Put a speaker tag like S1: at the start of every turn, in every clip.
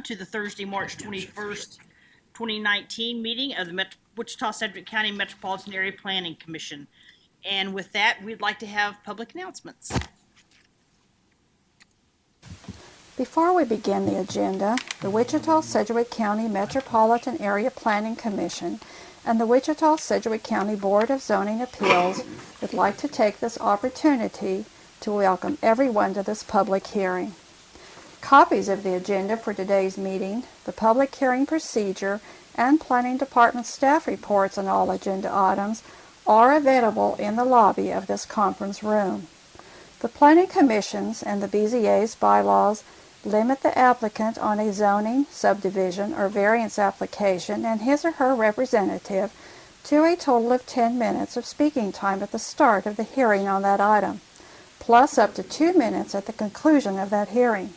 S1: none to the Thursday, March 21st, 2019 meeting of the Wichita-Sedgwick County Metropolitan Area Planning Commission. And with that, we'd like to have public announcements.
S2: Before we begin the agenda, the Wichita-Sedgwick County Metropolitan Area Planning Commission and the Wichita-Sedgwick County Board of Zoning Appeals would like to take this opportunity to welcome everyone to this public hearing. Copies of the agenda for today's meeting, the public hearing procedure, and Planning Department staff reports on all agenda items are available in the lobby of this conference room. The Planning Commission's and the BZA's bylaws limit the applicant on a zoning, subdivision, or variance application and his or her representative to a total of 10 minutes of speaking time at the start of the hearing on that item, plus up to 2 minutes at the conclusion of that hearing.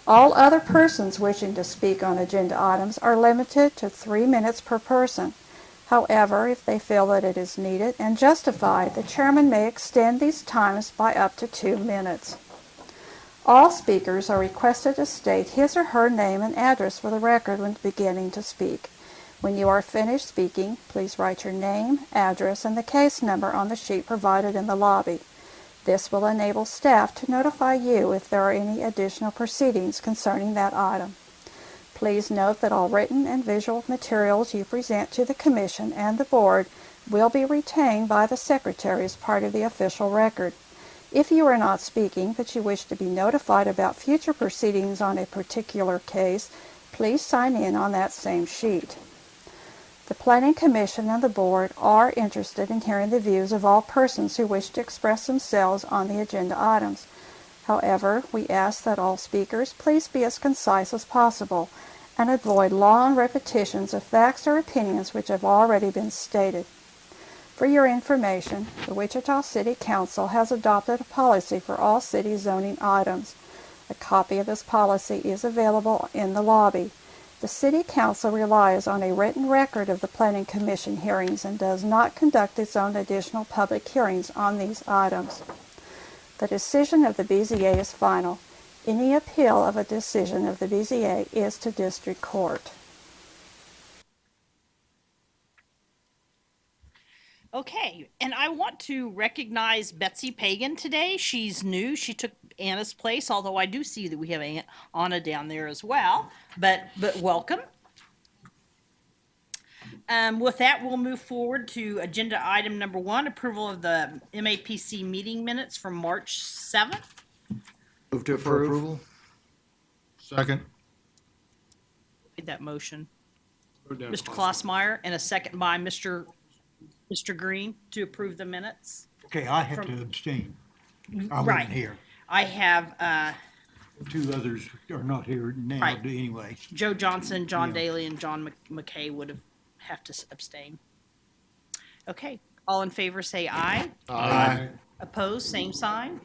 S2: All other persons wishing to speak on agenda items are limited to 3 minutes per person. However, if they feel that it is needed and justified, the chairman may extend these times by up to 2 minutes. All speakers are requested to state his or her name and address for the record when beginning to speak. When you are finished speaking, please write your name, address, and the case number on the sheet provided in the lobby. This will enable staff to notify you if there are any additional proceedings concerning that item. Please note that all written and visual materials you present to the Commission and the Board will be retained by the Secretary as part of the official record. If you are not speaking but you wish to be notified about future proceedings on a particular case, please sign in on that same sheet. The Planning Commission and the Board are interested in hearing the views of all persons who wish to express themselves on the agenda items. However, we ask that all speakers please be as concise as possible and avoid long repetitions of facts or opinions which have already been stated. For your information, the Wichita City Council has adopted a policy for all city zoning items. A copy of this policy is available in the lobby. The City Council relies on a written record of the Planning Commission hearings and does not conduct its own additional public hearings on these items. The decision of the BZA is final. Any appeal of a decision of the BZA is to district court.
S1: Okay, and I want to recognize Betsy Pagan today. She's new. She took Anna's place, although I do see that we have Anna down there as well. But welcome. With that, we'll move forward to agenda item number 1, approval of the MAPC meeting minutes from March 7th.
S3: Move to approve.
S4: Second.
S1: Made that motion. Mr. Klossmeyer, and a second by Mr. Green to approve the minutes.
S5: Okay, I have to abstain. I
S1: Right.
S5: wasn't here.
S1: I have
S5: 2 others are not here now
S1: Right.
S5: anyway.
S1: Joe Johnson, John
S5: Yeah.
S1: Daly, and John McKay would have to abstain. Okay, all in favor say aye.
S4: Aye.
S1: Opposed, same sign.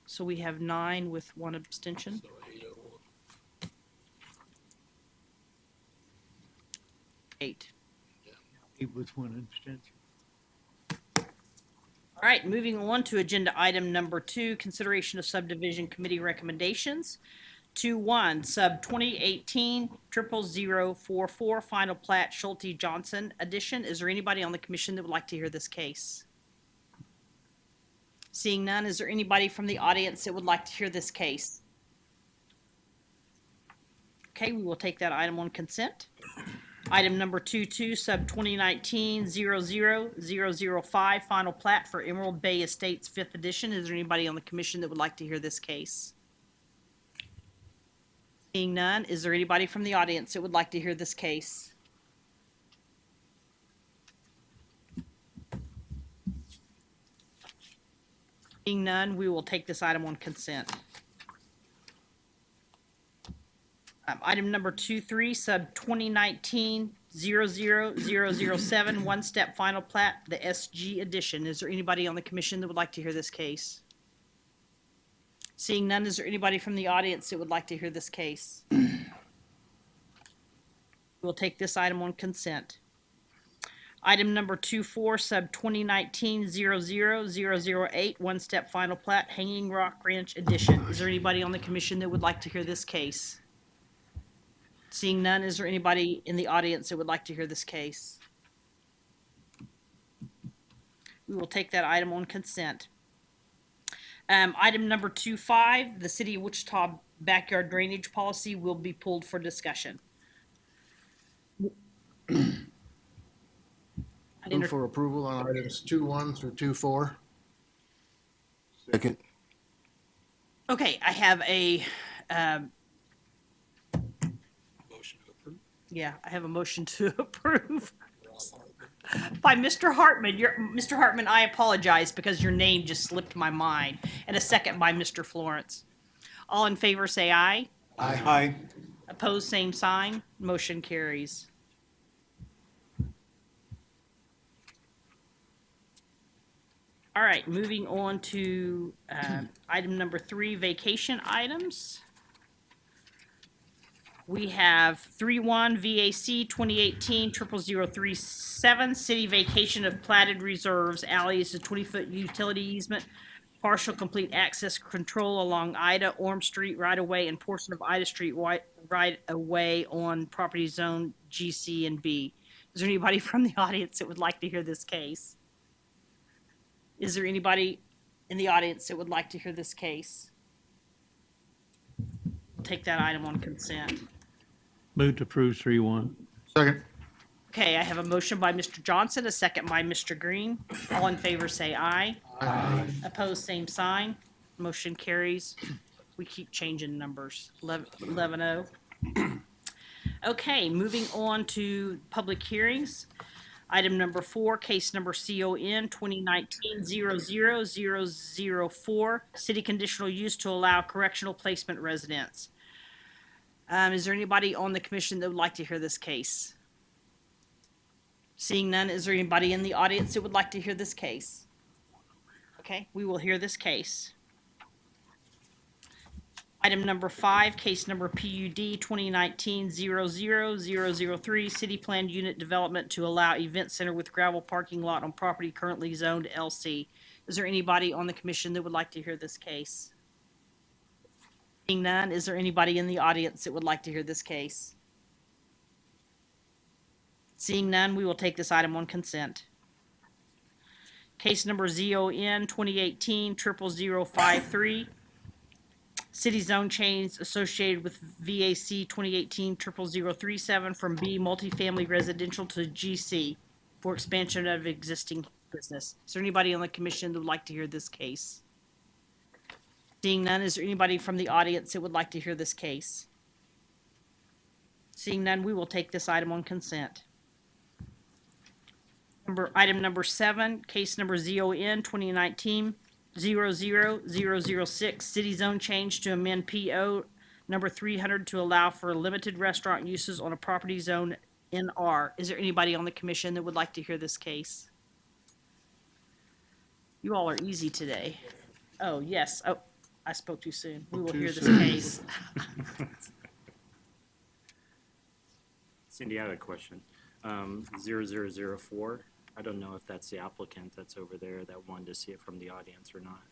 S1: So we have 9 with 1 abstention. 8.
S5: It was 1 abstention.
S1: All right, moving on to agenda item number 2, consideration of subdivision committee recommendations. 2-1, sub 2018-00044, final plat Schulte Johnson addition. Is there anybody on the commission that would like to hear this case? Seeing none, is there anybody from the audience that would like to hear this case? Okay, we will take that item on consent. Item number 2-2, sub 2019-00005, final plat for Emerald Bay Estates 5th edition. Is there anybody on the commission that would like to hear this case? Seeing none, is there anybody from the audience that would like to hear this case? Seeing none, we will take this item on consent. Item number 2-3, sub 2019-00007, one-step final plat, the SG edition. Is there anybody on the commission that would like to hear this case? Seeing none, is there anybody from the audience that would like to hear this case? We'll take this item on consent. Item number 24, sub 2019-00008, one-step final plat, Hanging Rock Ranch Edition. Is there anybody on the commission that would like to hear this case? Seeing none, is there anybody in the audience that would like to hear this case? We will take that item on consent. Item number 25, the City of Wichita backyard drainage policy will be pulled for discussion.
S3: Move for approval on items 2-1 through 2-4.
S4: Second.
S1: Okay, I have a,
S6: Motion to approve.
S1: yeah, I have a motion to approve by Mr. Hartman. Mr. Hartman, I apologize because your name just slipped my mind. And a second by Mr. Florence. All in favor, say aye.
S5: Aye.
S1: Opposed, same sign. Motion carries. All right, moving on to item number 3, vacation items. We have 3-1 VAC 2018-00037, city vacation of platted reserves, alleys, a 20-foot utility easement, partial complete access control along Ida, Orm Street right-of-way, and portion of Ida Street right-of-way on property zone GC and B. Is there anybody from the audience that would like to hear this case? Is there anybody in the audience that would like to hear this case? We'll take that item on consent.
S7: Move to approve 3-1.
S4: Second.
S1: Okay, I have a motion by Mr. Johnson, a second by Mr. Green. All in favor, say aye.
S3: Aye.
S1: Opposed, same sign. Motion carries. We keep changing numbers. 11-0. Okay, moving on to public hearings. Item number 4, case number CON 2019-00004, city conditional use to allow correctional placement residents. Is there anybody on the commission that would like to hear this case? Seeing none, is there anybody in the audience that would like to hear this case? Okay, we will hear this case. Item number 5, case number PUD 2019-00003, city planned unit development to allow event center with gravel parking lot on property currently zoned LC. Is there anybody on the commission that would like to hear this case? Seeing none, is there anybody in the audience that would like to hear this case? Seeing none, we will take this item on consent. Case number ZON 2018-00053, city zone change associated with VAC 2018-00037 from B multifamily residential to GC for expansion of existing business. Is there anybody on the commission that would like to hear this case? Seeing none, is there anybody from the audience that would like to hear this case? Seeing none, we will take this item on consent. Item number 7, case number ZON 2019-00006, city zone change to amend PO number 300 to allow for limited restaurant uses on a property zone NR. Is there anybody on the commission that would like to hear this case? You all are easy today. Oh, yes. Oh, I spoke too soon. We will
S4: Too
S1: hear this
S4: soon.
S1: case.
S6: Cindy, I have a question. 0004, I don't know if that's the applicant that's over there that wanted to see it from the audience or not,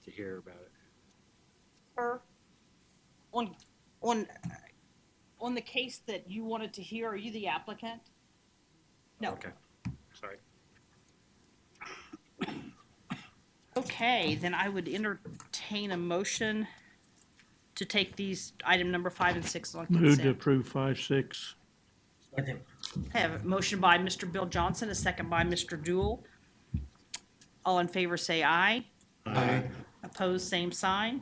S6: to hear about it.
S1: Sir, on the case that you wanted to hear, are you the applicant? No.
S6: Okay, sorry.
S1: Okay, then I would entertain a motion to take these item number 5 and 6 on
S7: Move to
S1: consent.
S7: approve 5, 6.
S1: I have a motion by Mr. Bill Johnson, a second by Mr. Jewell. All in favor say aye.
S3: Aye.
S1: Opposed, same sign.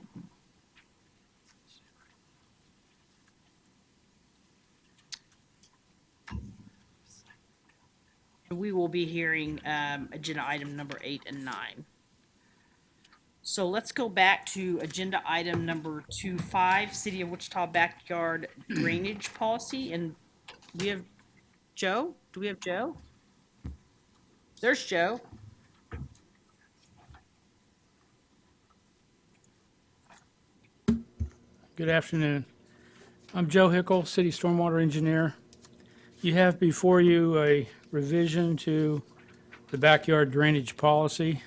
S1: We will be hearing agenda item number 8 and 9. So let's go back to agenda item number 2.5, City of Wichita backyard drainage policy. And we have Joe? Do we have Joe? There's Joe.
S8: Good afternoon. I'm Joe Hickle, City Stormwater Engineer. You have before you a revision to the backyard drainage policy.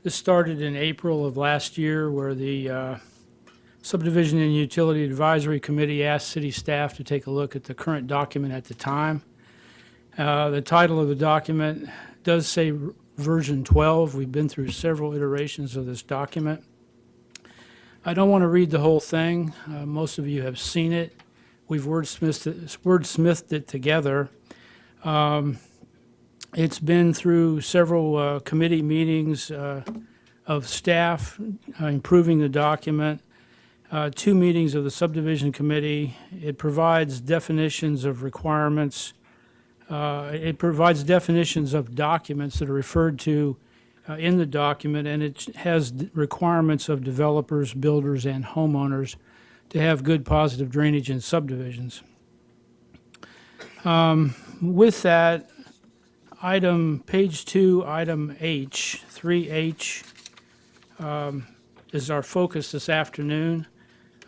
S8: This started in April of last year, where the Subdivision and Utility Advisory Committee asked city staff to take a look at the current document at the time. The title of the document does say version 12. We've been through several iterations of this document. I don't want to read the whole thing. Most of you have seen it. We've wordsmithed it together. It's been through several committee meetings of staff improving the document, 2 meetings of the subdivision committee. It provides definitions of requirements. It provides definitions of documents that are referred to in the document, and it has requirements of developers, builders, and homeowners to have good positive drainage in subdivisions. With that, page 2, item H, 3H, is our focus this afternoon.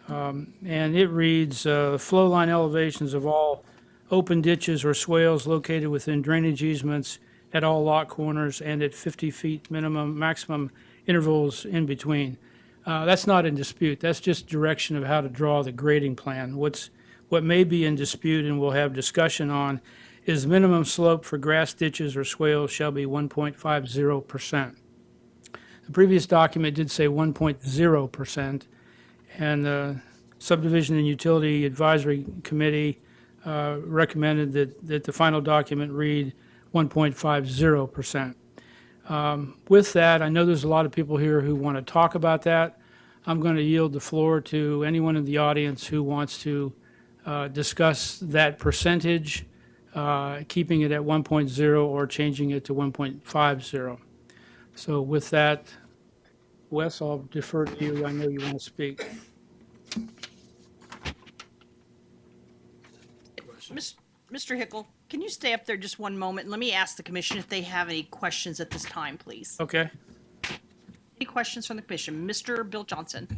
S8: And it reads, flow line elevations of all open ditches or swales located within drainage easements at all lot corners and at 50 feet maximum intervals in between. That's not in dispute. That's just direction of how to draw the grading plan. What may be in dispute and we'll have discussion on is minimum slope for grass ditches or swales shall be 1.50%. The previous document did say 1.0%, and the Subdivision and Utility Advisory Committee recommended that the final document read 1.50%. With that, I know there's a lot of people here who want to talk about that. I'm going to yield the floor to anyone in the audience who wants to discuss that percentage, keeping it at 1.0 or changing it to 1.50. So with that, Wes, I'll defer to you. I know you want to speak.
S1: Mr. Hickle, can you stay up there just one moment? Let me ask the commission if they have any questions at this time, please.
S8: Okay.
S1: Any questions from the commission? Mr. Bill Johnson.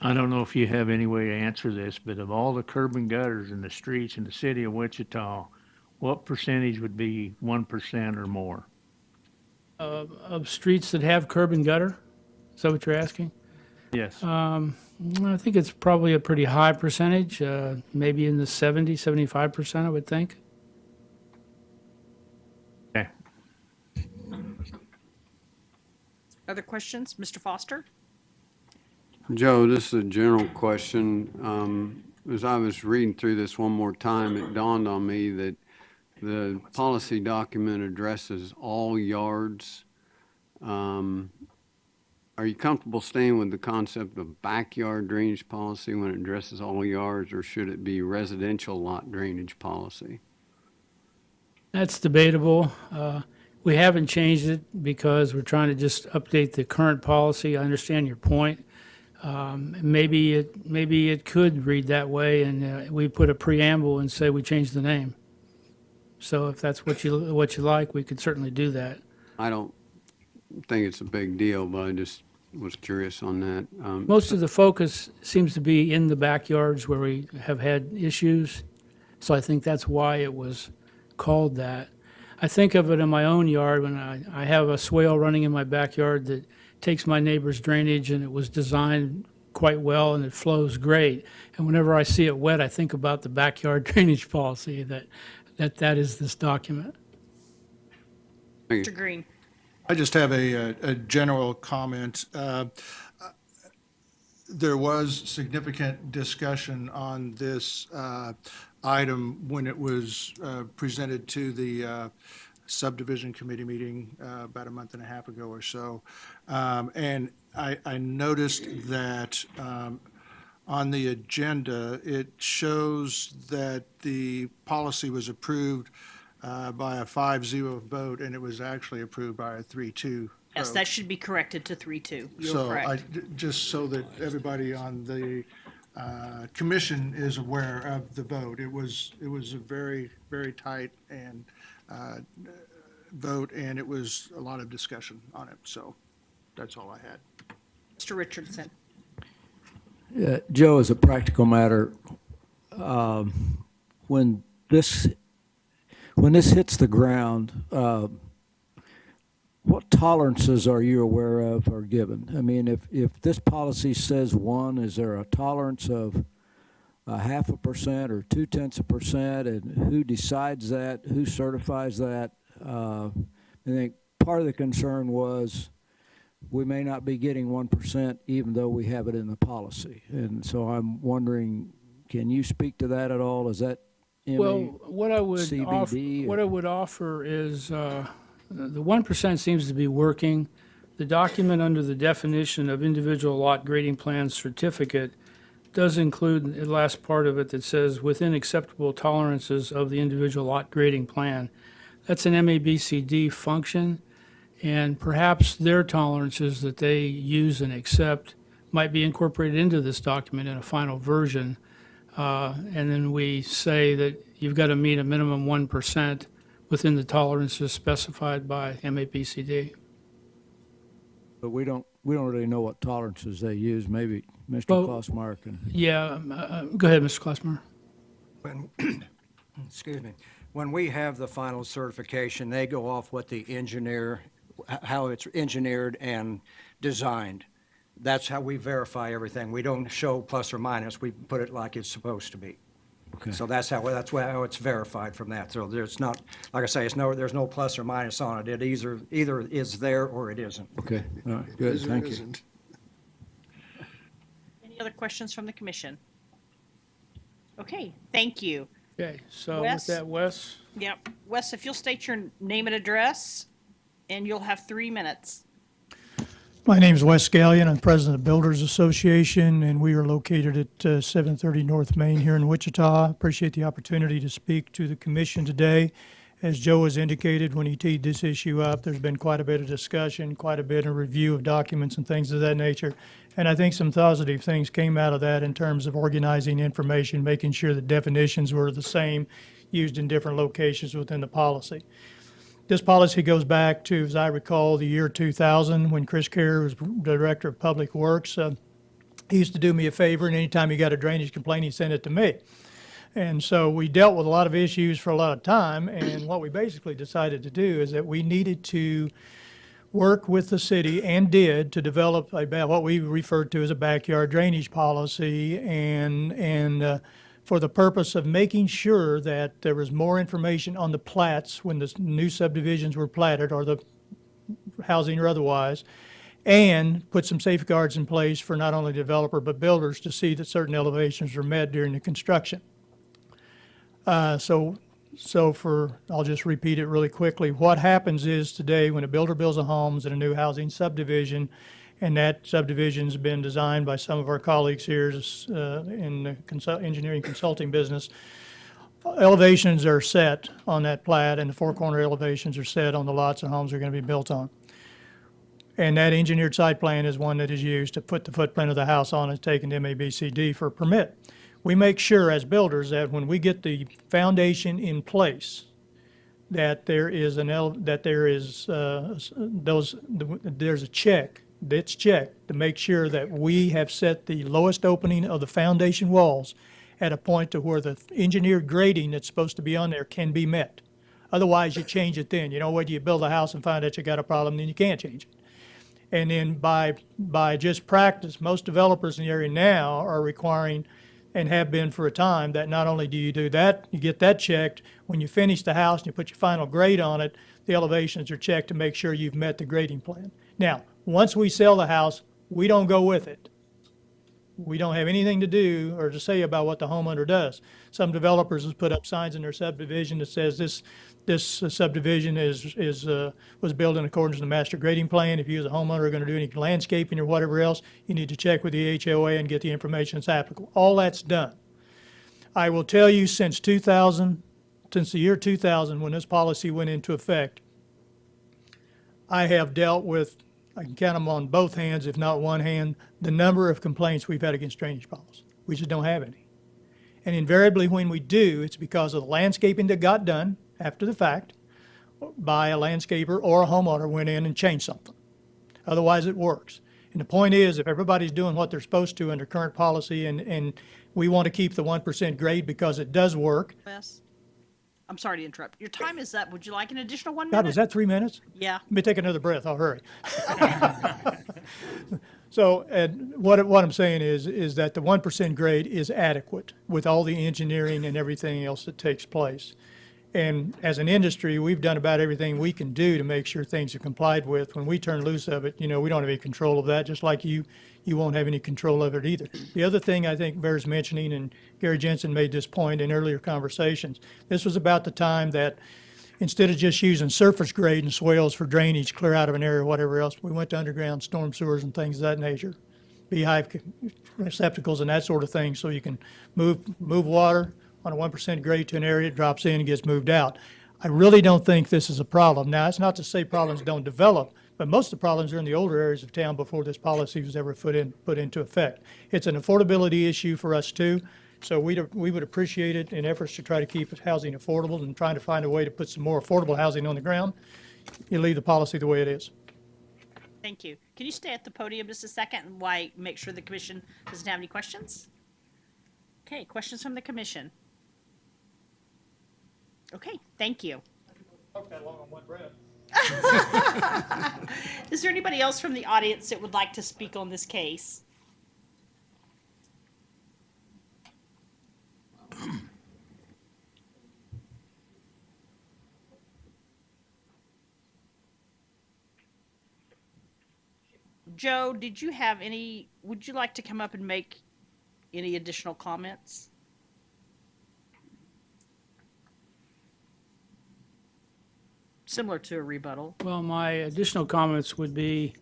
S7: I don't know if you have any way to answer this, but of all the curb and gutters in the streets in the city of Wichita, what percentage would be 1% or more?
S8: Of streets that have curb and gutter? Is that what you're asking?
S7: Yes.
S8: I think it's probably a pretty high percentage, maybe in the 75%, I would think.
S7: Okay.
S1: Other questions? Mr. Foster?
S9: Joe, this is a general question. As I was reading through this one more time, it dawned on me that the policy document addresses all yards. Are you comfortable staying with the concept of backyard drainage policy when it addresses all yards, or should it be residential lot drainage policy?
S8: That's debatable. We haven't changed it because we're trying to just update the current policy. I understand your point. Maybe it could read that way, and we put a preamble and say we changed the name. So if that's what you like, we could certainly do that.
S9: I don't think it's a big deal, but I just was curious on that.
S8: Most of the focus seems to be in the backyards where we have had issues. So I think that's why it was called that. I think of it in my own yard when I have a swale running in my backyard that takes my neighbor's drainage, and it was designed quite well and it flows great. And whenever I see it wet, I think about the backyard drainage policy that is this document.
S1: Mr. Green?
S3: I just have a general comment. There was significant discussion on this item when it was presented to the subdivision committee meeting about a month and a half ago or so. And I noticed that on the agenda, it shows that the policy was approved by a 5-0 vote, and it was actually approved by a 3-2
S1: Yes,
S3: vote.
S1: that should be corrected to 3-2. You're
S3: So
S1: correct.
S3: just so that everybody on the commission is aware of the vote. It was a very, very tight and vote, and it was a lot of discussion on it. So that's all I had.
S1: Mr. Richardson?
S10: Joe, as a practical matter, when when this hits the ground, what tolerances are you aware of are given? I mean, if this policy says 1, is there a tolerance of 0.5% or 0.2%, and who decides that? Who certifies that? I think part of the concern was we may not be getting 1% even though we have it in the policy. And so I'm wondering, can you speak to that at all? Is that
S8: Well, what I would
S10: CBD?
S8: offer is, the 1% seems to be working. The document under the definition of individual lot grading plan certificate does include the last part of it that says within acceptable tolerances of the individual lot grading plan. That's an MABCD function, and perhaps their tolerances that they use and accept might be incorporated into this document in a final version. And then we say that you've got to meet a minimum 1% within the tolerances specified by MAPCD.
S10: But we don't really know what tolerances they use. Maybe Mr.
S8: Well,
S10: Klossmeyer can.
S8: Yeah, go ahead, Mr. Klausmer.
S11: When, excuse me, when we have the final certification, they go off what the engineer, how it's engineered and designed. That's how we verify everything. We don't show plus or minus. We put it like it's supposed to be.
S10: Okay.
S11: So that's how it's verified from that. So there's not, like I say, there's no plus or minus on it. It either is there or it isn't.
S10: Okay, all right, good,
S3: Is or
S10: thank you.
S3: isn't?
S1: Any other questions from the commission? Okay, thank you.
S8: Okay, so
S1: Wes?
S8: with that, Wes?
S1: Yep. Wes, if you'll state your name and address, and you'll have 3 minutes.
S12: My name is Wes Scallion. I'm president of Builders Association, and we are located at 730 North Main here in Wichita. Appreciate the opportunity to speak to the commission today. As Joe has indicated when he teed this issue up, there's been quite a bit of discussion, quite a bit of review of documents and things of that nature. And I think some positive things came out of that in terms of organizing information, making sure that definitions were the same, used in different locations within the policy. This policy goes back to, as I recall, the year 2000 when Chris Carey was Director of Public Works. He used to do me a favor, and anytime he got a drainage complaint, he'd send it to me. And so we dealt with a lot of issues for a lot of time, and what we basically decided to do is that we needed to work with the city, and did, to develop what we referred to as a backyard drainage policy, and for the purpose of making sure that there was more information on the plats when the new subdivisions were platted, or the housing or otherwise, and put some safeguards in place for not only developer but builders to see that certain elevations were met during the construction. I'll just repeat it really quickly. What happens is today when a builder builds a home in a new housing subdivision, and that subdivision's been designed by some of our colleagues here in the engineering consulting business, elevations are set on that plat, and the four corner elevations are set on the lots and homes are going to be built on. And that engineered site plan is one that is used to put the footprint of the house on and taken to MABCD for a permit. We make sure as builders that when we get the foundation in place, that there's a check that's checked to make sure that we have set the lowest opening of the foundation walls at a point to where the engineered grading that's supposed to be on there can be met. Otherwise, you change it then. You know, whether you build a house and find out you got a problem, then you can't change it. And then by just practice, most developers in the area now are requiring, and have been for a time, that not only do you do that, you get that checked, when you finish the house and you put your final grade on it, the elevations are checked to make sure you've met the grading plan. Now, once we sell the house, we don't go with it. We don't have anything to do or to say about what the homeowner does. Some developers have put up signs in their subdivision that says this subdivision was built in accordance with the master grading plan. If you as a homeowner are going to do any landscaping or whatever else, you need to check with the HOA and get the information that's applicable. All that's done. I will tell you, since the year 2000, when this policy went into effect, I have dealt with, I can count them on both hands, if not one hand, the number of complaints we've had against drainage policy. We just don't have any. And invariably when we do, it's because of the landscaping that got done after the fact by a landscaper or a homeowner went in and changed something. Otherwise, it works. And the point is, if everybody's doing what they're supposed to under current policy, and we want to keep the 1% grade because it does work.
S1: Wes? I'm sorry to interrupt. Your time is up. Would you like an additional 1 minute?
S12: God, was that 3 minutes?
S1: Yeah.
S12: Let me take another breath, I'll hurry. So, and what I'm saying is that the 1% grade is adequate with all the engineering and everything else that takes place. And as an industry, we've done about everything we can do to make sure things are complied with. When we turn loose of it, we don't have any control of that, just like you won't have any control of it either. The other thing I think bears mentioning, and Gary Jensen made this point in earlier conversations, this was about the time that instead of just using surface grade and swales for drainage, clear out of an area or whatever else, we went to underground storm sewers and things of that nature, beehive receptacles and that sort of thing, so you can move water on a 1% grade to an area, it drops in and gets moved out. I really don't think this is a problem. Now, it's not to say problems don't develop, but most of the problems are in the older areas of town before this policy was ever put into effect. It's an affordability issue for us too. So we would appreciate it in efforts to try to keep housing affordable and trying to find a way to put some more affordable housing on the ground. You leave the policy the way it is.
S1: Thank you. Can you stay at the podium just a second and make sure the commission doesn't have any questions? Okay, questions from the commission? Okay, thank you.
S12: Talk that long on one breath.
S1: Is there anybody else from the audience that would like to speak on this case? Joe, would you like to come up and make any additional comments? Similar to a rebuttal.
S8: Well, my additional comments would be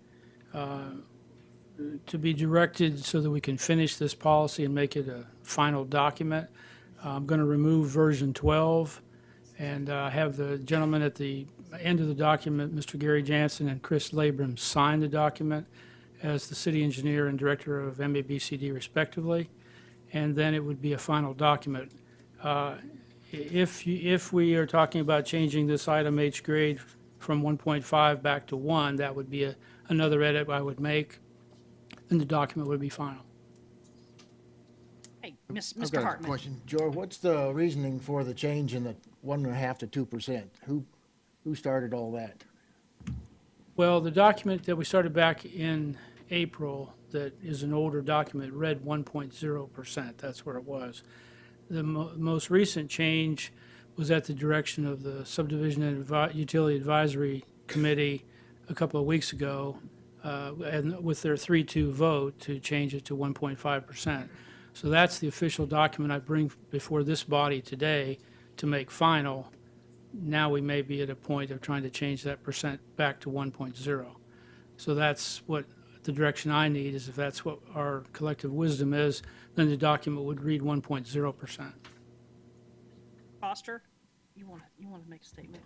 S8: to be directed so that we can finish this policy and make it a final document. I'm going to remove version 12 and have the gentleman at the end of the document, Mr. Gary Jansen and Chris Labram, sign the document as the city engineer and director of MAPCD respectively, and then it would be a final document. If we are talking about changing this item H grade from 1.5 back to 1, that would be another edit I would make, and the document would be final.
S1: Hey,
S4: I've
S1: Mr.
S4: got a
S1: Hartman.
S4: question. George, what's the reasoning for the change in the 1.5 to 2%? Who started all that?
S8: Well, the document that we started back in April, that is an older document, read 1.0%. That's where it was. The most recent change was at the direction of the Subdivision and Utility Advisory Committee a couple of weeks ago, and with their 3-2 vote to change it to 1.5%. So that's the official document I bring before this body today to make final. Now we may be at a point of trying to change that percent back to 1.0. So that's what the direction I need is. If that's what our collective wisdom is, then the document would read 1.0%.
S1: Foster, you want to make a statement?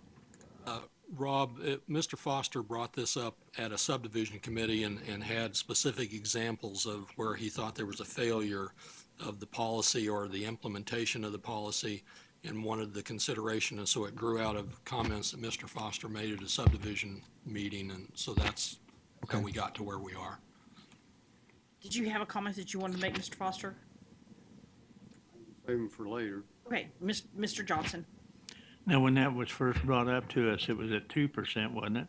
S13: Rob, Mr. Foster brought this up at a subdivision committee and had specific examples of where he thought there was a failure of the policy or the implementation of the policy and wanted the consideration. And so it grew out of comments that Mr. Foster made at a subdivision meeting. And so that's how we got to where we are.
S1: Did you have a comment that you wanted to make, Mr. Foster?
S9: Save them for later.
S1: Okay, Mr. Johnson.
S7: Now, when that was first brought up to us, it was at 2%, wasn't it?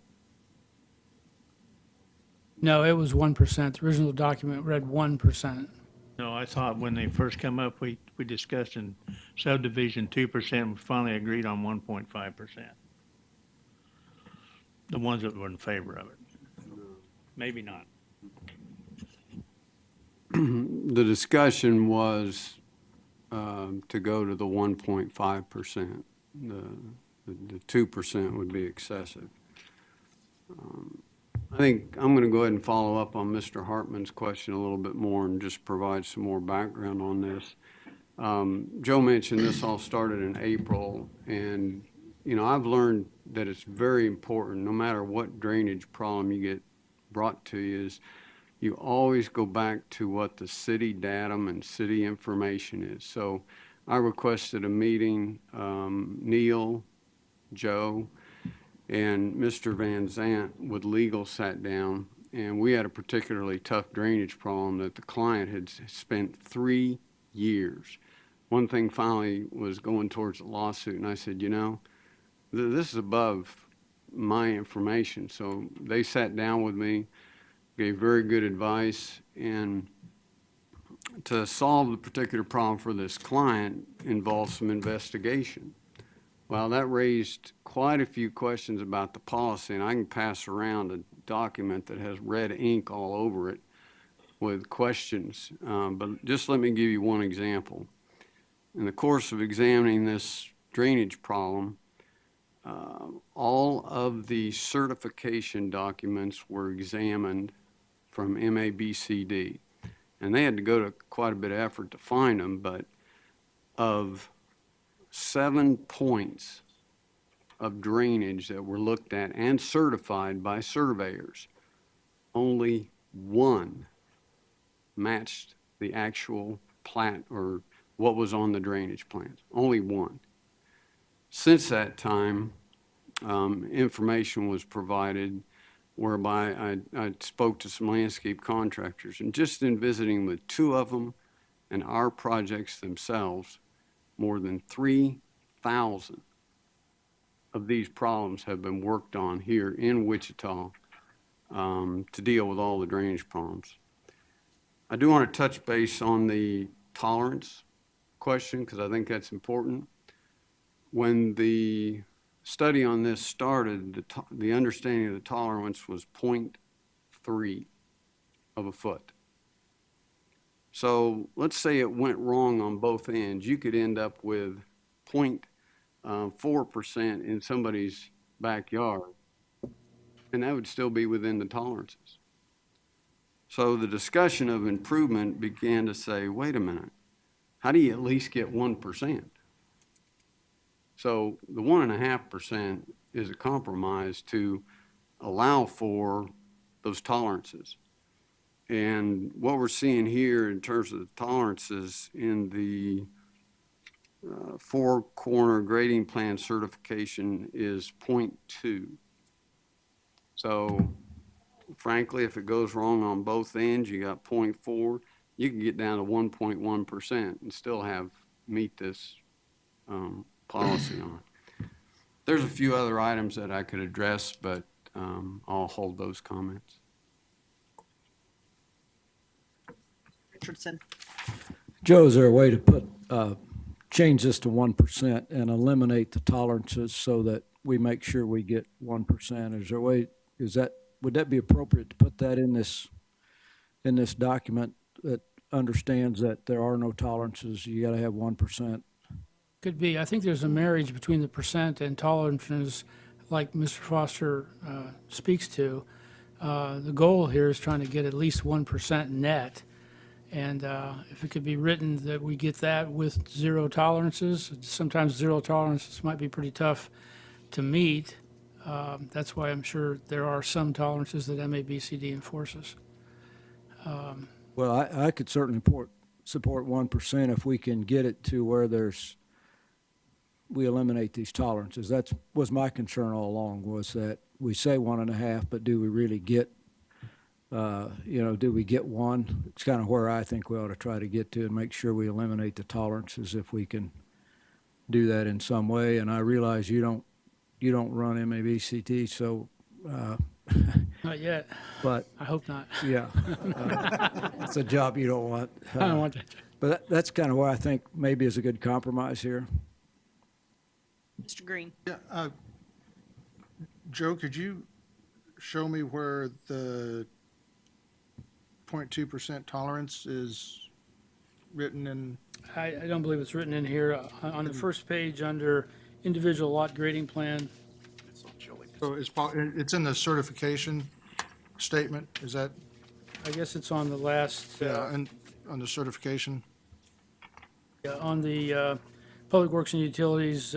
S8: No, it was 1%. The original document read 1%.
S7: No, I thought when they first come up, we discussed in subdivision 2%, and we finally agreed on 1.5%. The ones that were in favor of it. Maybe not.
S9: The discussion was to go to the 1.5%. The 2% would be excessive. I think I'm going to go ahead and follow up on Mr. Hartman's question a little bit more and just provide some more background on this. Joe mentioned this all started in April, and I've learned that it's very important, no matter what drainage problem you get brought to you, is you always go back to what the city datum and city information is. So I requested a meeting, Neil, Joe, and Mr. Van Zant with legal sat down, and we had a particularly tough drainage problem that the client had spent 3 years one thing finally was going towards a lawsuit, and I said, you know, this is above my information. So they sat down with me, gave very good advice, and to solve the particular problem for this client involved some investigation. Well, that raised quite a few questions about the policy, and I can pass around a document that has red ink all over it with questions. But just let me give you one example. In the course of examining this drainage problem, all of the certification documents were examined from MABCD. And they had to go to quite a bit of effort to find them, but of 7 points of drainage that were looked at and certified by surveyors, only one matched the actual plat or what was on the drainage plans, only one. Since that time, information was provided whereby I spoke to some landscape contractors, and just in visiting with 2 of them and our projects themselves, more than 3,000 of these problems have been worked on here in Wichita to deal with all the drainage problems. I do want to touch base on the tolerance question because I think that's important. When the study on this started, the understanding of the tolerance was 0.3 of a foot. So let's say it went wrong on both ends. You could end up with 0.4% in somebody's backyard, and that would still be within the tolerances. So the discussion of improvement began to say, wait a minute, how do you at least get 1%? So the 1.5% is a compromise to allow for those tolerances. And what we're seeing here in terms of the tolerances in the 4-corner grading plan certification is 0.2. So frankly, if it goes wrong on both ends, you got 0.4, you can get down to 1.1% and still meet this policy on it. There's a few other items that I could address, but I'll hold those comments.
S1: Richardson.
S10: Joe, is there a way to change this to 1% and eliminate the tolerances so that we make sure we get 1%? Is there a way, would that be appropriate to put that in this document that understands that there are no tolerances, you gotta have 1%?
S8: Could be. I think there's a marriage between the percent and tolerances, like Mr. Foster speaks to. The goal here is trying to get at least 1% net. And if it could be written that we get that with 0 tolerances, sometimes 0 tolerances might be pretty tough to meet. That's why I'm sure there are some tolerances that MABCD enforces.
S10: Well, I could certainly support 1% if we can get it to where we eliminate these tolerances. That was my concern all along, was that we say 1.5, but do we really get, do we get 1? It's kind of where I think we ought to try to get to and make sure we eliminate the tolerances if we can do that in some way. And I realize you don't run MABCT, so.
S8: Not yet.
S10: But.
S8: I hope not.
S10: Yeah. It's a job you don't want.
S8: I don't want that.
S10: But that's kind of where I think maybe is a good compromise here.
S1: Mr. Green.
S3: Yeah, Joe, could you show me where the 0.2% tolerance is written in?
S8: I don't believe it's written in here. On the first page under individual lot grading plan.
S3: So it's in the certification statement, is that?
S8: I guess it's on the last.
S3: Yeah, and on the certification.
S8: Yeah, on the Public Works and Utilities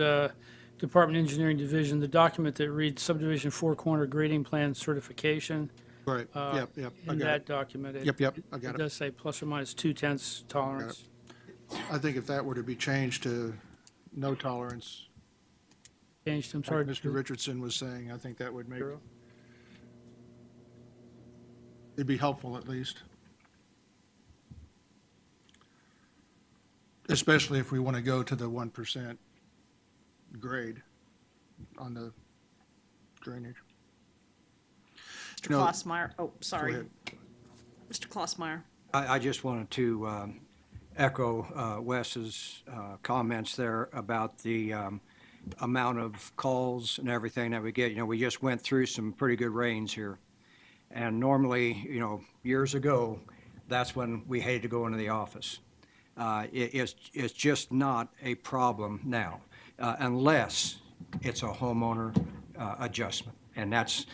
S8: Department Engineering Division, the document that reads subdivision 4-corner grading plan certification.
S3: Right, yep, I
S8: In
S3: got
S8: that
S3: it.
S8: document,
S3: Yep, I got
S8: it
S3: it.
S8: does say plus or minus 0.2 tolerance.
S3: I think if that were to be changed to no tolerance,
S8: Changed, I'm
S3: like
S8: sorry.
S3: Mr. Richardson was saying, I think that would make,
S8: Zero.
S3: it'd be helpful at least. especially if we want to go to the 1% grade on the drainage.
S1: Mr.
S3: No.
S1: Klossmeyer, oh, sorry.
S3: ahead.
S1: Mr. Klossmeyer.
S11: I just wanted to echo Wes's comments there about the amount of calls and everything that we get. You know, we just went through some pretty good rains here. And normally, you know, years ago, that's when we hated to go into the office. It's just not a problem now, unless it's a homeowner adjustment. And that's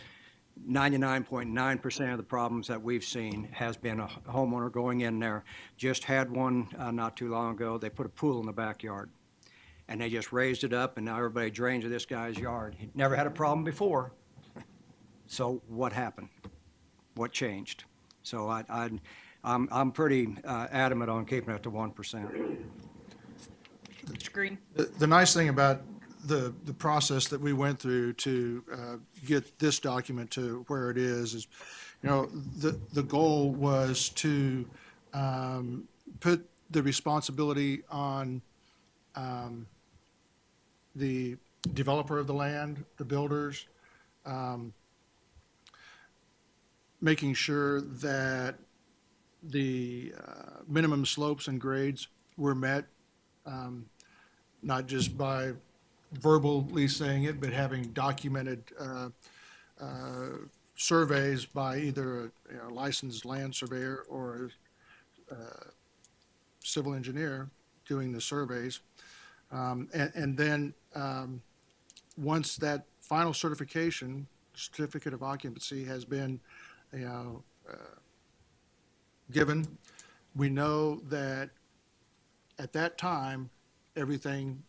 S11: 99.9% of the problems that we've seen has been a homeowner going in there. Just had one not too long ago. They put a pool in the backyard, and they just raised it up, and now everybody drains to this guy's yard. He never had a problem before. So what happened? What changed? So I'm pretty adamant on keeping it to 1%.
S1: Mr. Green.
S3: The nice thing about the process that we went through to get this document to where it is, you know, the goal was to put the responsibility on the developer of the land, the builders, making sure that the minimum slopes and grades were met, not just by verbally saying it, but having documented surveys by either a licensed land surveyor or a civil engineer doing the surveys. And then once that final certificate of occupancy has been, given, we know that at that time, everything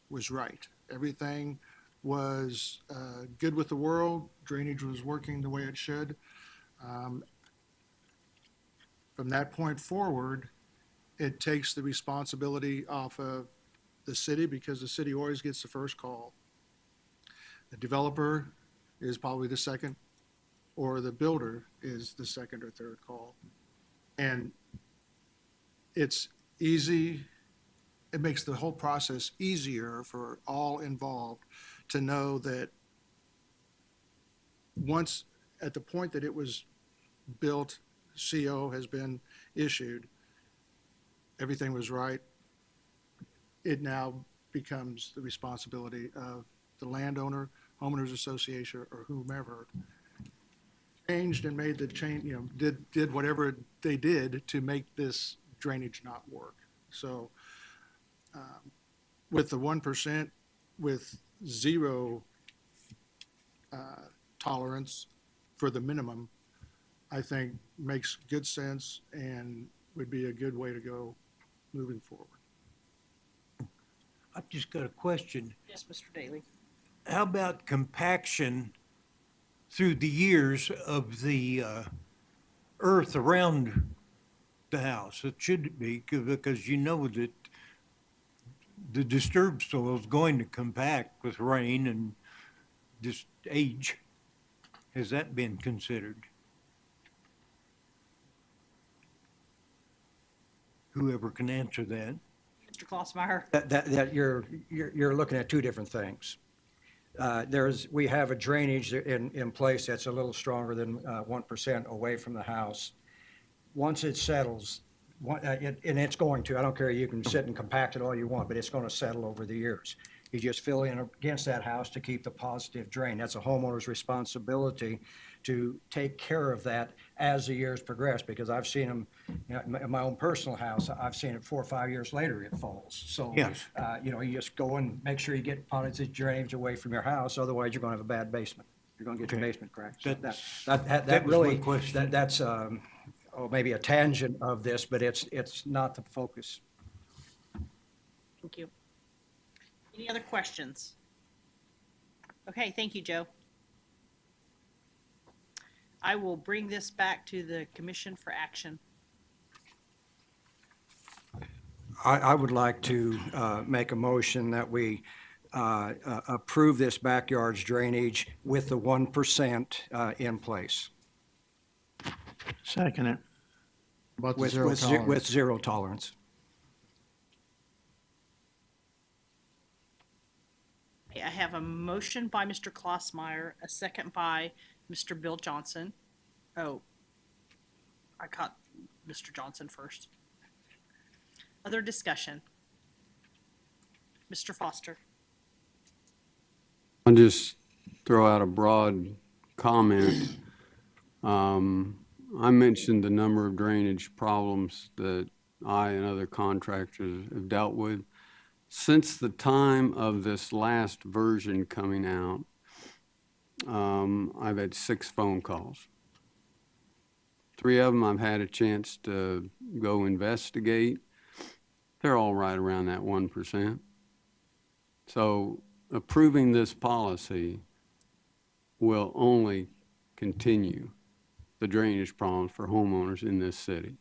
S3: was right. Everything was good with the world. Drainage was working the way it should. From that point forward, it takes the responsibility off of the city, because the city always gets the first call. The developer is probably the second, or the builder is the second or third call. And it's easy. It makes the whole process easier for all involved to know that once, at the point that it was built, CO has been issued, everything was right. It now becomes the responsibility of the landowner, homeowners association, or whomever changed and made the change, did whatever they did to make this drainage not work. So with the 1%, with zero tolerance for the minimum, I think makes good sense and would be a good way to go moving forward.
S5: I've just got a question.
S1: Yes, Mr. Daly.
S5: How about compaction through the years of the earth around the house? It should be, because you know that the disturbed soil is going to compact with rain and just age. Has that been considered? Whoever can answer that.
S1: Mr. Klossmeyer.
S11: That you're looking at two different things. We have a drainage in place that's a little stronger than 1% away from the house. Once it settles, and it's going to, I don't care, you can sit and compact it all you want, but it's going to settle over the years. You just fill in against that house to keep the positive drain. That's a homeowner's responsibility to take care of that as the years progress, because I've seen them, in my own personal house, I've seen it 4 or 5 years later, it falls. So,
S5: Yes.
S11: You just go and make sure you get positive drainage away from your house, otherwise you're going to have a bad basement. You're going to get your basement cracked. So that
S5: was my
S11: really,
S5: question.
S11: that's maybe a tangent of this, but it's not the focus.
S1: Thank you. Any other questions? Okay, thank you, Joe. I will bring this back to the commission for action.
S11: I would like to make a motion that we approve this backyard's drainage with the 1% in place.
S7: Second it.
S4: About the
S11: With
S4: zero
S11: with
S4: tolerance.
S11: zero tolerance.
S1: Okay, I have a motion by Mr. Klossmeyer, a second by Mr. Bill Johnson. Oh, I caught Mr. Johnson first. Other discussion? Mr. Foster?
S9: I'll just throw out a broad comment. I mentioned the number of drainage problems that I and other contractors have dealt with. Since the time of this last version coming out, I've had 6 phone calls. 3 of them I've had a chance to go investigate. They're all right around that 1%. So approving this policy will only continue the drainage problems for homeowners in this city.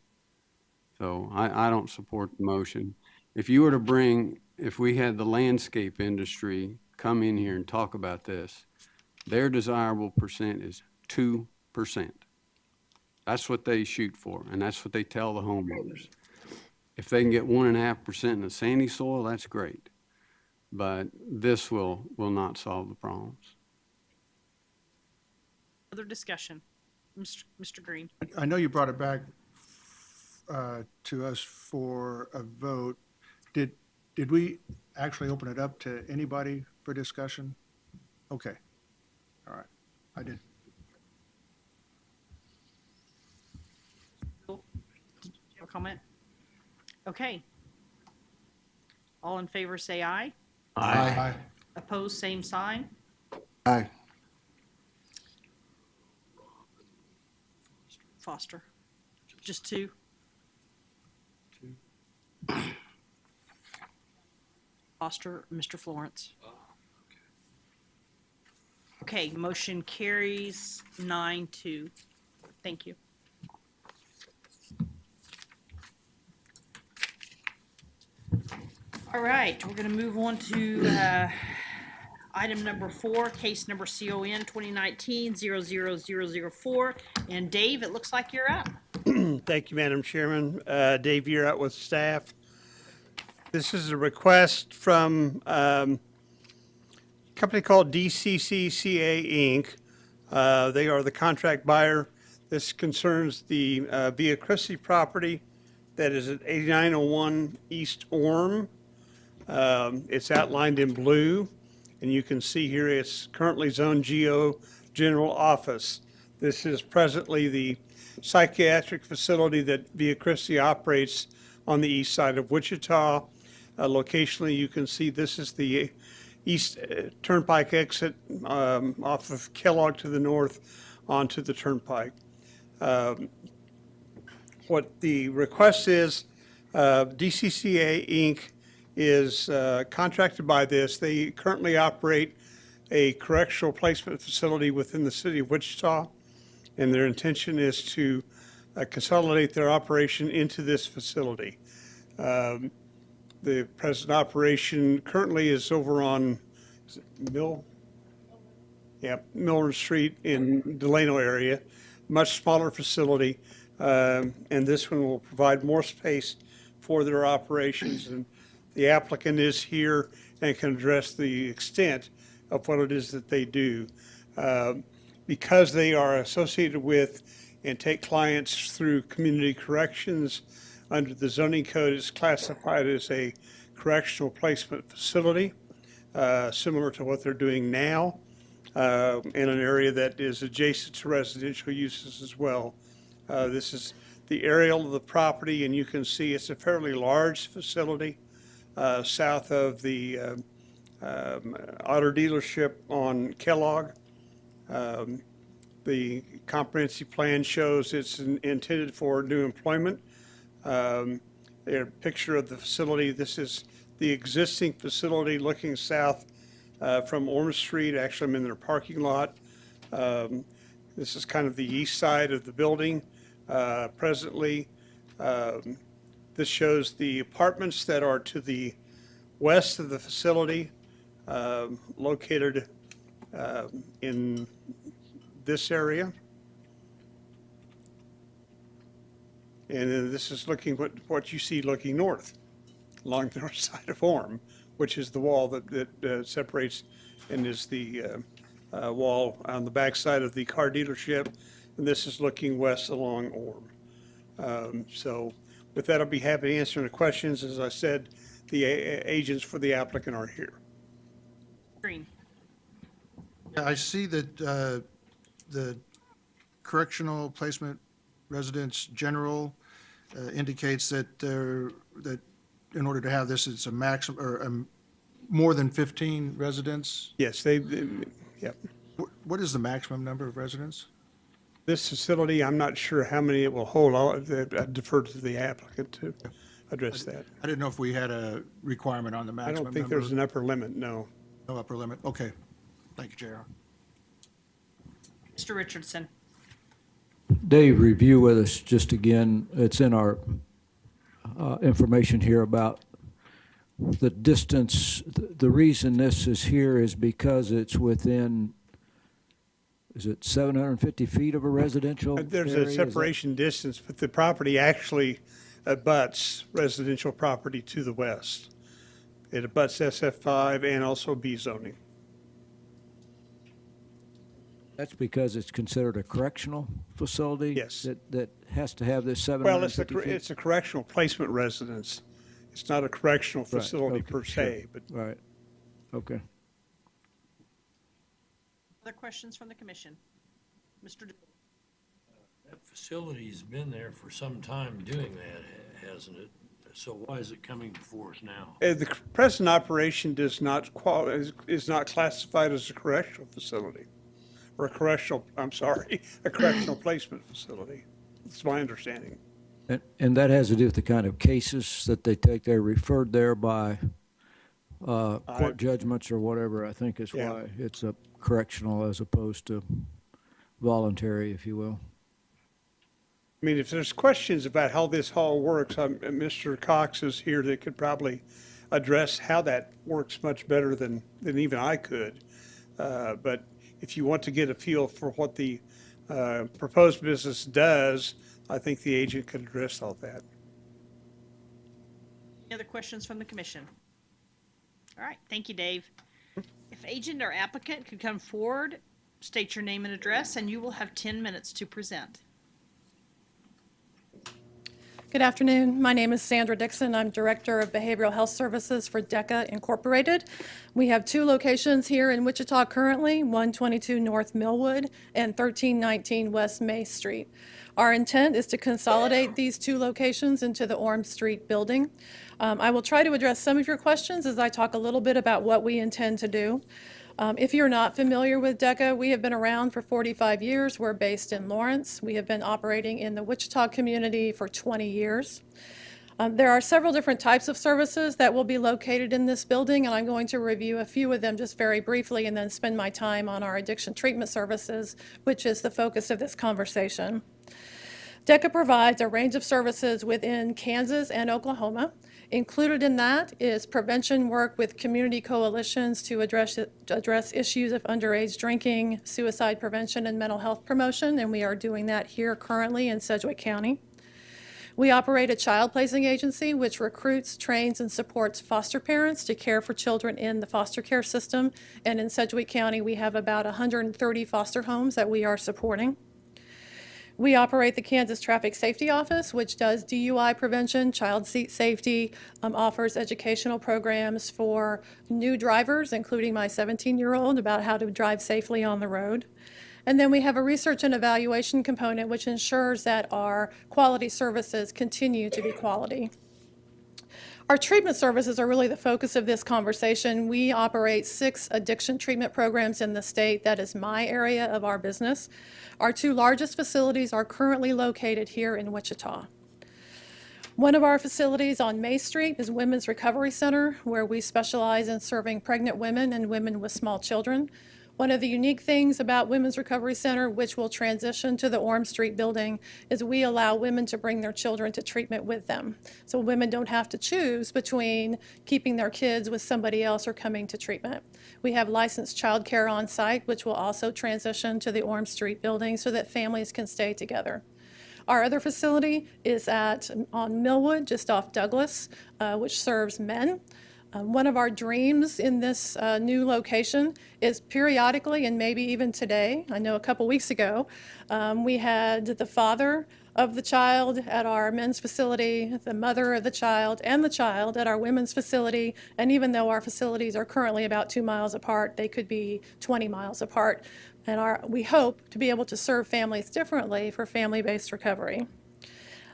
S9: So I don't support the motion. If you were to bring, if we had the landscape industry come in here and talk about this, their desirable percent is 2%. That's what they shoot for, and that's what they tell the homeowners. If they can get 1.5% in the sandy soil, that's great. But this will not solve the problems.
S1: Other discussion? Mr. Green?
S3: I know you brought it back to us for a vote. Did we actually open it up to anybody for discussion? Okay. All right. I did.
S1: Bill, did you have a comment? Okay. All in favor, say aye.
S3: Aye.
S1: Opposed, same sign.
S4: Aye.
S1: Foster? Just 2? Foster, Mr. Florence. Okay, motion carries 9-2. Thank you. All right, we're gonna move on to item number 4, case number CON 2019-00004. And Dave, it looks like you're up.
S14: Thank you, Madam Chairman. Dave, you're out with staff. This is a request from a company called DCCCA Inc. They are the contract buyer. This concerns the Via Christi property that is at 8901 East Orm. It's outlined in blue, and you can see here it's currently Zone GO General Office. This is presently the psychiatric facility that Via Christi operates on the east side of Wichita. Locationally, you can see this is the east turnpike exit off of Kellogg to the north onto the turnpike. What the request is, DCCA Inc. is contracted by this. They currently operate a correctional placement facility within the city of Wichita, and their intention is to consolidate their operation into this facility. The present operation currently is over on Miller Street in Delano area, much smaller facility, and this one will provide more space for their operations. And the applicant is here and can address the extent of what it is that they do. Because they are associated with and take clients through community corrections, under the zoning code is classified as a correctional placement facility, similar to what they're doing now, in an area that is adjacent to residential uses as well. This is the aerial of the property, and you can see it's a fairly large facility south of the auto dealership on Kellogg. The comprehensive plan shows it's intended for new employment. A picture of the facility. This is the existing facility looking south from Orm Street. Actually, I'm in their parking lot. This is kind of the east side of the building presently. This shows the apartments that are to the west of the facility, located in this area. And then this is looking what you see looking north, along the north side of Orm, which is the wall that separates and is the wall on the backside of the car dealership. And this is looking west along Orm. So with that, I'll be happy to answer any questions. As I said, the agents for the applicant are here.
S1: Green.
S3: Yeah, I see that the correctional placement residence general indicates that that in order to have this, it's a maximum, or more than 15 residents.
S14: Yes, yep.
S3: What is the maximum number of residents?
S14: This facility, I'm not sure how many it will hold. I defer to the applicant to address that.
S3: I didn't know if we had a requirement on the
S14: I
S3: maximum
S14: don't think
S3: number.
S14: there's an upper limit, no.
S3: No upper limit. Okay. Thank you, JR.
S1: Mr. Richardson.
S10: Dave, review with us just again, it's in our information here about the distance. The reason this is here is because it's within, is it 750 feet of a residential area?
S14: There's
S10: Is
S14: a
S10: that-
S14: separation distance, but the property actually abuts residential property to the west. It abuts SF5 and also B zoning.
S10: That's because it's considered a correctional facility?
S14: Yes.
S10: That has to have this
S14: Well,
S10: 750 feet?
S14: it's a correctional placement residence. It's not a correctional
S10: Right,
S14: facility
S10: okay,
S14: per
S10: sure.
S14: se, but
S10: Right, okay.
S1: Other questions from the commission? Mr. DeVille.
S15: That facility's been there for some time doing that, hasn't it? So why is it coming before us now?
S14: the present operation is not classified as a correctional facility, or a correctional placement facility. That's my understanding.
S10: And that has to do with the kind of cases that they take, they're referred there by court judgments or whatever, I think is
S14: Yeah.
S10: why it's a correctional as opposed to voluntary, if you will.
S14: I mean, if there's questions about how this all works, Mr. Cox is here that could probably address how that works much better than even I could. But if you want to get a feel for what the proposed business does, I think the agent could address all that.
S1: Any other questions from the commission? All right, thank you, Dave. If agent or applicant could come forward, state your name and address, and you will have 10 minutes to present.
S16: Good afternoon. My name is Sandra Dixon. I'm Director of Behavioral Health Services for DECA Incorporated. We have two locations here in Wichita currently, 122 North Millwood and 1319 West May Street. Our intent is to consolidate these two locations into the Orm Street building. I will try to address some of your questions as I talk a little bit about what we intend to do. If you're not familiar with DECA, we have been around for 45 years. We're based in Lawrence. We have been operating in the Wichita community for 20 years. There are several different types of services that will be located in this building, and I'm going to review a few of them just very briefly and then spend my time on our addiction treatment services, which is the focus of this conversation. DECA provides a range of services within Kansas and Oklahoma. Included in that is prevention work with community coalitions to address issues of underage drinking, suicide prevention, and mental health promotion, and we are doing that here currently in Sedgwick County. We operate a child placing agency which recruits, trains, and supports foster parents to care for children in the foster care system, and in Sedgwick County we have about 130 foster homes that we are supporting. We operate the Kansas Traffic Safety Office, which does DUI prevention, child seat safety, offers educational programs for new drivers, including my 17-year-old, about how to drive safely on the road. And then we have a research and evaluation component, which ensures that our quality services continue to be quality. Our treatment services are really the focus of this conversation. We operate 6 addiction treatment programs in the state. That is my area of our business. Our 2 largest facilities are currently located here in Wichita. One of our facilities on May Street is Women's Recovery Center, where we specialize in serving pregnant women and women with small children. One of the unique things about Women's Recovery Center, which will transition to the Orm Street building, is we allow women to bring their children to treatment with them. So women don't have to choose between keeping their kids with somebody else or coming to treatment. We have licensed childcare on site, which will also transition to the Orm Street building so that families can stay together. Our other facility is on Millwood, just off Douglas, which serves men. One of our dreams in this new location is periodically, and maybe even today, I know a couple weeks ago, we had the father of the child at our men's facility, the mother of the child, and the child at our women's facility. And even though our facilities are currently about 2 miles apart, they could be 20 miles apart. And we hope to be able to serve families differently for family-based recovery.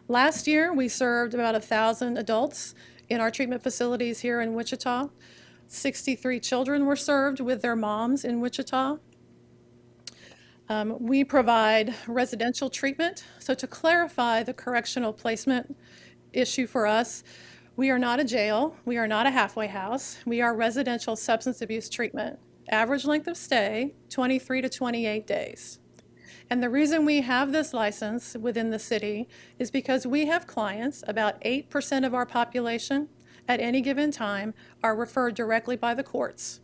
S16: Last year, we served about 1,000 adults in our treatment facilities here in Wichita. 63 children were served with their moms in Wichita. We provide residential treatment. So to clarify the correctional placement issue for us, we are not a jail, we are not a halfway house, we are residential substance abuse treatment. Average length of stay, 23 to 28 days. And the reason we have this license within the city is because we have clients, about 8% of our population at any given time are referred directly by the courts.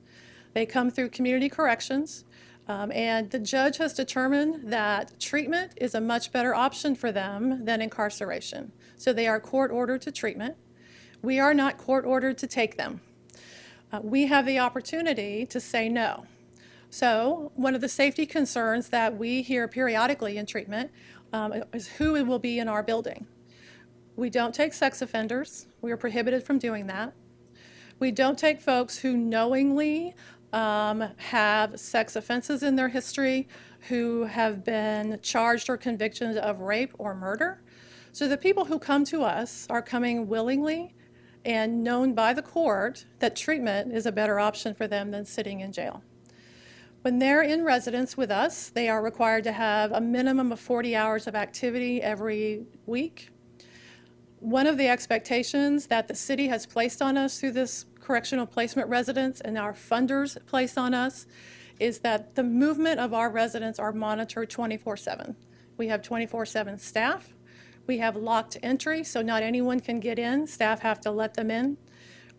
S16: They come through community corrections, and the judge has determined that treatment is a much better option for them than incarceration. So they are court-ordered to treatment. We are not court-ordered to take them. We have the opportunity to say no. So one of the safety concerns that we hear periodically in treatment is who will be in our building. We don't take sex offenders. We are prohibited from doing that. We don't take folks who knowingly have sex offenses in their history, who have been charged or convicted of rape or murder. So the people who come to us are coming willingly and known by the court that treatment is a better option for them than sitting in jail. When they're in residence with us, they are required to have a minimum of 40 hours of activity every week. One of the expectations that the city has placed on us through this correctional placement residence and our funders place on us is that the movement of our residents are monitored 24/7. We have 24/7 staff. We have locked entry, so not anyone can get in. Staff have to let them in.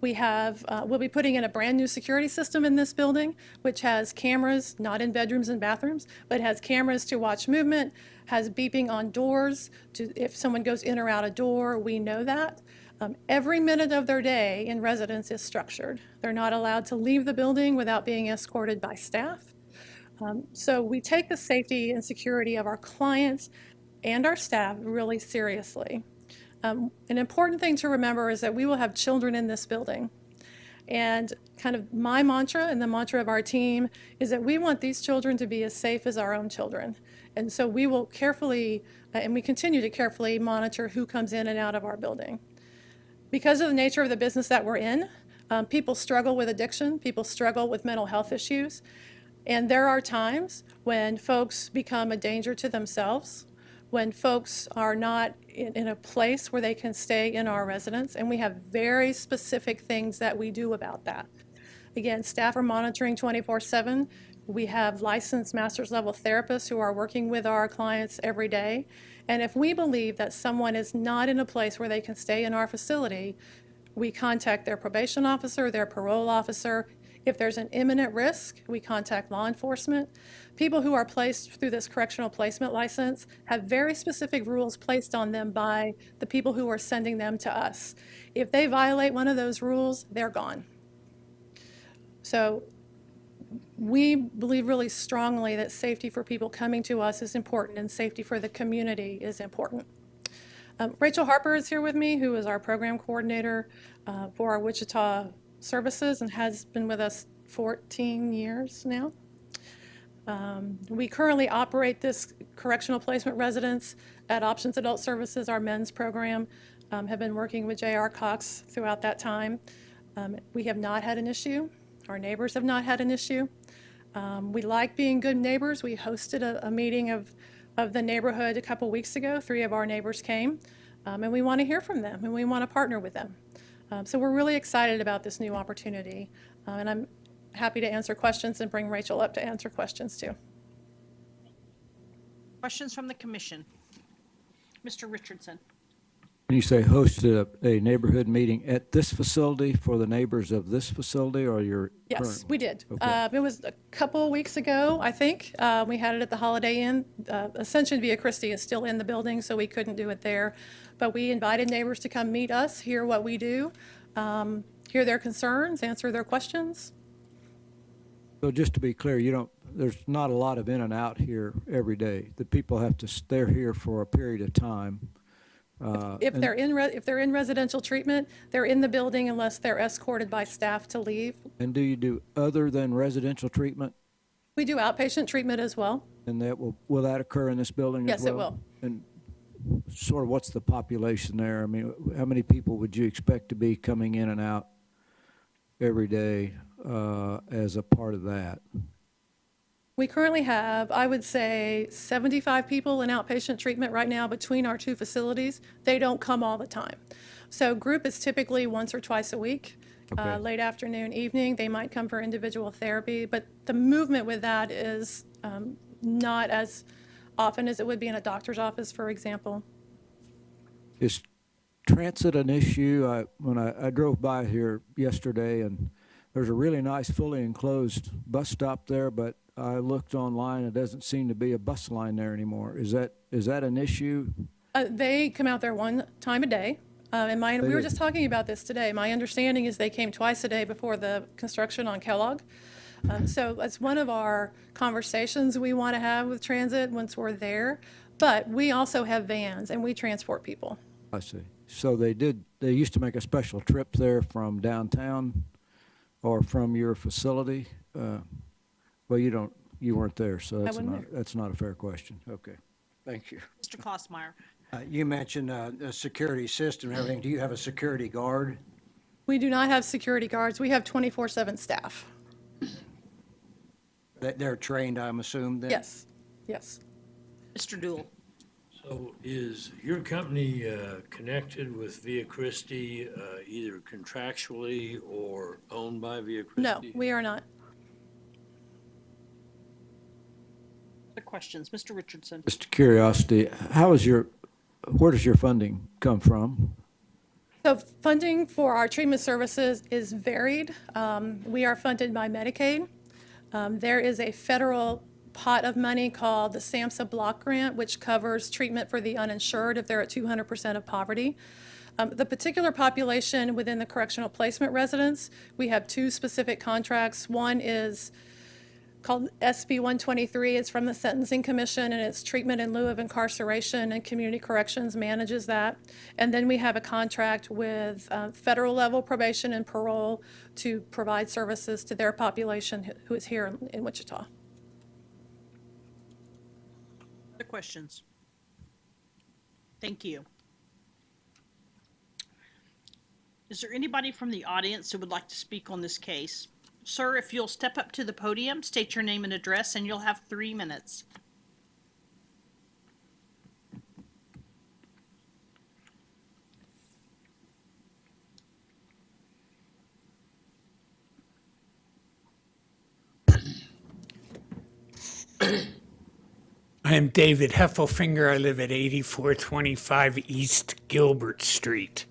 S16: We'll be putting in a brand new security system in this building, which has cameras, not in bedrooms and bathrooms, but has cameras to watch movement, has beeping on doors. If someone goes in or out a door, we know that. Every minute of their day in residence is structured. They're not allowed to leave the building without being escorted by staff. So we take the safety and security of our clients and our staff really seriously. An important thing to remember is that we will have children in this building. And kind of my mantra and the mantra of our team is that we want these children to be as safe as our own children. And so we will carefully, and we continue to carefully monitor who comes in and out of our building. Because of the nature of the business that we're in, people struggle with addiction, people struggle with mental health issues. And there are times when folks become a danger to themselves, when folks are not in a place where they can stay in our residence, and we have very specific things that we do about that. Again, staff are monitoring 24/7. We have licensed master's level therapists who are working with our clients every day. And if we believe that someone is not in a place where they can stay in our facility, we contact their probation officer, their parole officer. If there's an imminent risk, we contact law enforcement. People who are placed through this correctional placement license have very specific rules placed on them by the people who are sending them to us. If they violate one of those rules, they're gone. So we believe really strongly that safety for people coming to us is important and safety for the community is important. Rachel Harper is here with me, who is our program coordinator for our Wichita services and has been with us 14 years now. We currently operate this correctional placement residence at Options Adult Services, our men's program, have been working with J.R. Cox throughout that time. We have not had an issue. Our neighbors have not had an issue. We like being good neighbors. We hosted a meeting of the neighborhood a couple weeks ago. 3 of our neighbors came, and we want to hear from them, and we want to partner with them. So we're really excited about this new opportunity, and I'm happy to answer questions and bring Rachel up to answer questions too.
S1: Questions from the commission? Mr. Richardson.
S10: When you say hosted a neighborhood meeting at this facility for the neighbors of this facility or your
S16: Yes,
S10: current?
S16: we did.
S10: Okay.
S16: It was a couple weeks ago, I think. We had it at the Holiday Inn. Ascension Via Christi is still in the building, so we couldn't do it there. But we invited neighbors to come meet us, hear what we do, hear their concerns, answer their questions.
S10: So just to be clear, there's not a lot of in and out here every day. The people have to stay here for a period of time.
S16: If they're in residential treatment, they're in the building unless they're escorted by staff to leave.
S10: And do you do other than residential treatment?
S16: We do outpatient treatment as well.
S10: And will that occur in this building as
S16: Yes, it
S10: well?
S16: will.
S10: And sort of what's the population there? I mean, how many people would you expect to be coming in and out every day as a part of that?
S16: We currently have, I would say, 75 people in outpatient treatment right now between our two facilities. They don't come all the time. So group is typically once or twice a week,
S10: Okay.
S16: late afternoon, evening. They might come for individual therapy, but the movement with that is not as often as it would be in a doctor's office, for example.
S10: Is transit an issue? When I drove by here yesterday, and there's a really nice fully enclosed bus stop there, but I looked online, it doesn't seem to be a bus line there anymore. Is that an issue?
S16: They come out there one time a day. We were just talking about this today. My understanding is they came twice a day before the construction on Kellogg. So that's one of our conversations we want to have with transit once we're there. But we also have vans and we transport people.
S10: I see. So they used to make a special trip there from downtown or from your facility? Well, you weren't there, so that's not a fair question. Okay, thank you.
S1: Mr. Klossmeyer.
S11: You mentioned a security system and everything. Do you have a security guard?
S16: We do not have security guards. We have 24/7 staff.
S11: They're trained, I'm assuming, then?
S16: Yes, yes.
S1: Mr. Dool.
S15: So is your company connected with Via Christi either contractually or owned by Via Christi?
S16: No, we are not.
S1: Other questions? Mr. Richardson.
S10: Just curiosity, where does your funding come from?
S16: So funding for our treatment services is varied. We are funded by Medicaid. There is a federal pot of money called the SAMHSA Block Grant, which covers treatment for the uninsured if they're at 200% of poverty. The particular population within the correctional placement residence, we have two specific contracts. One is called SB 123. It's from the Sentencing Commission, and it's treatment in lieu of incarceration, and Community Corrections manages that. And then we have a contract with federal level probation and parole to provide services to their population who is here in Wichita.
S1: Other questions? Thank you. Is there anybody from the audience who would like to speak on this case? Sir, if you'll step up to the podium, state your name and address, and you'll have 3 minutes.
S17: I am David Heffelfinger. I live at 8425 East Gilbert Street.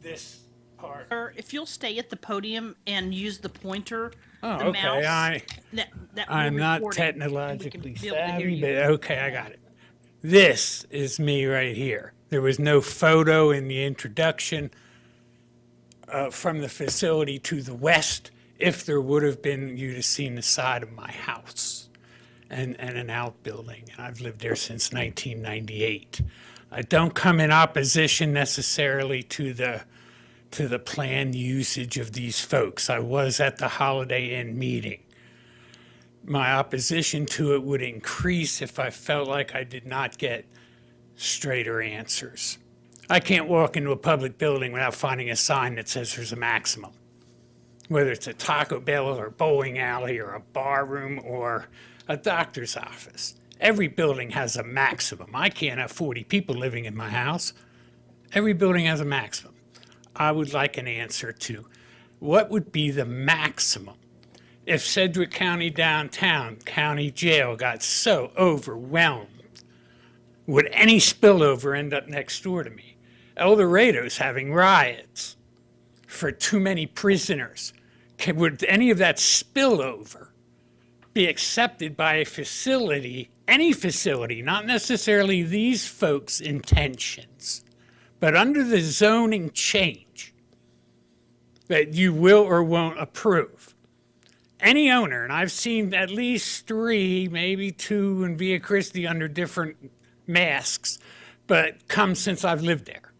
S17: This part.
S1: Sir, if you'll stay at the podium and use the pointer,
S17: Oh,
S1: the
S17: okay.
S1: mouse, that
S17: I'm
S1: we're
S17: not
S1: recording, and we
S17: technologically
S1: can be able to hear
S17: savvy,
S1: you.
S17: but okay, I got it. This is me right here. There was no photo in the introduction from the facility to the west. If there would have been, you'd have seen the side of my house and an outbuilding. And I've lived there since 1998. I don't come in opposition necessarily to the planned usage of these folks. I was at the Holiday Inn meeting. My opposition to it would increase if I felt like I did not get straighter answers. I can't walk into a public building without finding a sign that says there's a maximum. Whether it's a Taco Bell or a bowling alley or a bar room or a doctor's office. Every building has a maximum. I can't have 40 people living in my house. Every building has a maximum. I would like an answer to what would be the maximum if Sedgwick County downtown, county jail got so overwhelmed? Would any spillover end up next door to me? El Dorado's having riots for too many prisoners. Would any of that spillover be accepted by a facility, any facility, not necessarily these folks' intentions, But under the zoning change that you will or won't approve, any owner, and I've seen at least 3, maybe 2 in Via Christi under different masks, but come since I've lived there.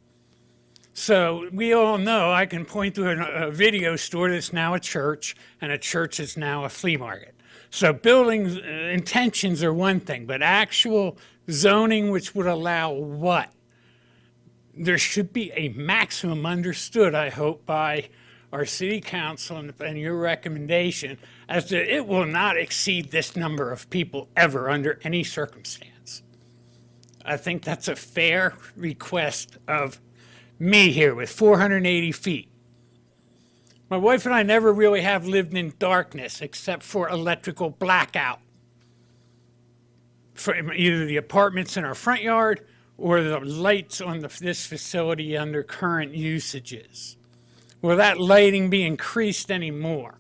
S17: So we all know I can point to a video store that's now a church, and a church that's now a flea market. So building intentions are one thing, but actual zoning which would allow what? There should be a maximum understood, I hope, by our city council and your recommendation as to it will not exceed this number of people ever under any circumstance. I think that's a fair request of me here with 480 feet. My wife and I never really have lived in darkness except for electrical blackout for either the apartments in our front yard or the lights on this facility under current usages. Will that lighting be increased anymore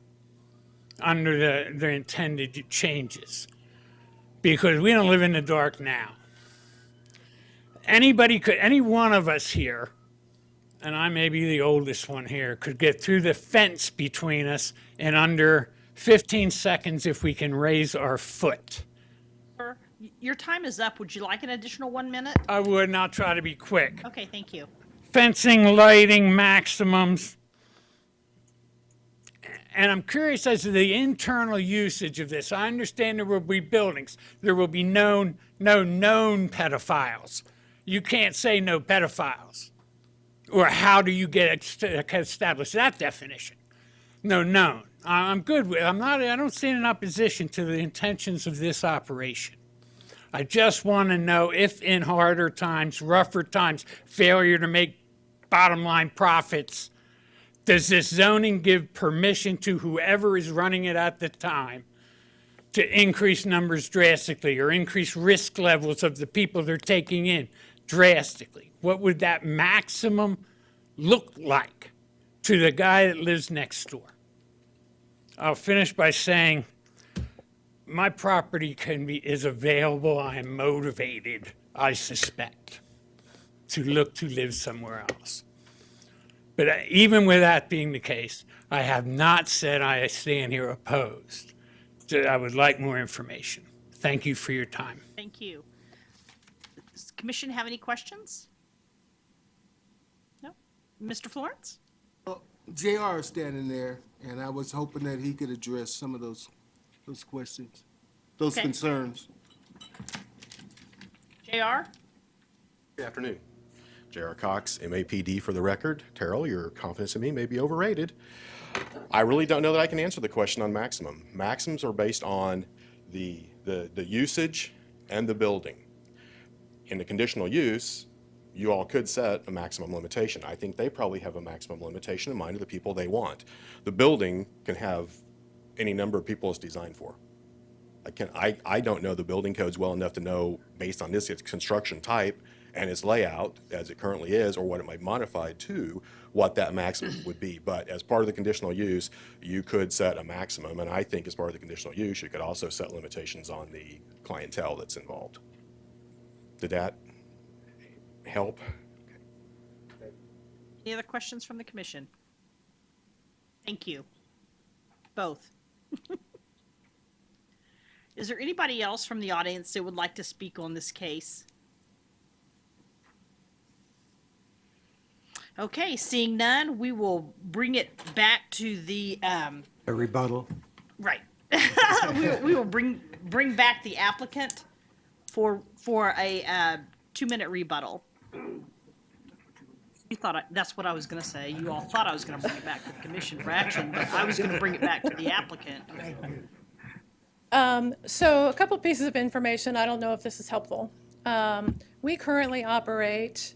S17: under the intended changes? Because we don't live in the dark now. Any one of us here, and I may be the oldest one here, could get through the fence between us in under 15 seconds if we can raise our foot.
S1: Sir, your time is up. Would you like an additional 1 minute?
S17: I would not try to be quick.
S1: Okay, thank you.
S17: Fencing, lighting, maximums. And I'm curious as to the internal usage of this. I understand there will be buildings. There will be no known pedophiles. You can't say no pedophiles. Or how do you establish that definition? No known. I'm good with, I don't stand in opposition to the intentions of this operation. I just want to know if in harder times, rougher times, failure to make bottom line profits, does this zoning give permission to whoever is running it at the time to increase numbers drastically or increase risk levels of the people they're taking in drastically? What would that maximum look like to the guy that lives next door? I'll finish by saying my property is available. I am motivated, I suspect, to look to live somewhere else. But even with that being the case, I have not said I stand here opposed. I would like more information. Thank you for your time.
S1: Thank you. Does the commission have any questions? No? Mr. Florence?
S18: JR is standing there, and I was hoping that he could address some of those questions, those
S1: Okay.
S18: concerns.
S1: JR?
S19: Good afternoon. J.R. Cox, MAPD for the record. Terrell, your confidence in me may be overrated. I really don't know that I can answer the question on maximum. Maximums are based on the usage and the building. In the conditional use, you all could set a maximum limitation. I think they probably have a maximum limitation in mind of the people they want. The building can have any number of people it's designed for. I don't know the building codes well enough to know, based on its construction type and its layout as it currently is, or what it might modify to, what that maximum would be. But as part of the conditional use, you could set a maximum, and I think as part of the conditional use, you could also set limitations on the clientele that's involved. Did that help?
S1: Any other questions from the commission? Thank you. Both. Is there anybody else from the audience that would like to speak on this case? Okay, seeing none, we will bring it back to the,
S11: A rebuttal?
S1: right. We will bring back the applicant for a 2-minute rebuttal. You thought that's what I was going to say. You all thought I was going to bring it back to the commission for action, but I was going to bring it back to the applicant.
S16: So a couple pieces of information. I don't know if this is helpful. We currently operate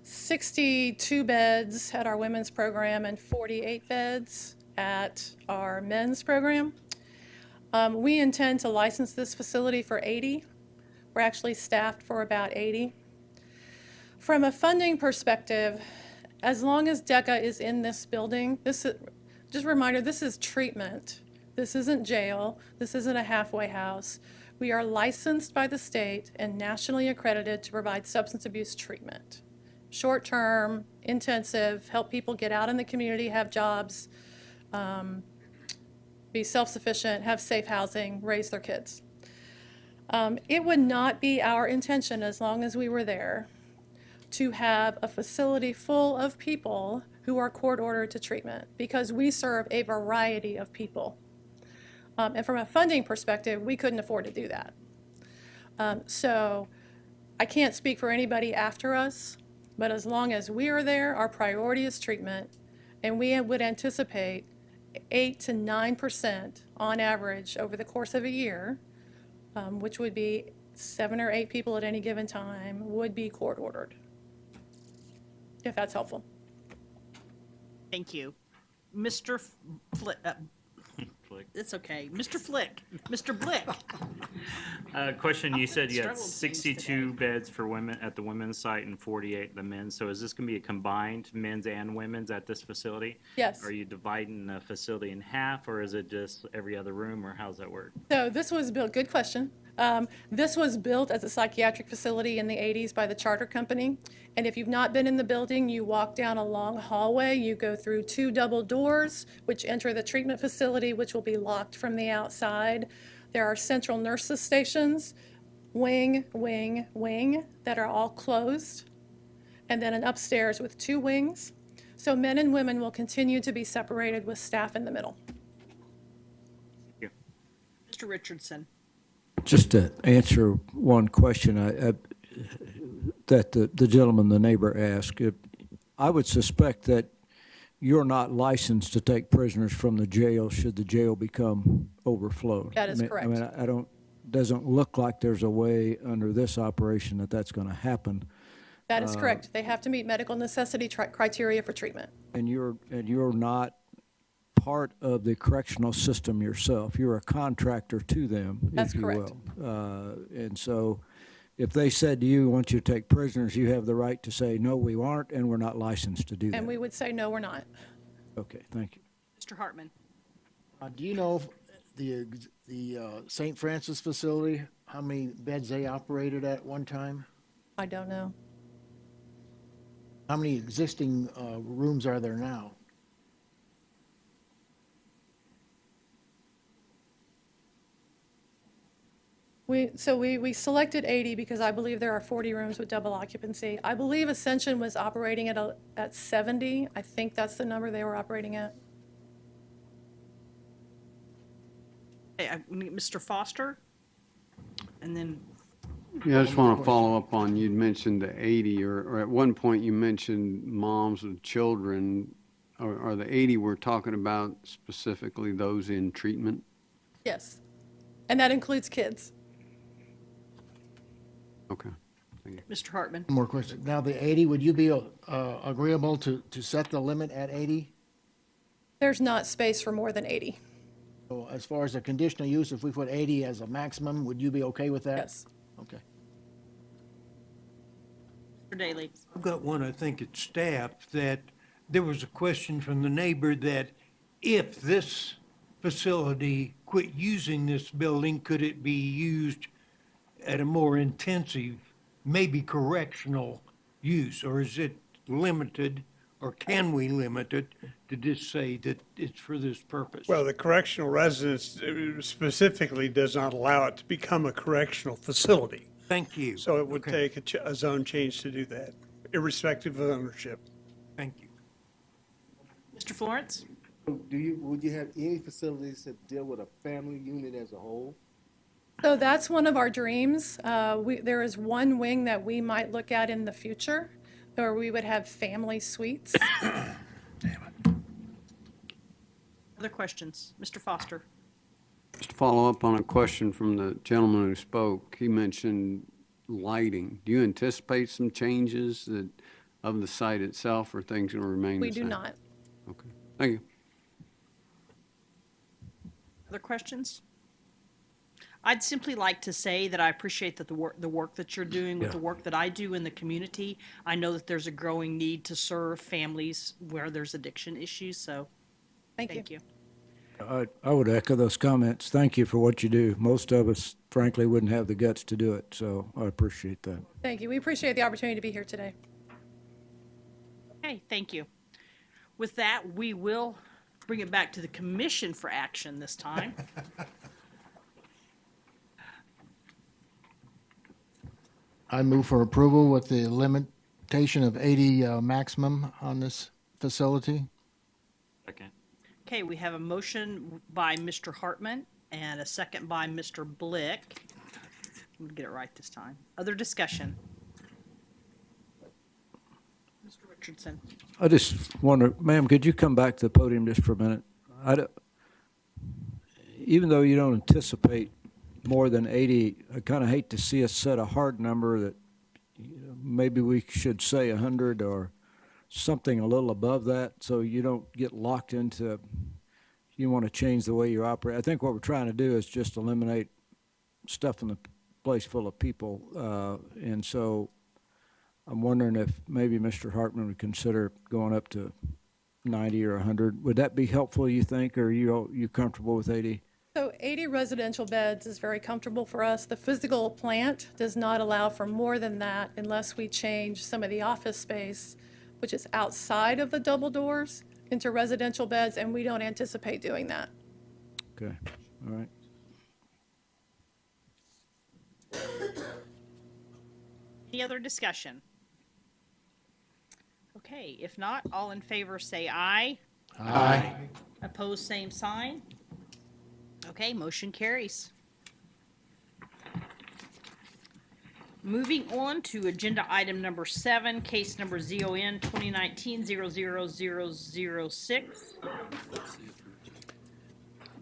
S16: 62 beds at our women's program and 48 beds at our men's program. We intend to license this facility for 80. We're actually staffed for about 80. From a funding perspective, as long as DECA is in this building, this is, just a reminder, this is treatment. This isn't jail. This isn't a halfway house. We are licensed by the state and nationally accredited to provide substance abuse treatment. short-term, intensive, help people get out in the community, have jobs, be self-sufficient, have safe housing, raise their kids. It would not be our intention, as long as we were there, to have a facility full of people who are court-ordered to treatment, because we serve a variety of people. And from a funding perspective, we couldn't afford to do that. So I can't speak for anybody after us, but as long as we are there, our priority is treatment, and we would anticipate 8 to 9% on average over the course of a year, which would be 7 or 8 people at any given time, would be court-ordered, if that's helpful.
S1: Thank you. Mr. Flick, it's okay. Mr. Flick, Mr. Blick.
S6: Question, you said you had
S1: Struggled
S6: 62 beds for women at the women's site and 48 the men's. So is this going to be a combined men's and women's at this facility?
S16: Yes.
S6: Are you dividing the facility in half, or is it just every other room, or how's that work?
S16: So this was built, good question. This was built as a psychiatric facility in the 80s by the charter company. And if you've not been in the building, you walk down a long hallway, you go through 2 double doors, which enter the treatment facility, which will be locked from the outside. There are central nurses stations, wing, that are all closed. And then an upstairs with 2 wings. So men and women will continue to be separated with staff in the middle.
S1: Mr. Richardson.
S10: Just to answer one question that the gentleman, the neighbor asked, I would suspect that you're not licensed to take prisoners from the jail should the jail become overflowed.
S16: That is correct.
S10: I mean, doesn't look like there's a way under this operation that that's going to happen.
S16: That is correct. They have to meet medical necessity criteria for treatment.
S10: And you're not part of the correctional system yourself. You're a contractor to them,
S16: That's
S10: if you
S16: correct.
S10: will. And so if they said to you, want you to take prisoners, you have the right to say, no, we aren't, and we're not licensed to do that.
S16: And we would say, no, we're not.
S10: Okay, thank you.
S1: Mr. Hartman.
S4: Do you know if the St. Francis facility, how many beds they operated at one time?
S16: I don't know.
S4: How many existing rooms are there now?
S16: We selected 80 because I believe there are 40 rooms with double occupancy. I believe Ascension was operating at 70. I think that's the number they were operating at.
S1: Hey, Mr. Foster? And then,
S9: Yeah, I just want to follow up on, you'd mentioned the 80, or at one point you mentioned moms with children. Are the 80 we're talking about specifically those in treatment?
S16: Yes. And that includes kids.
S9: Okay, thank you.
S1: Mr. Hartman.
S4: One more question. Now, the 80, would you be agreeable to set the limit at 80?
S16: There's not space for more than 80.
S4: So as far as the conditional use, if we put 80 as a maximum, would you be okay with that?
S16: Yes.
S4: Okay.
S1: Mr. Daly.
S5: I've got one, I think it's staff, that there was a question from the neighbor that if this facility quit using this building, could it be used at a more intensive, maybe correctional use? Or is it limited, or can we limit it to just say that it's for this purpose?
S14: Well, the correctional residence specifically does not allow it to become a correctional facility.
S5: Thank you.
S14: So it would take a zone change to do that, irrespective of ownership.
S5: Thank you.
S1: Mr. Florence?
S18: Would you have any facilities that deal with a family unit as a whole?
S16: So that's one of our dreams. There is one wing that we might look at in the future, where we would have family suites.
S1: Other questions? Mr. Foster?
S9: Just to follow up on a question from the gentleman who spoke, he mentioned lighting. Do you anticipate some changes of the site itself, or things going to remain the
S16: We
S9: same?
S16: do not.
S9: Okay, thank you.
S1: Other questions? I'd simply like to say that I appreciate that the work that you're doing with the work that I do in the community. I know that there's a growing need to serve families where there's addiction issues, so thank you.
S10: I would echo those comments. Thank you for what you do. Most of us, frankly, wouldn't have the guts to do it, so I appreciate that.
S16: Thank you. We appreciate the opportunity to be here today.
S1: Okay, thank you. With that, we will bring it back to the commission for action this time.
S4: I move for approval with the limitation of 80 maximum on this facility.
S6: Second.
S1: Okay, we have a motion by Mr. Hartman and a second by Mr. Blick. I'm gonna get it right this time. Other discussion? Mr. Richardson?
S10: I just wonder, ma'am, could you come back to the podium just for a minute? Even though you don't anticipate more than 80, I kind of hate to see us set a hard number that maybe we should say 100 or something a little above that, so you don't get locked into, you want to change the way you operate. I think what we're trying to do is just eliminate stuff in the place full of people, and so I'm wondering if maybe Mr. Hartman would consider going up to 90 or 100. Would that be helpful, you think, or are you comfortable with 80?
S16: So 80 residential beds is very comfortable for us. The physical plant does not allow for more than that unless we change some of the office space, which is outside of the double doors, into residential beds, and we don't anticipate doing that.
S10: Okay, all right.
S1: Any other discussion? Okay, if not, all in favor say aye.
S3: Aye.
S1: Opposed, same sign. Okay, motion carries. Moving on to agenda item number 7, case number ZON 2019-00006.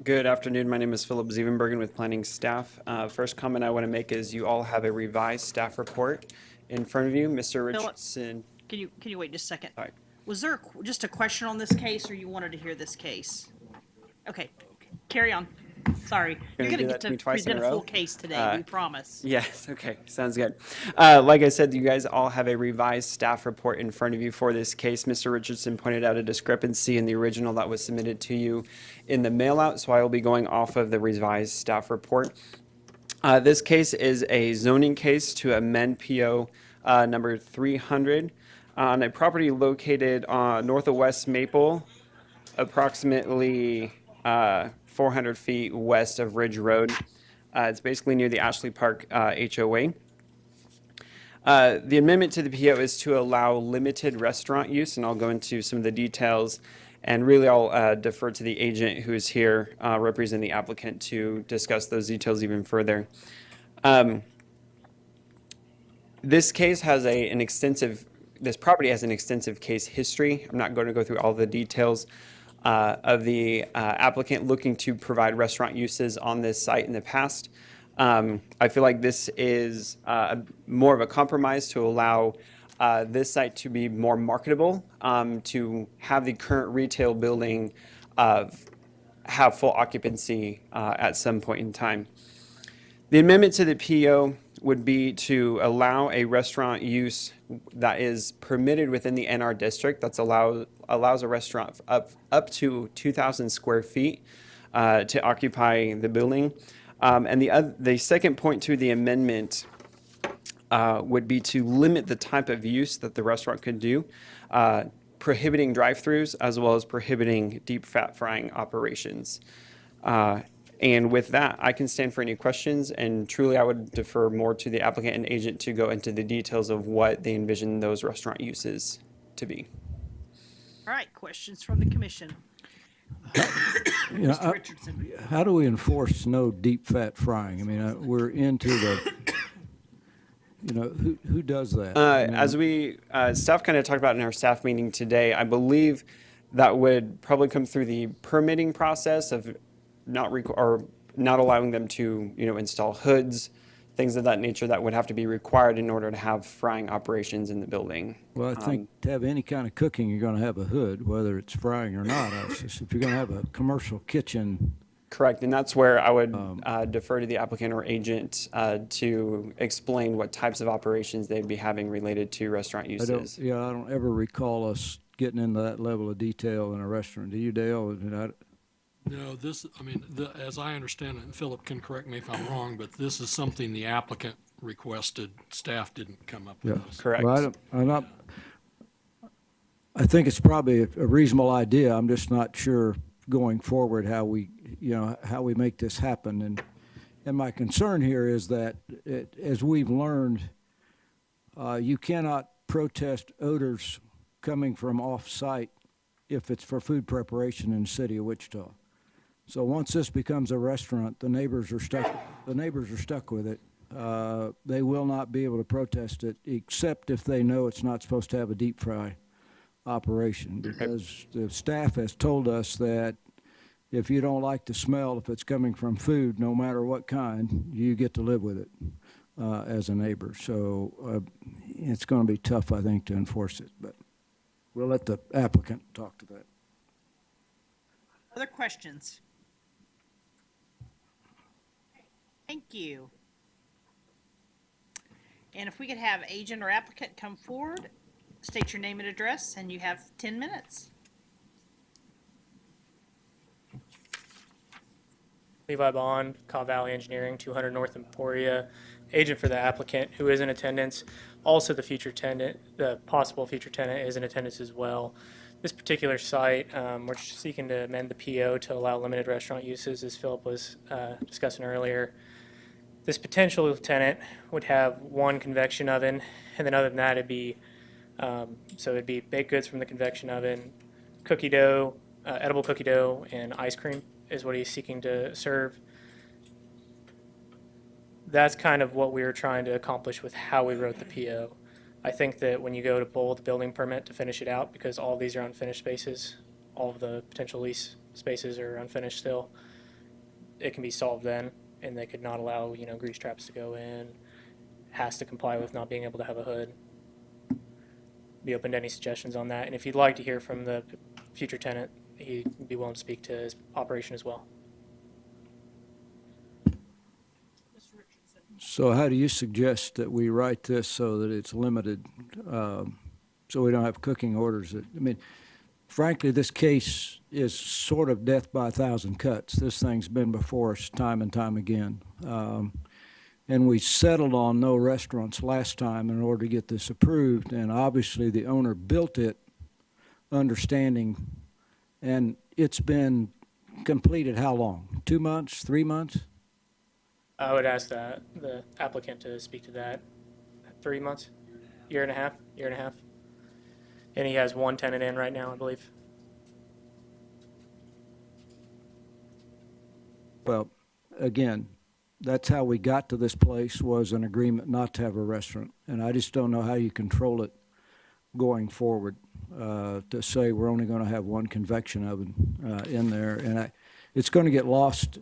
S20: Good afternoon. My name is Philip Zievenbergen with planning staff. First comment I want to make is you all have a revised staff report in front of you. Mr.
S1: Philip,
S20: Richardson.
S1: Can you wait just a second?
S20: All right.
S1: Was there just a question on this case, or you wanted to hear this case? Okay, carry on. Sorry. You're
S20: Gonna
S1: going
S20: do
S1: to get
S20: that to
S1: to
S20: me twice in
S1: present
S20: a
S1: a full
S20: row?
S1: case today, we promise.
S20: Yes, okay, sounds good. Like I said, you guys all have a revised staff report in front of you for this case. Mr. Richardson pointed out a discrepancy in the original that was submitted to you in the mail out, so I will be going off of the revised staff report. This case is a zoning case to amend PO number 300 on a property located north of West Maple, approximately 400 feet west of Ridge Road. It's basically near the Ashley Park HOA. The amendment to the PO is to allow limited restaurant use, and I'll go into some of the details. And really, I'll defer to the agent who is here representing the applicant to discuss those details even further. This case has this property has an extensive case history. I'm not going to go through all the details of the applicant looking to provide restaurant uses on this site in the past. I feel like this is more of a compromise to allow this site to be more marketable, to have the current retail building have full occupancy at some point in time. The amendment to the PO would be to allow a restaurant use that is permitted within the NR district that allows a restaurant up to 2,000 square feet to occupy the building. And the second point to the amendment would be to limit the type of use that the restaurant could do, prohibiting drive-throughs as well as prohibiting deep fat frying operations. And with that, I can stand for any questions, and truly I would defer more to the applicant and agent to go into the details of what they envision those restaurant uses to be.
S1: All right, questions from the commission. Mr. Richardson.
S10: How do we enforce no deep fat frying? I mean, we're into the, who does that?
S20: As we, staff kind of talked about in our staff meeting today, I believe that would probably come through the permitting process of not allowing them to, install hoods, things of that nature that would have to be required in order to have frying operations in the building.
S10: Well, I think to have any kind of cooking, you're going to have a hood, whether it's frying or not. If you're going to have a commercial kitchen.
S20: Correct, and that's where I would defer to the applicant or agent to explain what types of operations they'd be having related to restaurant uses.
S10: I don't ever recall us getting into that level of detail in a restaurant. Do you, Dale?
S13: No, as I understand it, and Philip can correct me if I'm wrong, but this is something the applicant requested. Staff didn't come up with this.
S20: Correct.
S10: Well, I think it's probably a reasonable idea. I'm just not sure going forward how we, how we make this happen. And my concern here is that, as we've learned, you cannot protest odors coming from off-site if it's for food preparation in the city of Wichita. So once this becomes a restaurant, the neighbors are stuck. The neighbors are stuck with it. They will not be able to protest it, except if they know it's not supposed to have a deep fry operation, because the staff has told us that if you don't like the smell, if it's coming from food, no matter what kind, you get to live with it as a neighbor. So it's going to be tough, I think, to enforce it, but we'll let the applicant talk to that.
S1: Other questions? Thank you. And if we could have agent or applicant come forward, state your name and address, and you have 10 minutes.
S21: Levi Bond, Caw Valley Engineering, 200 North Emporia, agent for the applicant who is in attendance. Also the future tenant, the possible future tenant is in attendance as well. This particular site, we're seeking to amend the PO to allow limited restaurant uses, as Philip was discussing earlier. This potential tenant would have one convection oven, and then other than that, it'd be baked goods from the convection oven, cookie dough, edible cookie dough, and ice cream is what he's seeking to serve. That's kind of what we were trying to accomplish with how we wrote the PO. I think that when you go to pull the building permit to finish it out, because all of these are unfinished spaces, all of the potential lease spaces are unfinished still, it can be solved then, and they could not allow, grease traps to go in, has to comply with not being able to have a hood. Be open to any suggestions on that, and if you'd like to hear from the future tenant, he'd be willing to speak to his operation as well.
S10: So how do you suggest that we write this so that it's limited, so we don't have cooking orders? Frankly, this case is sort of death by a thousand cuts. This thing's been before us time and time again. And we settled on no restaurants last time in order to get this approved, and obviously the owner built it understanding, and it's been completed how long? 2 months, 3 months?
S21: I would ask the applicant to speak to that. 3 months, year and a half. And he has one tenant in right now, I believe.
S10: Well, again, that's how we got to this place, was an agreement not to have a restaurant. And I just don't know how you control it going forward, to say we're only going to have one convection oven in there. And it's going to get lost.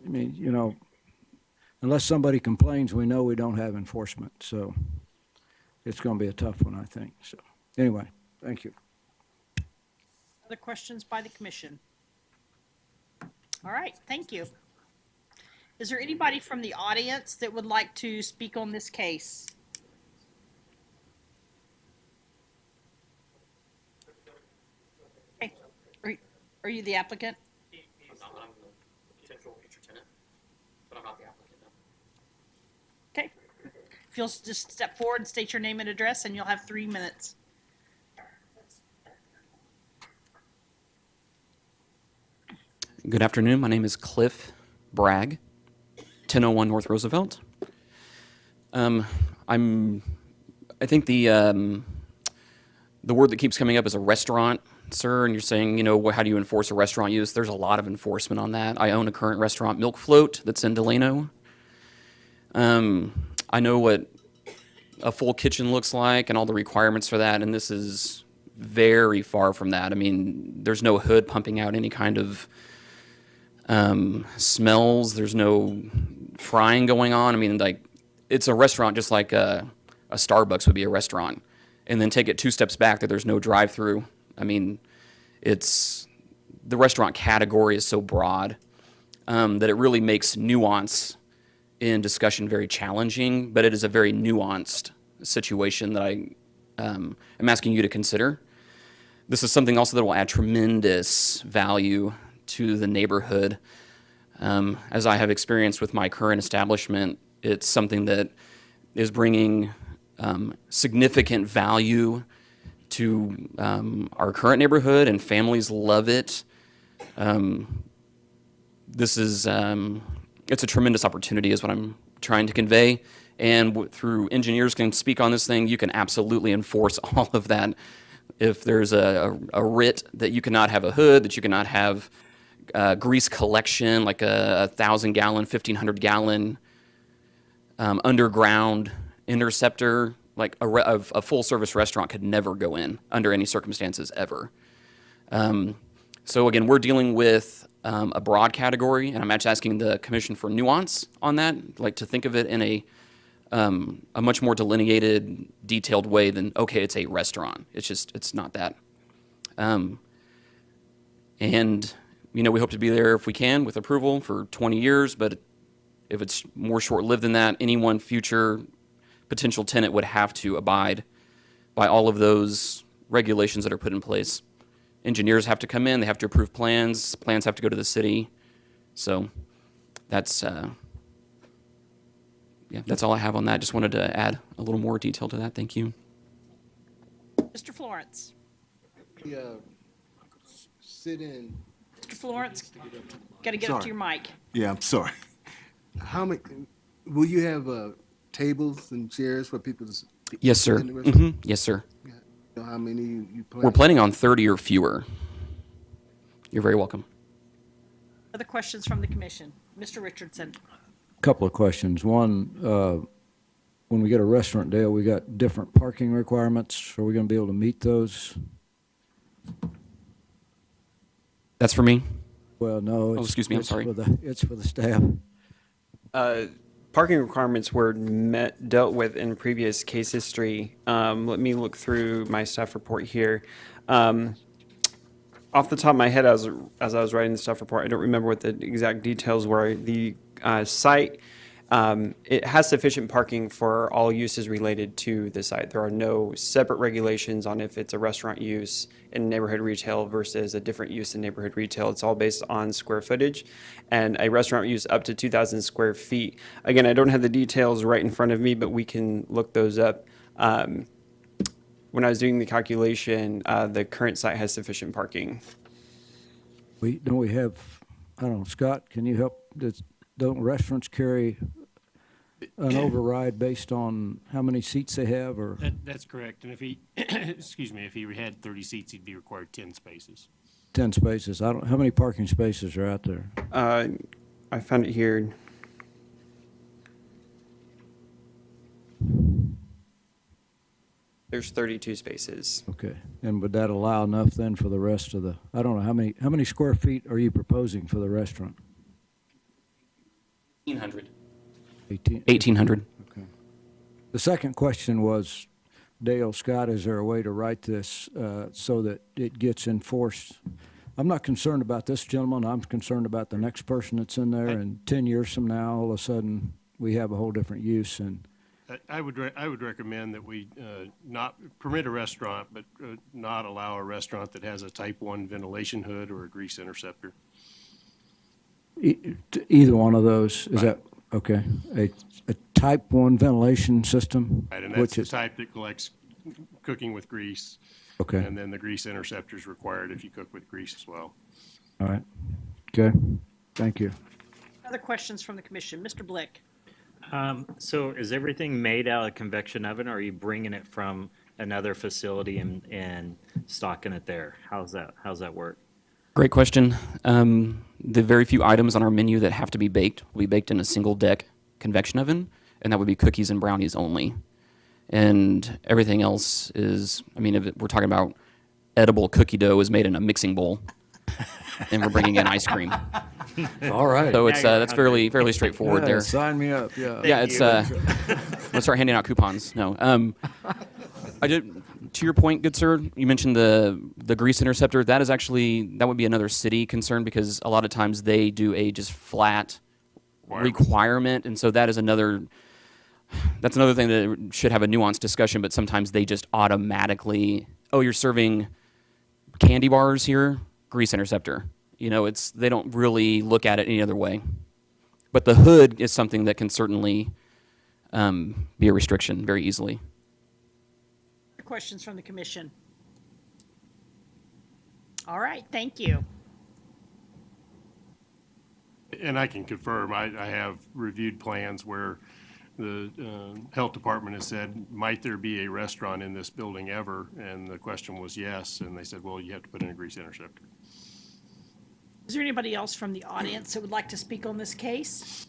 S10: Unless somebody complains, we know we don't have enforcement. So it's going to be a tough one, I think. So anyway, thank you.
S1: Other questions by the commission? All right, thank you. Is there anybody from the audience that would like to speak on this case? Okay. Are you the applicant?
S22: I'm the potential future tenant, but I'm not the applicant.
S1: Okay. If you'll just step forward and state your name and address, and you'll have 3 minutes.
S22: Good afternoon. My name is Cliff Bragg, 1001 North Roosevelt. I think the word that keeps coming up is a restaurant, sir, and you're saying, how do you enforce a restaurant use? There's a lot of enforcement on that. I own a current restaurant, Milk Float, that's in Delano. I know what a full kitchen looks like and all the requirements for that, and this is very far from that. There's no hood pumping out any kind of smells. There's no frying going on. It's a restaurant just like a Starbucks would be a restaurant. And then take it 2 steps back that there's no drive-through. It's the restaurant category is so broad that it really makes nuance in discussion very challenging, but it is a very nuanced situation that I am asking you to consider. This is something also that will add tremendous value to the neighborhood. As I have experienced with my current establishment, it's something that is bringing significant value to our current neighborhood, and families love it. This is it's a tremendous opportunity, is what I'm trying to convey. And through engineers can speak on this thing, you can absolutely enforce all of that. If there's a writ that you cannot have a hood, that you cannot have grease collection, like a 1,000-gallon, 1,500-gallon underground interceptor, like a full-service restaurant could never go in under any circumstances ever. So again, we're dealing with a broad category, and I'm actually asking the commission for nuance on that, like to think of it in a much more delineated, detailed way than, okay, it's a restaurant. It's not that. And, we hope to be there if we can with approval for 20 years, but if it's more short-lived than that, any one future potential tenant would have to abide by all of those regulations that are put in place. Engineers have to come in, they have to approve plans, plans have to go to the city. So that's all I have on that. Just wanted to add a little more detail to that. Thank you.
S1: Mr. Florence.
S18: Sit in.
S1: Mr. Florence, got to get up to your mic.
S18: Yeah, I'm sorry. How many, will you have tables and chairs for people to?
S22: Yes, sir.
S18: In the restaurant?
S22: Yes, sir.
S18: You know how many you plan?
S22: We're planning on 30 or fewer. You're very welcome.
S1: Other questions from the commission? Mr. Richardson.
S10: Couple of questions. One, when we get a restaurant deal, we got different parking requirements. Are we going to be able to meet those?
S22: That's for me?
S10: Well, no.
S22: Excuse me, I'm sorry.
S10: It's for the staff.
S20: Parking requirements were dealt with in previous case history. Let me look through my staff report here. Off the top of my head, as I was writing the staff report, I don't remember what the exact details were. The site, it has sufficient parking for all uses related to the site. There are no separate regulations on if it's a restaurant use in neighborhood retail versus a different use in neighborhood retail. It's all based on square footage, and a restaurant use up to 2,000 square feet. Again, I don't have the details right in front of me, but we can look those up. When I was doing the calculation, the current site has sufficient parking.
S10: Don't we have, I don't know, Scott, can you help? Don't restaurants carry an override based on how many seats they have, or?
S2: That's correct. And if he, excuse me, if he had 30 seats, he'd be required 10 spaces.
S10: 10 spaces. How many parking spaces are out there?
S20: I found it here. There's 32 spaces.
S10: Okay. And would that allow enough then for the rest of the, I don't know, how many square feet are you proposing for the restaurant?
S22: 1,800.
S10: 1,800. Okay. The second question was, Dale, Scott, is there a way to write this so that it gets enforced? I'm not concerned about this gentleman. I'm concerned about the next person that's in there, and 10 years from now, all of a sudden, we have a whole different use. And
S2: I would recommend that we not permit a restaurant, but not allow a restaurant that has a type 1 ventilation hood or a grease interceptor.
S10: Either one of those, is that, okay, a type 1 ventilation system?
S2: Right, and that's the type that collects cooking with grease.
S10: Okay.
S2: And then the grease interceptor is required if you cook with grease as well.
S10: All right, okay, thank you.
S1: Other questions from the commission? Mr. Blick.
S6: So is everything made out of convection oven, or are you bringing it from another facility and stocking it there? How's that work?
S22: Great question. The very few items on our menu that have to be baked will be baked in a single deck convection oven, and that would be cookies and brownies only. And everything else is, I mean, if we're talking about edible cookie dough is made in a mixing bowl, and we're bringing in ice cream.
S10: All right.
S22: So it's that's fairly straightforward there.
S10: Sign me up. Yeah.
S22: Yeah, it's let's start handing out coupons. No, I did. To your point, good sir, you mentioned the grease interceptor. That would be another city concern, because a lot of times they do a just flat requirement, and so that's another thing that should have a nuanced discussion. But sometimes they just automatically, oh, you're serving candy bars here, grease interceptor. They don't really look at it any other way. But the hood is something that can certainly be a restriction very easily.
S1: Questions from the commission? All right, thank you.
S2: And I can confirm, I have reviewed plans where the health department has said, might there be a restaurant in this building ever? And the question was yes, and they said, well, you have to put in a grease interceptor.
S1: Is there anybody else from the audience that would like to speak on this case?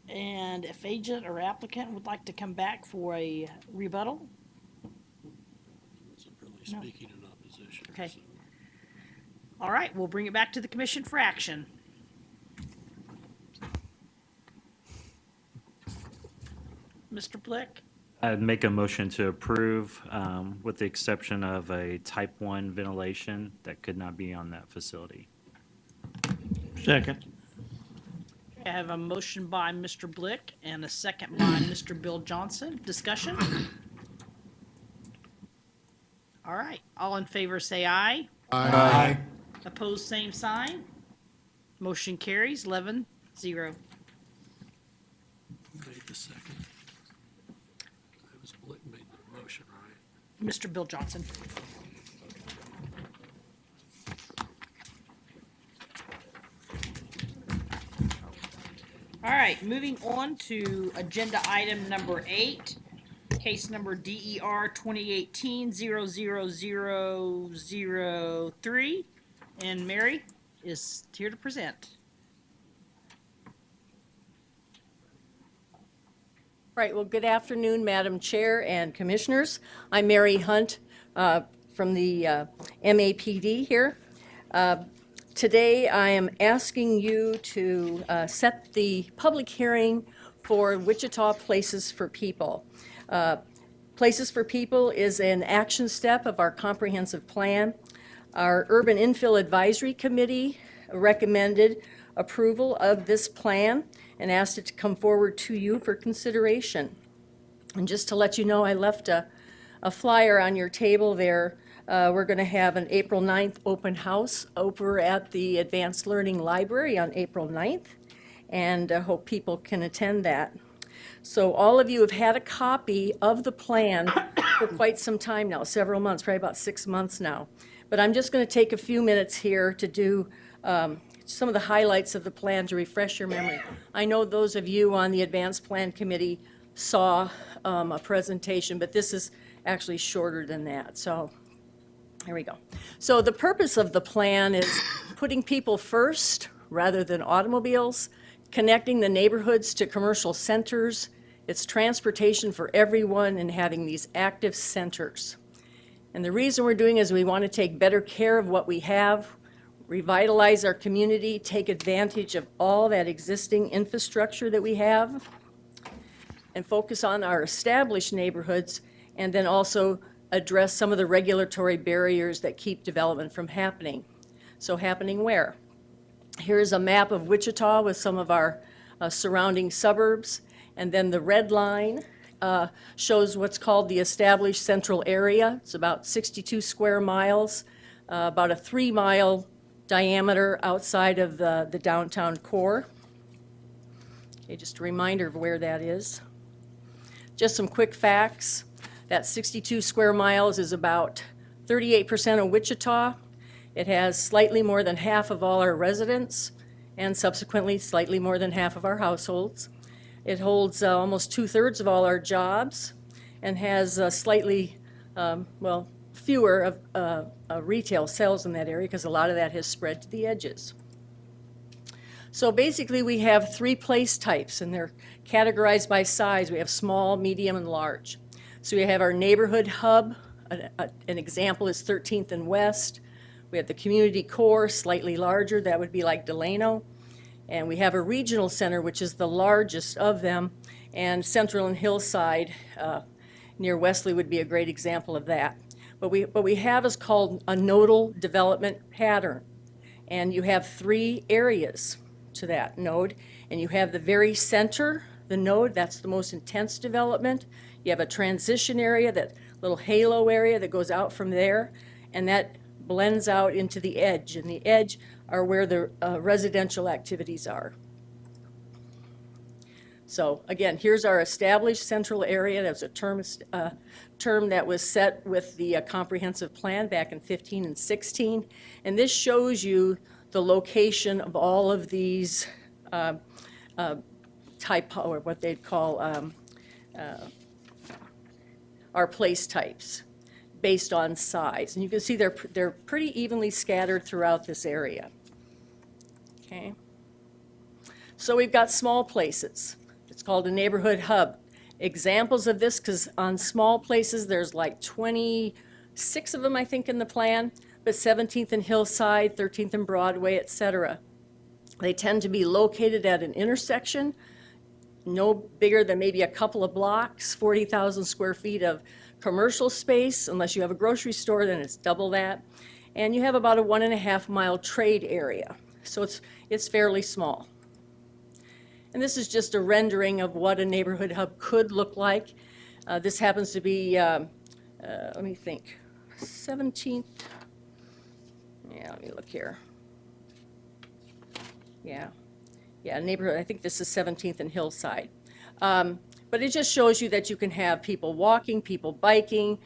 S1: And if agent or applicant would like to come back for a rebuttal?
S13: Wasn't really
S1: No.
S13: speaking in opposition.
S1: Okay. All right, we'll bring it back to the commission for action. Mr. Blick?
S6: I'd make a motion to approve, with the exception of a type 1 ventilation that could not be on that facility.
S7: Second.
S1: I have a motion by Mr. Blick and a second by Mr. Bill Johnson. Discussion? All right, all in favor say aye.
S3: Aye.
S1: Opposed, same sign. Motion carries 11-0.
S13: Made the second. It was Blick made the motion, right?
S1: Mr. Bill Johnson. All right, moving on to agenda item number 8, case number DER 2018-00003. And Mary is here to present.
S8: Right, well, good afternoon, Madam Chair and Commissioners. I'm Mary Hunt from the MAPD here. Today, I am asking you to set the public hearing for Wichita Places for People. Places for People is an action step of our comprehensive plan. Our Urban Infill Advisory Committee recommended approval of this plan and asked it to come forward to you for consideration. And just to let you know, I left a flyer on your table there. We're going to have an April 9th open house over at the Advanced Learning Library on April 9th, and I hope people can attend that. So all of you have had a copy of the plan for quite some time now, several months, probably about 6 months now. But I'm just going to take a few minutes here to do some of the highlights of the plan to refresh your memory. I know those of you on the Advanced Plan Committee saw a presentation, but this is actually shorter than that. So here we go. So the purpose of the plan is putting people first rather than automobiles, connecting the neighborhoods to commercial centers. It's transportation for everyone and having these active centers. And the reason we're doing is we want to take better care of what we have, revitalize our community, take advantage of all that existing infrastructure that we have, and focus on our established neighborhoods, and then also address some of the regulatory barriers that keep development from happening. So happening where? Here's a map of Wichita with some of our surrounding suburbs, and then the red line shows what's called the established central area. It's about 62 square miles, about a 3-mile diameter outside of the downtown core. Okay, just a reminder of where that is. Just some quick facts. That 62 square miles is about 38% of Wichita. It has slightly more than half of all our residents, and subsequently slightly more than half of our households. It holds almost 2/3 of all our jobs and has slightly, fewer of retail sales in that area because a lot of that has spread to the edges. So basically we have 3 place types, and they're categorized by size. We have small, medium, and large. So we have our neighborhood hub. An example is 13th and West. We have the community core, slightly larger. That would be like Delano. And we have a regional center, which is the largest of them, and Central and Hillside near Wesley would be a great example of that. What we have is called a nodal development pattern, and you have 3 areas to that node, and you have the very center, the node, that's the most intense development. You have a transition area, that little halo area that goes out from there, and that blends out into the edge, and the edge are where the residential activities are. So again, here's our established central area. That was a term that was set with the comprehensive plan back in 15 and 16. And this shows you the location of all of these type, or what they'd call our place types based on size. And you can see they're pretty evenly scattered throughout this area. Okay. So we've got small places. It's called a neighborhood hub. Examples of this, because on small places, there's like 26 of them, I think, in the plan, but 17th and Hillside, 13th and Broadway, et cetera. They tend to be located at an intersection, no bigger than maybe a couple of blocks, 40,000 square feet of commercial space. Unless you have a grocery store, then it's double that. And you have about a 1.5 mile trade area. So it's fairly small. And this is just a rendering of what a neighborhood hub could look like. This happens to be, let me think, 17th. Yeah, let me look here. Yeah, neighborhood, I think this is 17th and Hillside. But it just shows you that you can have people walking, people biking,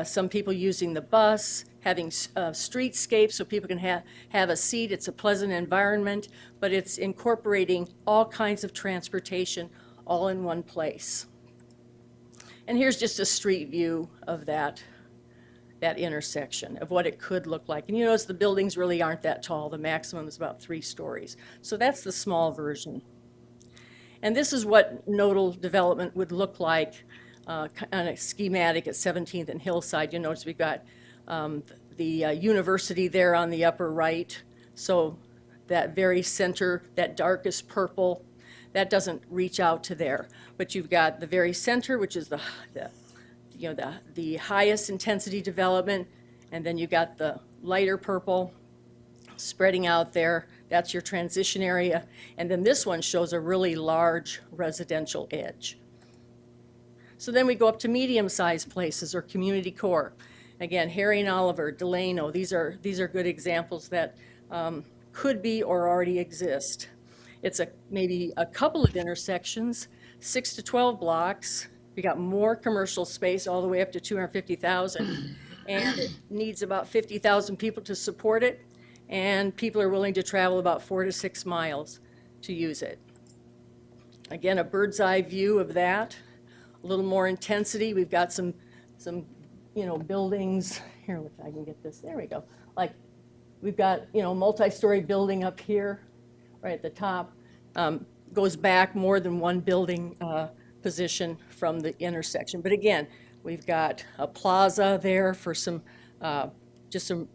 S8: some people using the bus, having streetscapes so people can have a seat. It's a pleasant environment, but it's incorporating all kinds of transportation all in one place. And here's just a street view of that intersection, of what it could look like. And you notice the buildings really aren't that tall. The maximum is about 3 stories. So that's the small version. And this is what nodal development would look like on a schematic at 17th and Hillside. You notice we've got the university there on the upper right. So that very center, that darkest purple, that doesn't reach out to there. But you've got the very center, which is the highest intensity development, and then you got the lighter purple spreading out there. That's your transition area. And then this one shows a really large residential edge. So then we go up to medium-sized places or community core. Again, Harry and Oliver, Delano, these are good examples that could be or already exist. It's maybe a couple of intersections, 6 to 12 blocks. We got more commercial space all the way up to 250,000, and it needs about 50,000 people to support it, and people are willing to travel about 4 to 6 miles to use it. Again, a bird's eye view of that. A little more intensity. We've got some buildings. Here, look, I can get this. There we go. Like, we've got, multi-story building up here, right at the top. Goes back more than one building position from the intersection. But again, we've got a plaza there for some, just some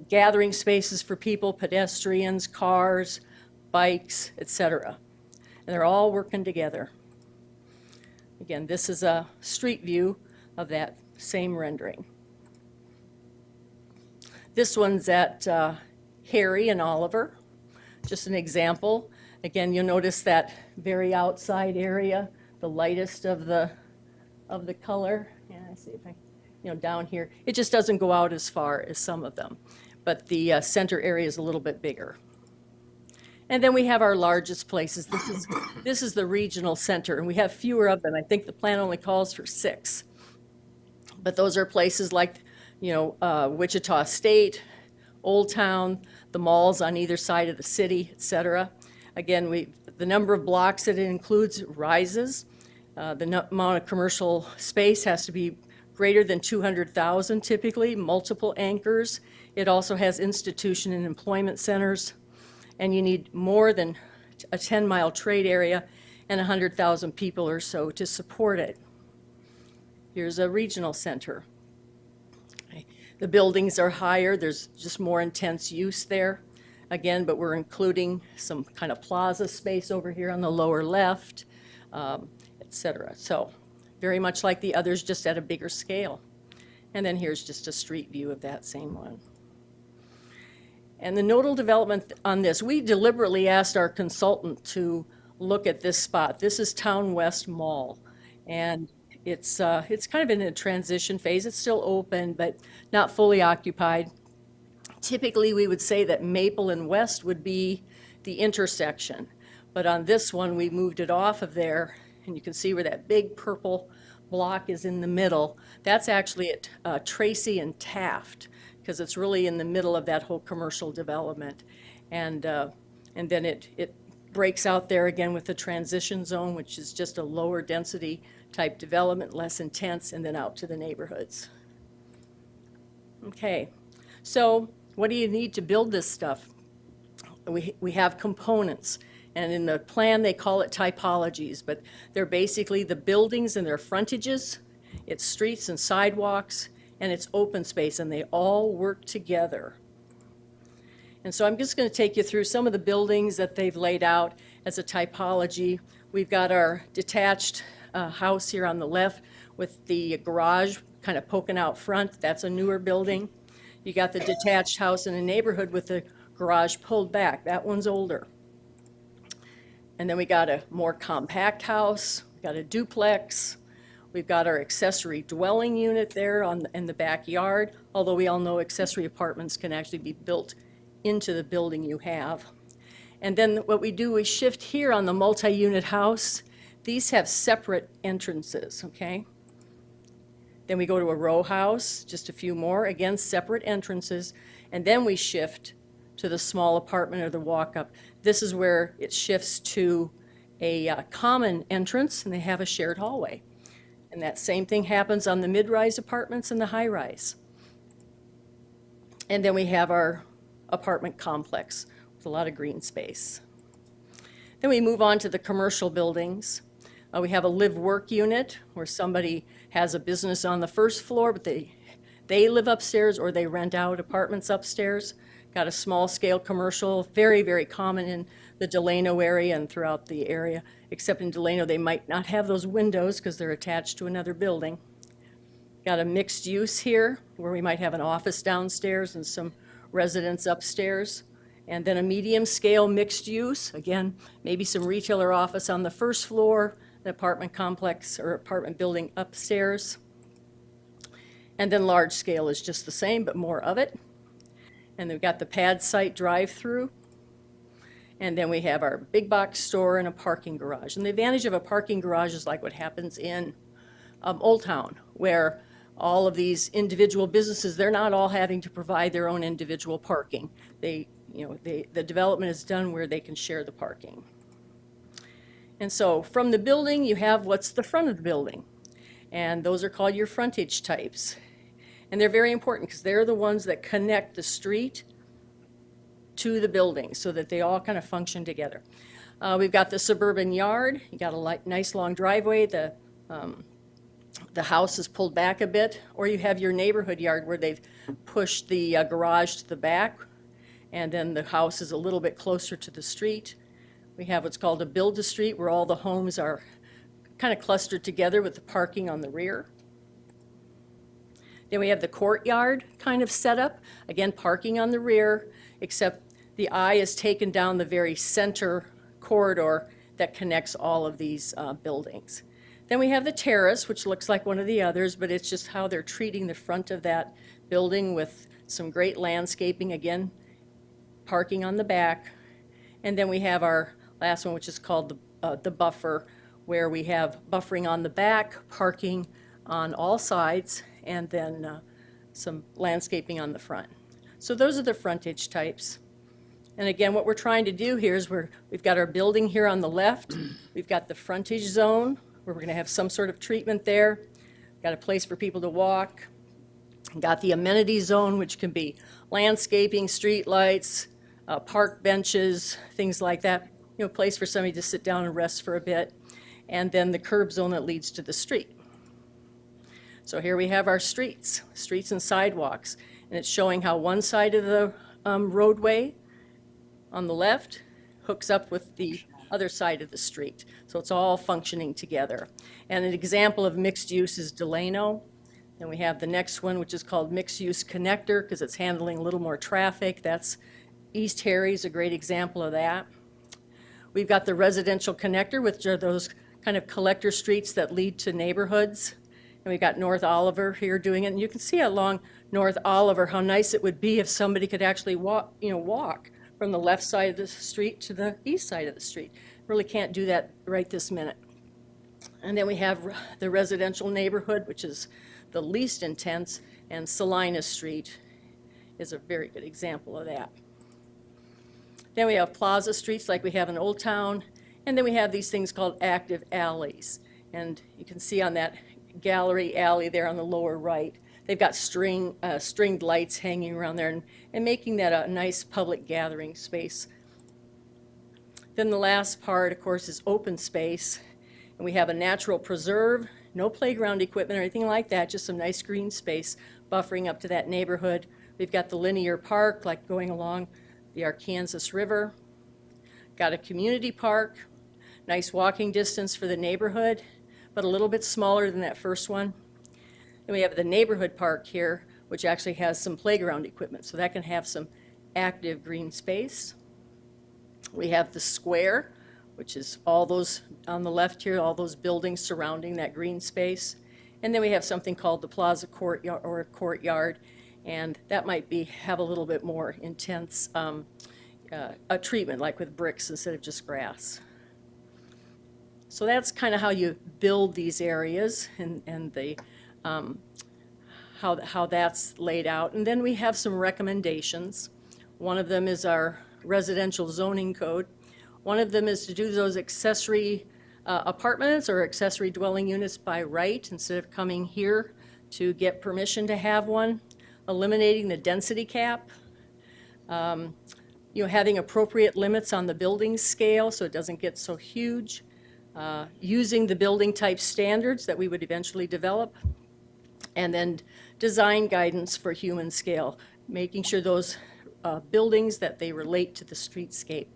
S8: gathering spaces for people, pedestrians, cars, bikes, etc. And they're all working together. Again, this is a street view of that same rendering. This one's at Harry and Oliver, just an example. Again, you'll notice that very outside area, the lightest of the color. Yeah, I see if I, down here. It just doesn't go out as far as some of them, but the center area is a little bit bigger. And then we have our largest places. This is the regional center, and we have fewer of them. I think the plan only calls for 6. But those are places like, Wichita State, Old Town, the malls on either side of the city, et cetera. Again, the number of blocks that it includes rises. The amount of commercial space has to be greater than 200,000 typically, multiple anchors. It also has institution and employment centers. And you need more than a 10-mile trade area and 100,000 people or so to support it. Here's a regional center. The buildings are higher. There's just more intense use there. Again, but we're including some kind of plaza space over here on the lower left, et cetera. So very much like the others, just at a bigger scale. And then here's just a street view of that same one. And the nodal development on this, we deliberately asked our consultant to look at this spot. This is Town West Mall. And it's kind of in a transition phase. It's still open, but not fully occupied. Typically, we would say that Maple and West would be the intersection. But on this one, we moved it off of there, and you can see where that big purple block is in the middle. That's actually at Tracy and Taft, because it's really in the middle of that whole commercial development. And then it breaks out there again with the transition zone, which is just a lower density type development, less intense, and then out to the neighborhoods. Okay, so what do you need to build this stuff? We have components, and in the plan they call it typologies, but they're basically the buildings and their frontages, it's streets and sidewalks, and it's open space, and they all work together. And so I'm just going to take you through some of the buildings that they've laid out as a typology. We've got our detached house here on the left with the garage kind of poking out front. That's a newer building. You got the detached house in a neighborhood with the garage pulled back. That one's older. And then we got a more compact house. We got a duplex. We've got our accessory dwelling unit there in the backyard, although we all know accessory apartments can actually be built into the building you have. And then what we do is shift here on the multi-unit house. These have separate entrances, okay? Then we go to a row house, just a few more, again, separate entrances. And then we shift to the small apartment or the walk-up. This is where it shifts to a common entrance, and they have a shared hallway. And that same thing happens on the mid-rise apartments and the high-rise. And then we have our apartment complex with a lot of green space. Then we move on to the commercial buildings. We have a live-work unit where somebody has a business on the first floor, but they live upstairs or they rent out apartments upstairs. Got a small-scale commercial, very, very common in the Delano area and throughout the area, except in Delano they might not have those windows because they're attached to another building. Got a mixed use here where we might have an office downstairs and some residents upstairs. And then a medium-scale mixed use, again, maybe some retail or office on the first floor, an apartment complex or apartment building upstairs. And then large scale is just the same, but more of it. And we've got the pad site drive-through. And then we have our big box store and a parking garage. And the advantage of a parking garage is like what happens in Old Town, where all of these individual businesses, they're not all having to provide their own individual parking. The development is done where they can share the parking. And so from the building, you have what's the front of the building. And those are called your frontage types. And they're very important because they're the ones that connect the street to the building so that they all kind of function together. We've got the suburban yard. You got a nice long driveway. The house is pulled back a bit, or you have your neighborhood yard where they've pushed the garage to the back, and then the house is a little bit closer to the street. We have what's called a build-to-street, where all the homes are kind of clustered together with the parking on the rear. Then we have the courtyard kind of setup, again, parking on the rear, except the eye is taken down the very center corridor that connects all of these buildings. Then we have the terrace, which looks like one of the others, but it's just how they're treating the front of that building with some great landscaping, again, parking on the back. And then we have our last one, which is called the buffer, where we have buffering on the back, parking on all sides, and then some landscaping on the front. So those are the frontage types. And again, what we're trying to do here is we've got our building here on the left. We've got the frontage zone, where we're going to have some sort of treatment there. Got a place for people to walk. Got the amenity zone, which can be landscaping, street lights, park benches, things like that. You know, a place for somebody to sit down and rest for a bit. And then the curb zone that leads to the street. So here we have our streets and sidewalks. And it's showing how one side of the roadway on the left hooks up with the other side of the street. So it's all functioning together. And an example of mixed use is Delano. Then we have the next one, which is called mixed use connector, because it's handling a little more traffic. That's East Harry's a great example of that. We've got the residential connector, which are those kind of collector streets that lead to neighborhoods. And we've got North Oliver here doing it. And you can see along North Oliver how nice it would be if somebody could actually walk from the left side of the street to the east side of the street. really can't do that right this minute. And then we have the residential neighborhood, which is the least intense, and Salina Street is a very good example of that. Then we have plaza streets like we have in Old Town, and then we have these things called active alleys. And you can see on that gallery alley there on the lower right, they've got stringed lights hanging around there and making that a nice public gathering space. Then the last part, of course, is open space. And we have a natural preserve, no playground equipment or anything like that, just some nice green space buffering up to that neighborhood. We've got the linear park, like going along the Arkansas River. Got a community park, nice walking distance for the neighborhood, but a little bit smaller than that first one. Then we have the neighborhood park here, which actually has some playground equipment, so that can have some active green space. We have the square, which is all those on the left here, all those buildings surrounding that green space. And then we have something called the plaza courtyard or courtyard, and that might have a little bit more intense a treatment, like with bricks instead of just grass. So that's kind of how you build these areas and the how that's laid out. And then we have some recommendations. One of them is our residential zoning code. One of them is to do those accessory apartments or accessory dwelling units by right instead of coming here to get permission to have one. Eliminating the density cap. Having appropriate limits on the building scale so it doesn't get so huge. Using the building type standards that we would eventually develop. And then design guidance for human scale, making sure those buildings that they relate to the streetscape.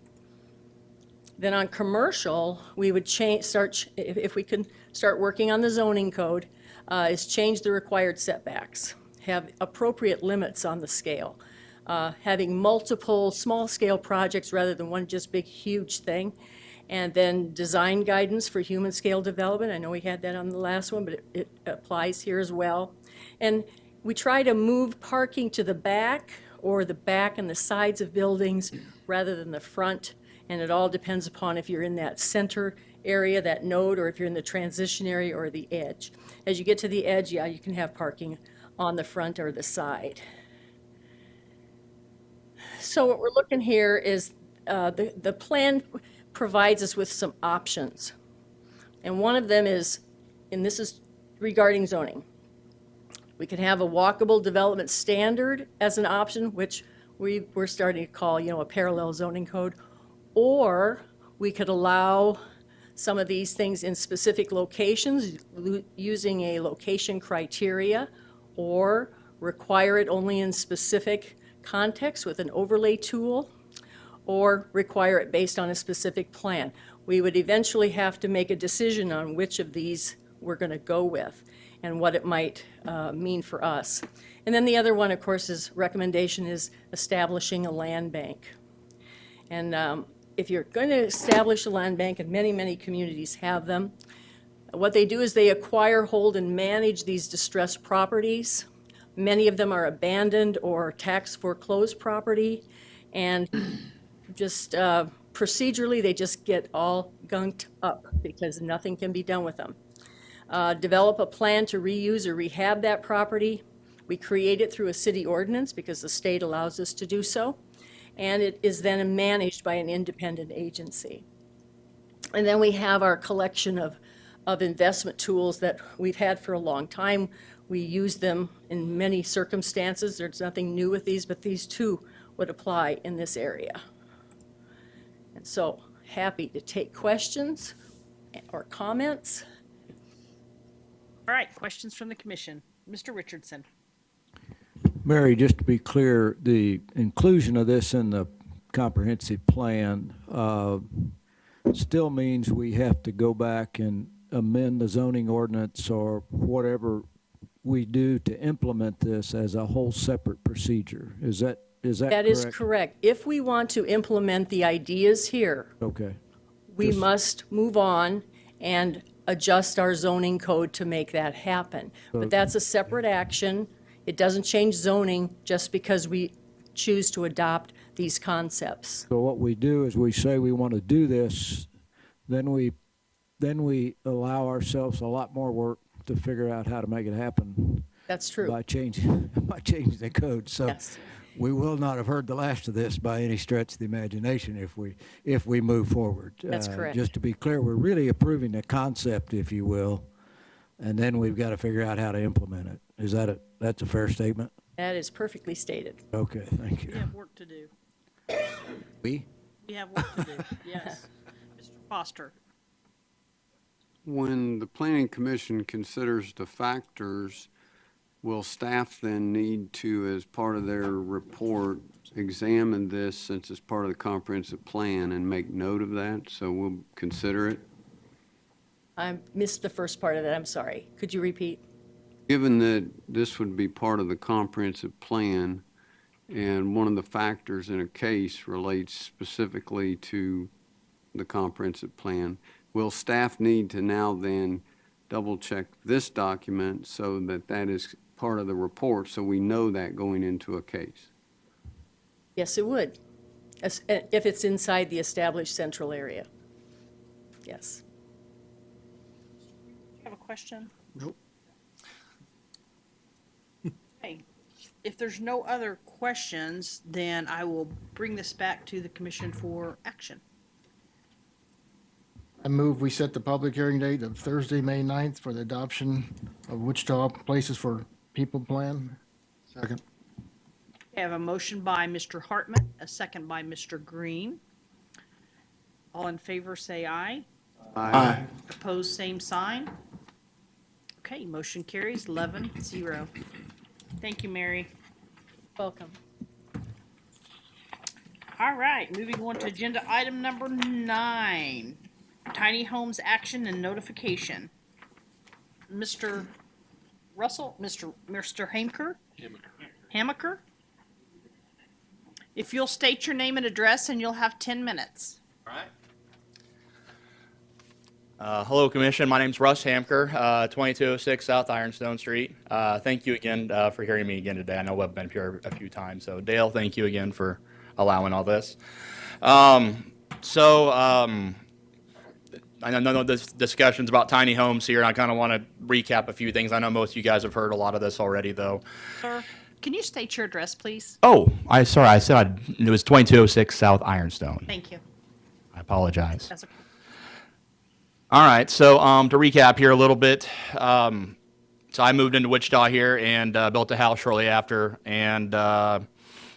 S8: Then on commercial, we would if we can start working on the zoning code, is change the required setbacks, have appropriate limits on the scale, having multiple small scale projects rather than one just big huge thing, and then design guidance for human scale development. I know we had that on the last one, but it applies here as well. And we try to move parking to the back or the back and the sides of buildings rather than the front. And it all depends upon if you're in that center area, that node, or if you're in the transition area or the edge. As you get to the edge, yeah, you can have parking on the front or the side. So what we're looking here is the plan provides us with some options. And one of them is, and this is regarding zoning, we could have a walkable development standard as an option, which we're starting to call, a parallel zoning code. Or we could allow some of these things in specific locations using a location criteria, or require it only in specific contexts with an overlay tool, or require it based on a specific plan. We would eventually have to make a decision on which of these we're going to go with and what it might mean for us. And then the other one, of course, recommendation is establishing a land bank. And if you're going to establish a land bank, and many, many communities have them, what they do is they acquire, hold, and manage these distressed properties. Many of them are abandoned or tax foreclosed property, and just procedurally, they just get all gunked up because nothing can be done with them. Develop a plan to reuse or rehab that property. We create it through a city ordinance because the state allows us to do so. And it is then managed by an independent agency. And then we have our collection of investment tools that we've had for a long time. We use them in many circumstances. There's nothing new with these, but these too would apply in this area. And so, happy to take questions or comments.
S1: All right, questions from the commission. Mr. Richardson.
S10: Mary, just to be clear, the inclusion of this in the comprehensive plan still means we have to go back and amend the zoning ordinance or whatever we do to implement this as a whole separate procedure. Is that correct?
S8: That is correct. If we want to implement the ideas here,
S10: okay,
S8: we must move on and adjust our zoning code to make that happen. But that's a separate action. It doesn't change zoning just because we choose to adopt these concepts.
S10: So what we do is we say we want to do this, then we allow ourselves a lot more work to figure out how to make it happen
S8: That's true.
S10: by changing the code. So
S8: Yes.
S10: we will not have heard the last of this by any stretch of the imagination if we move forward.
S8: That's correct.
S10: Just to be clear, we're really approving the concept, if you will, and then we've got to figure out how to implement it. That's a fair statement?
S8: That is perfectly stated.
S10: Okay, thank you.
S1: We have work to do.
S10: We?
S1: We have work to do, yes. Mr. Foster.
S9: When the planning commission considers the factors, will staff then need to, as part of their report, examine this since it's part of the comprehensive plan and make note of that? So we'll consider it?
S8: I missed the first part of that, I'm sorry. Could you repeat?
S9: Given that this would be part of the comprehensive plan, and one of the factors in a case relates specifically to the comprehensive plan, will staff need to now then double-check this document so that that is part of the report, so we know that going into a case?
S8: Yes, it would, if it's inside the established central area. Yes.
S1: Do you have a question?
S3: Nope.
S1: Okay. If there's no other questions, then I will bring this back to the commission for action.
S4: I move we set the public hearing date of Thursday, May 9th for the adoption of Wichita Places for People Plan.
S3: Second.
S1: I have a motion by Mr. Hartman, a second by Mr. Green. All in favor, say aye.
S3: Aye.
S1: Opposed, same sign. Okay, motion carries 11-0. Thank you, Mary.
S8: Welcome.
S1: All right, moving on to agenda item number 9, tiny homes action and notification. Mr. Russell, Mr. Hamker? Hamaker? If you'll state your name and address, and you'll have 10 minutes.
S12: All right. Hello, Commission. My name's Russ Hamker, 2206 South Ironstone Street. Thank you again for hearing me again today. I know I've been here a few times. So, Dale, thank you again for allowing all this. I know this discussion's about tiny homes here, and I kind of want to recap a few things. I know most of you guys have heard a lot of this already, though.
S1: Sir, can you state your address, please?
S12: Oh, I said it was 2206 South Ironstone.
S1: Thank you.
S12: I apologize.
S1: That's okay.
S12: All right, so to recap here a little bit, so I moved into Wichita here and built a house shortly after, and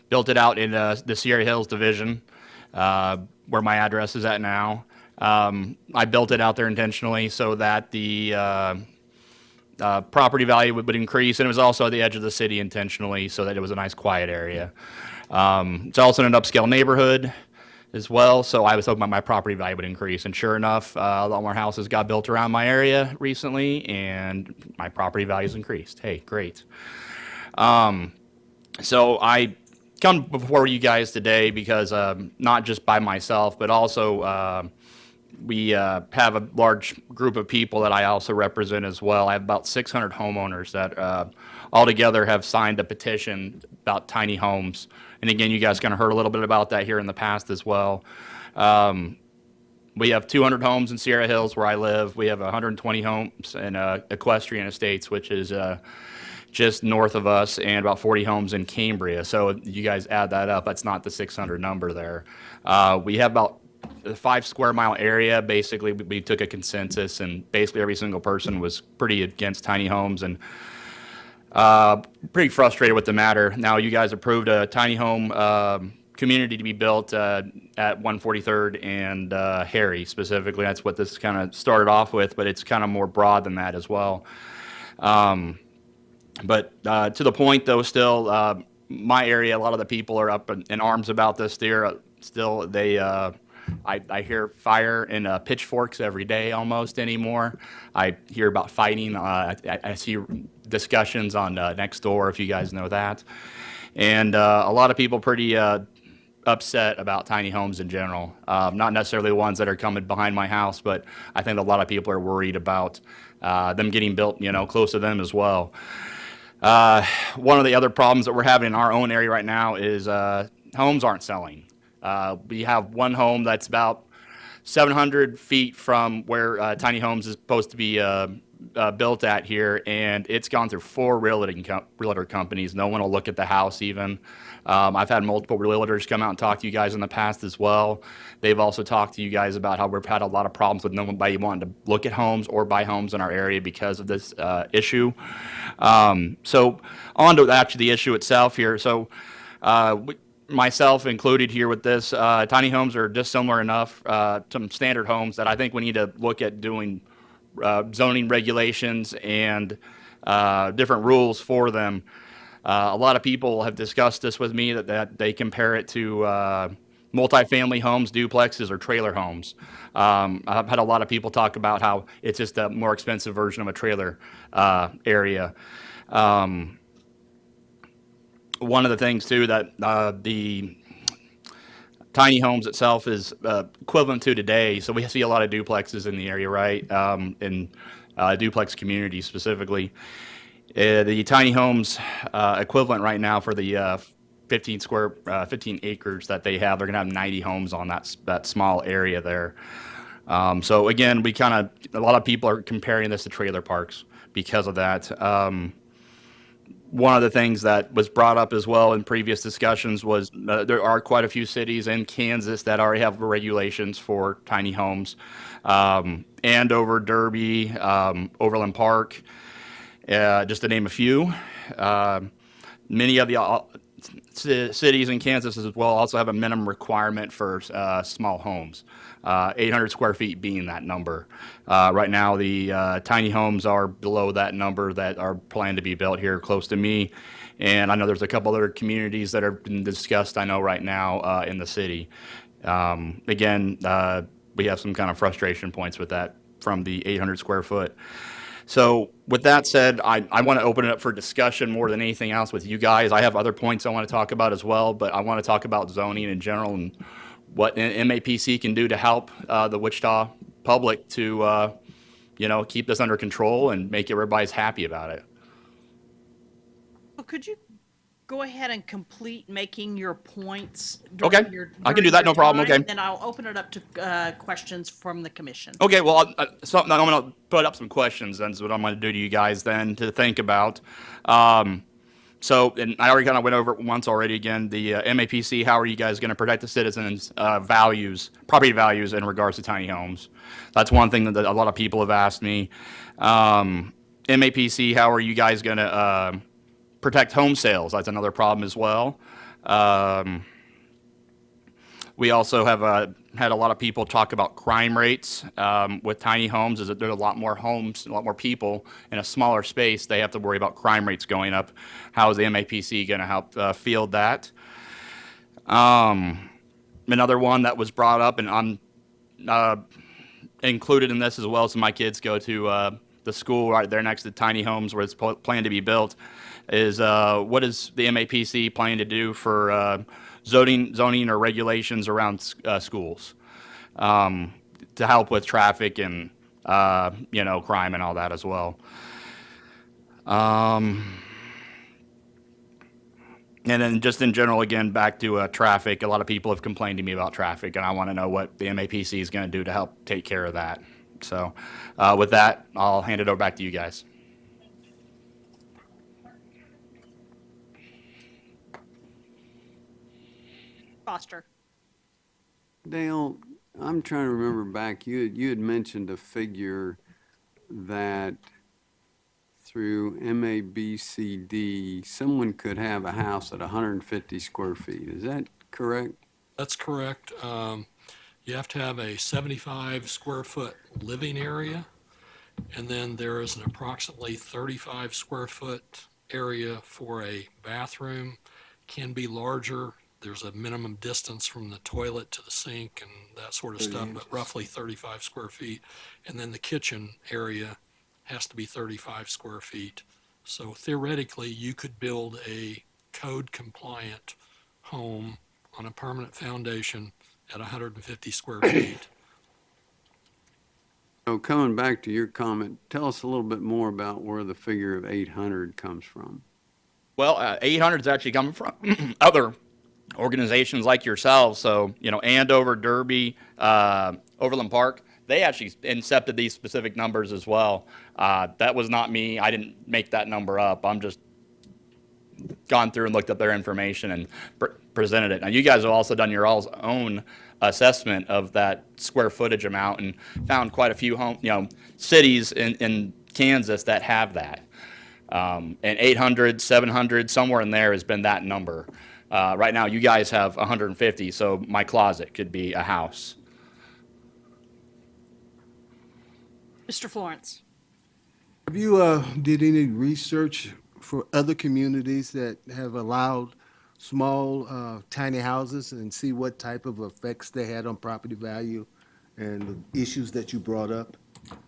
S12: built it out in the Sierra Hills division, where my address is at now. I built it out there intentionally so that the property value would increase, and it was also at the edge of the city intentionally so that it was a nice quiet area. It's also in an upscale neighborhood as well, so I was hoping my property value would increase, and sure enough, a lot more houses got built around my area recently, and my property values increased. Hey, great. So I come before you guys today because not just by myself, but also we have a large group of people that I also represent as well. I have about 600 homeowners that altogether have signed a petition about tiny homes. And again, you guys kind of heard a little bit about that here in the past as well. We have 200 homes in Sierra Hills where I live. We have 120 homes in Equestrian Estates, which is just north of us, and about 40 homes in Cambria. So you guys add that up, that's not the 600 number there. We have about a 5 square mile area. Basically, we took a consensus, and basically every single person was pretty against tiny homes and pretty frustrated with the matter. Now, you guys approved a tiny home community to be built at 143rd and Harry specifically. That's what this kind of started off with, but it's kind of more broad than that as well. But to the point, though, still, my area, a lot of the people are up in arms about this still. I hear fire and pitchforks every day almost anymore. I hear about fighting. I see discussions on Nextdoor, if you guys know that. And a lot of people pretty upset about tiny homes in general. Not necessarily the ones that are coming behind my house, but I think a lot of people are worried about them getting built, close to them as well. One of the other problems that we're having in our own area right now is homes aren't selling. We have one home that's about 700 feet from where Tiny Homes is supposed to be built at here, and it's gone through 4 realtor companies. No one will look at the house even. I've had multiple realtors come out and talk to you guys in the past as well. They've also talked to you guys about how we've had a lot of problems with nobody wanting to look at homes or buy homes in our area because of this issue. So on to actually the issue itself here. So myself included here with this, tiny homes are dissimilar enough to some standard homes that I think we need to look at doing zoning regulations and different rules for them. A lot of people have discussed this with me, that they compare it to multifamily homes, duplexes, or trailer homes. I've had a lot of people talk about how it's just a more expensive version of a trailer area. One of the things, too, that the tiny homes itself is equivalent to today. So we see a lot of duplexes in the area, right? In duplex communities specifically. The tiny homes equivalent right now for the 15 acres that they have, they're going to have 90 homes on that small area there. So again, a lot of people are comparing this to trailer parks because of that. One of the things that was brought up as well in previous discussions was there are quite a few cities in Kansas that already have regulations for tiny homes. Andover, Derby, Overland Park, just to name a few. Many of the cities in Kansas as well also have a minimum requirement for small homes, 800 square feet being that number. Right now, the tiny homes are below that number that are planned to be built here close to me. And I know there's a couple other communities that have been discussed, I know, right now in the city. Again, we have some kind of frustration points with that from the 800 square foot. So with that said, I want to open it up for discussion more than anything else with you guys. I have other points I want to talk about as well, but I want to talk about zoning in general and what MAPC can do to help the Wichita public to, keep this under control and make everybody's happy about it.
S1: Well, could you go ahead and complete making your points?
S12: Okay, I can do that, no problem, okay.
S1: Then I'll open it up to questions from the commission.
S12: Okay, well, I'm going to put up some questions. That's what I'm going to do to you guys then to think about. So, and I already kind of went over it once already again, the MAPC, how are you guys going to protect the citizens' property values in regards to tiny homes? That's one thing that a lot of people have asked me. MAPC, how are you guys going to protect home sales? That's another problem as well. We also have had a lot of people talk about crime rates with tiny homes. Is that there's a lot more homes, a lot more people in a smaller space. They have to worry about crime rates going up. How is the MAPC going to help field that? Another one that was brought up, and I'm included in this as well, so my kids go to the school right there next to tiny homes where it's planned to be built, is what is the MAPC planning to do for zoning or regulations around schools to help with traffic and crime and all that as well. And then just in general, again, back to traffic, a lot of people have complained to me about traffic, and I want to know what the MAPC is going to do to help take care of that. So with that, I'll hand it over back to you guys.
S1: Foster.
S9: Dale, I'm trying to remember back, you had mentioned a figure that through MABCD, someone could have a house at 150 square feet. Is that correct?
S13: That's correct. You have to have a 75 square foot living area, and then there is an approximately 35 square foot area for a bathroom. Can be larger. There's a minimum distance from the toilet to the sink and that sort of stuff, but roughly 35 square feet. And then the kitchen area has to be 35 square feet. So theoretically, you could build a code compliant home on a permanent foundation at 150 square feet.
S9: So coming back to your comment, tell us a little bit more about where the figure of 800 comes from.
S12: Well, 800 is actually coming from other organizations like yourselves. So, Andover, Derby, Overland Park, they actually incepted these specific numbers as well. That was not me. I didn't make that number up. I'm just gone through and looked up their information and presented it. Now, you guys have also done your all's own assessment of that square footage amount and found quite a few cities in Kansas that have that. And 800, 700, somewhere in there has been that number. Right now, you guys have 150, so my closet could be a house.
S1: Mr. Florence.
S18: Have you did any research for other communities that have allowed small, tiny houses and see what type of effects they had on property value and the issues that you brought up?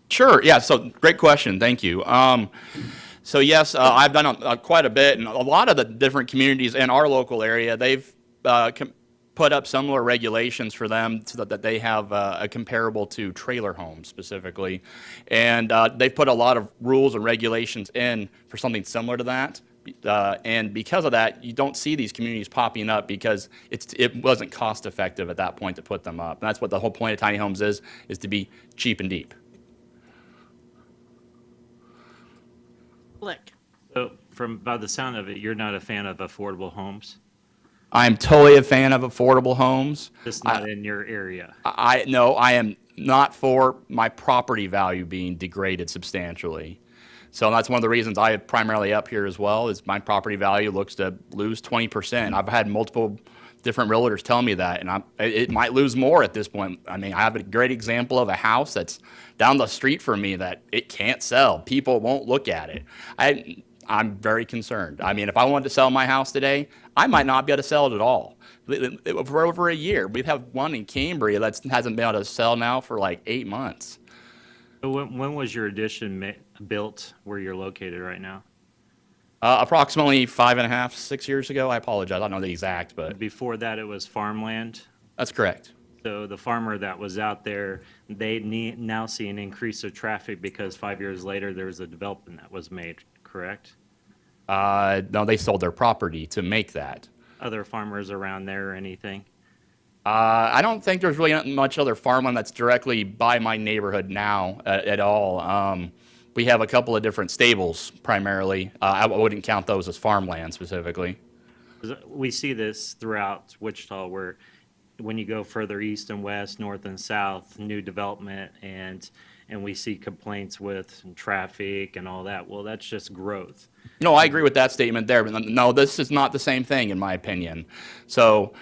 S12: Sure. Yeah. So great question. Thank you. So yes, I've done quite a bit, and a lot of the different communities in our local area, they've put up similar regulations for them so that they have a comparable to trailer homes specifically, and they've put a lot of rules and regulations in for something similar to that. And because of that, you don't see these communities popping up because it wasn't cost effective at that point to put them up. And that's what the whole point of tiny homes is to be cheap and deep.
S1: Blick.
S6: So by the sound of it, you're not a fan of affordable homes?
S12: I'm totally a fan of affordable homes.
S6: Just not in your area?
S12: No, I am not for my property value being degraded substantially. So that's one of the reasons I am primarily up here as well, is my property value looks to lose 20%. I've had multiple different realtors tell me that, and it might lose more at this point. I mean, I have a great example of a house that's down the street from me that it can't sell. People won't look at it. I'm very concerned. I mean, if I wanted to sell my house today, I might not be able to sell it at all. For over a year, we have one in Cambria that hasn't been able to sell now for like 8 months.
S6: So when was your addition built where you're located right now?
S12: Approximately 5.5, 6 years ago. I apologize. I don't know the exact, but
S6: before that, it was farmland?
S12: That's correct.
S6: So the farmer that was out there, they now see an increase of traffic because 5 years later, there was a development that was made, correct?
S12: No, they sold their property to make that.
S6: Other farmers around there or anything?
S12: I don't think there's really not much other farmland that's directly by my neighborhood now at all. We have a couple of different stables primarily. I wouldn't count those as farmland specifically.
S6: We see this throughout Wichita where when you go further east and west, north and south, new development, and we see complaints with traffic and all that. Well, that's just growth.
S12: No, I agree with that statement there, but no, this is not the same thing in my opinion. So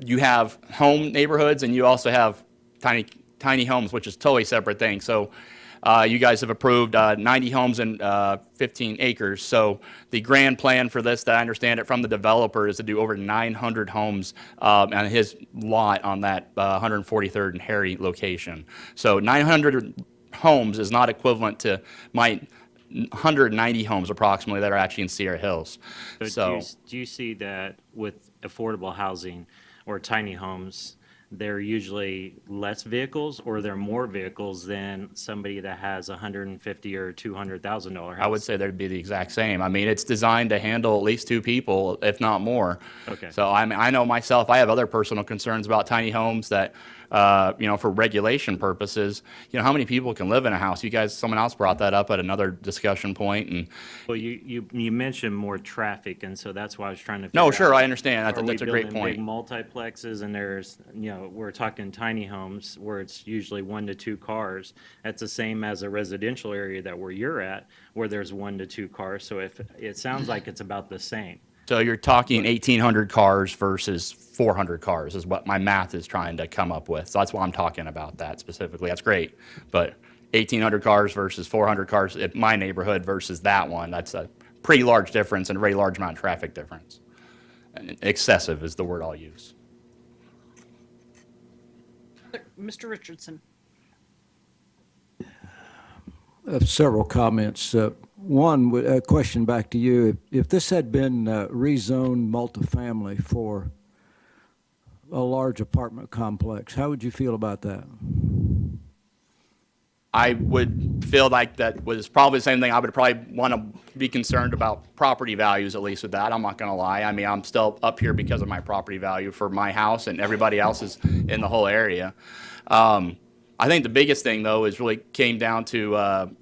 S12: you have home neighborhoods and you also have tiny homes, which is a totally separate thing. So you guys have approved 90 homes and 15 acres. So the grand plan for this, that I understand it from the developer, is to do over 900 homes on his lot on that 143rd and Harry location. So 900 homes is not equivalent to my 190 homes approximately that are actually in Sierra Hills. So
S6: do you see that with affordable housing or tiny homes, they're usually less vehicles, or they're more vehicles than somebody that has $150,000 or $200,000 house?
S12: I would say they'd be the exact same. I mean, it's designed to handle at least 2 people, if not more.
S6: Okay.
S12: So I know myself, I have other personal concerns about tiny homes that, for regulation purposes, how many people can live in a house? Someone else brought that up at another discussion point, and
S6: well, you mentioned more traffic, and so that's why I was trying to.
S12: No,
S6: figure
S12: sure,
S6: out,
S12: I understand. That's a great point.
S6: Big multiplexes, and there's, we're talking tiny homes where it's usually 1 to 2 cars. That's the same as a residential area where you're at, where there's 1 to 2 cars. So if it sounds like it's about the same.
S12: So you're talking 1,800 cars versus 400 cars is what my math is trying to come up with. So that's why I'm talking about that specifically. That's great. But 1,800 cars versus 400 cars in my neighborhood versus that one, that's a pretty large difference and a very large amount of traffic difference. And excessive is the word I'll use.
S1: Mr. Richardson.
S10: Several comments. One, a question back to you. If this had been rezoned multifamily for a large apartment complex, how would you feel about that?
S12: I would feel like that was probably the same thing. I would probably want to be concerned about property values, at least with that. I'm not going to lie. I mean, I'm still up here because of my property value for my house and everybody else's in the whole area. I think the biggest thing, though, is really came down to,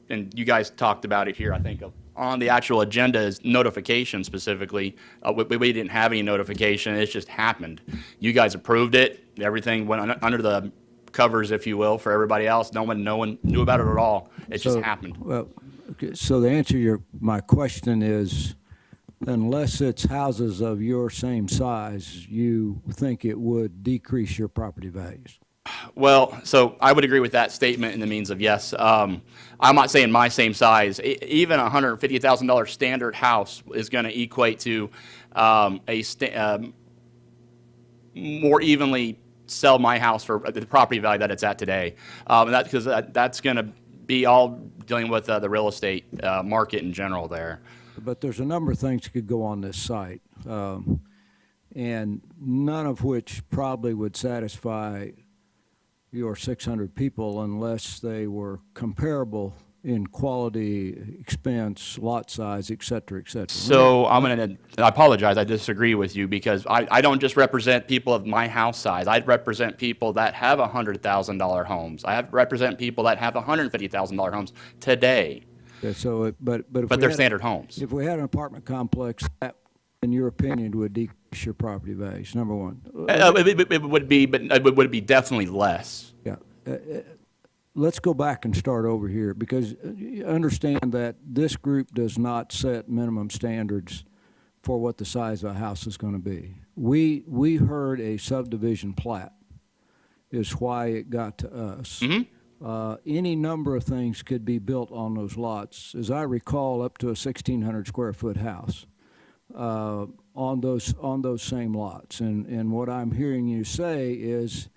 S12: and you guys talked about it here, I think, on the actual agenda is notification specifically. We didn't have any notification. It just happened. You guys approved it. Everything went under the covers, if you will, for everybody else. No one knew about it at all. It just happened.
S10: Well, okay, so the answer to my question is, unless it's houses of your same size, you think it would decrease your property values?
S12: Well, so I would agree with that statement in the means of yes. I'm not saying my same size. Even a $150,000 standard house is going to equate to more evenly sell my house for the property value that it's at today. And that's because that's going to be all dealing with the real estate market in general there.
S10: But there's a number of things that could go on this site, and none of which probably would satisfy your 600 people unless they were comparable in quality, expense, lot size, et cetera, et cetera.
S12: So I apologize, I disagree with you because I don't just represent people of my house size. I represent people that have $100,000 homes. represent people that have $150,000 homes today.
S10: Okay, so, but if
S12: they're standard homes.
S10: If we had an apartment complex, that, in your opinion, would decrease your property values, number one.
S12: It would be, but it would be definitely less.
S10: Yeah. Let's go back and start over here, because you understand that this group does not set minimum standards for what the size of a house is going to be. We heard a subdivision plat is why it got to us. Any number of things could be built on those lots. As I recall, up to a 1,600 square foot house on those same lots. And what I'm hearing you say is,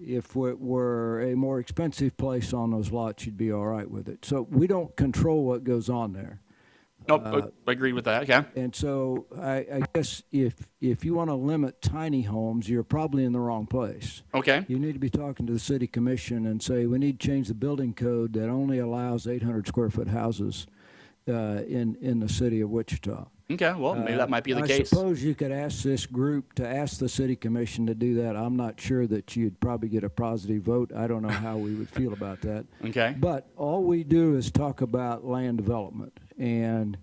S10: if it were a more expensive place on those lots, you'd be all right with it. So we don't control what goes on there.
S12: Nope, I agree with that, okay.
S10: And so I guess if you want to limit tiny homes, you're probably in the wrong place.
S12: Okay.
S10: You need to be talking to the city commission and say, we need to change the building code that only allows 800 square foot houses in the city of Wichita.
S12: Okay, well, maybe that might be the
S10: I
S12: case.
S10: suppose you could ask this group to ask the city commission to do that. I'm not sure that you'd probably get a positive vote. I don't know how we would feel about that.
S12: Okay.
S10: But all we do is talk about land development, and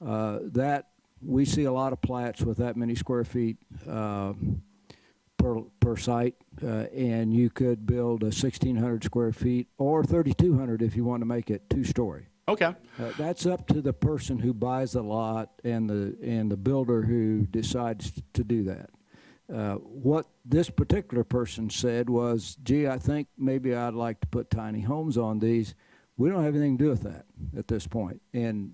S10: that we see a lot of plats with that many square feet per site, and you could build a 1,600 square feet or 3,200 if you want to make it two-story.
S12: Okay.
S10: That's up to the person who buys the lot and the builder who decides to do that. What this particular person said was, gee, I think maybe I'd like to put tiny homes on these. We don't have anything to do with that at this point, and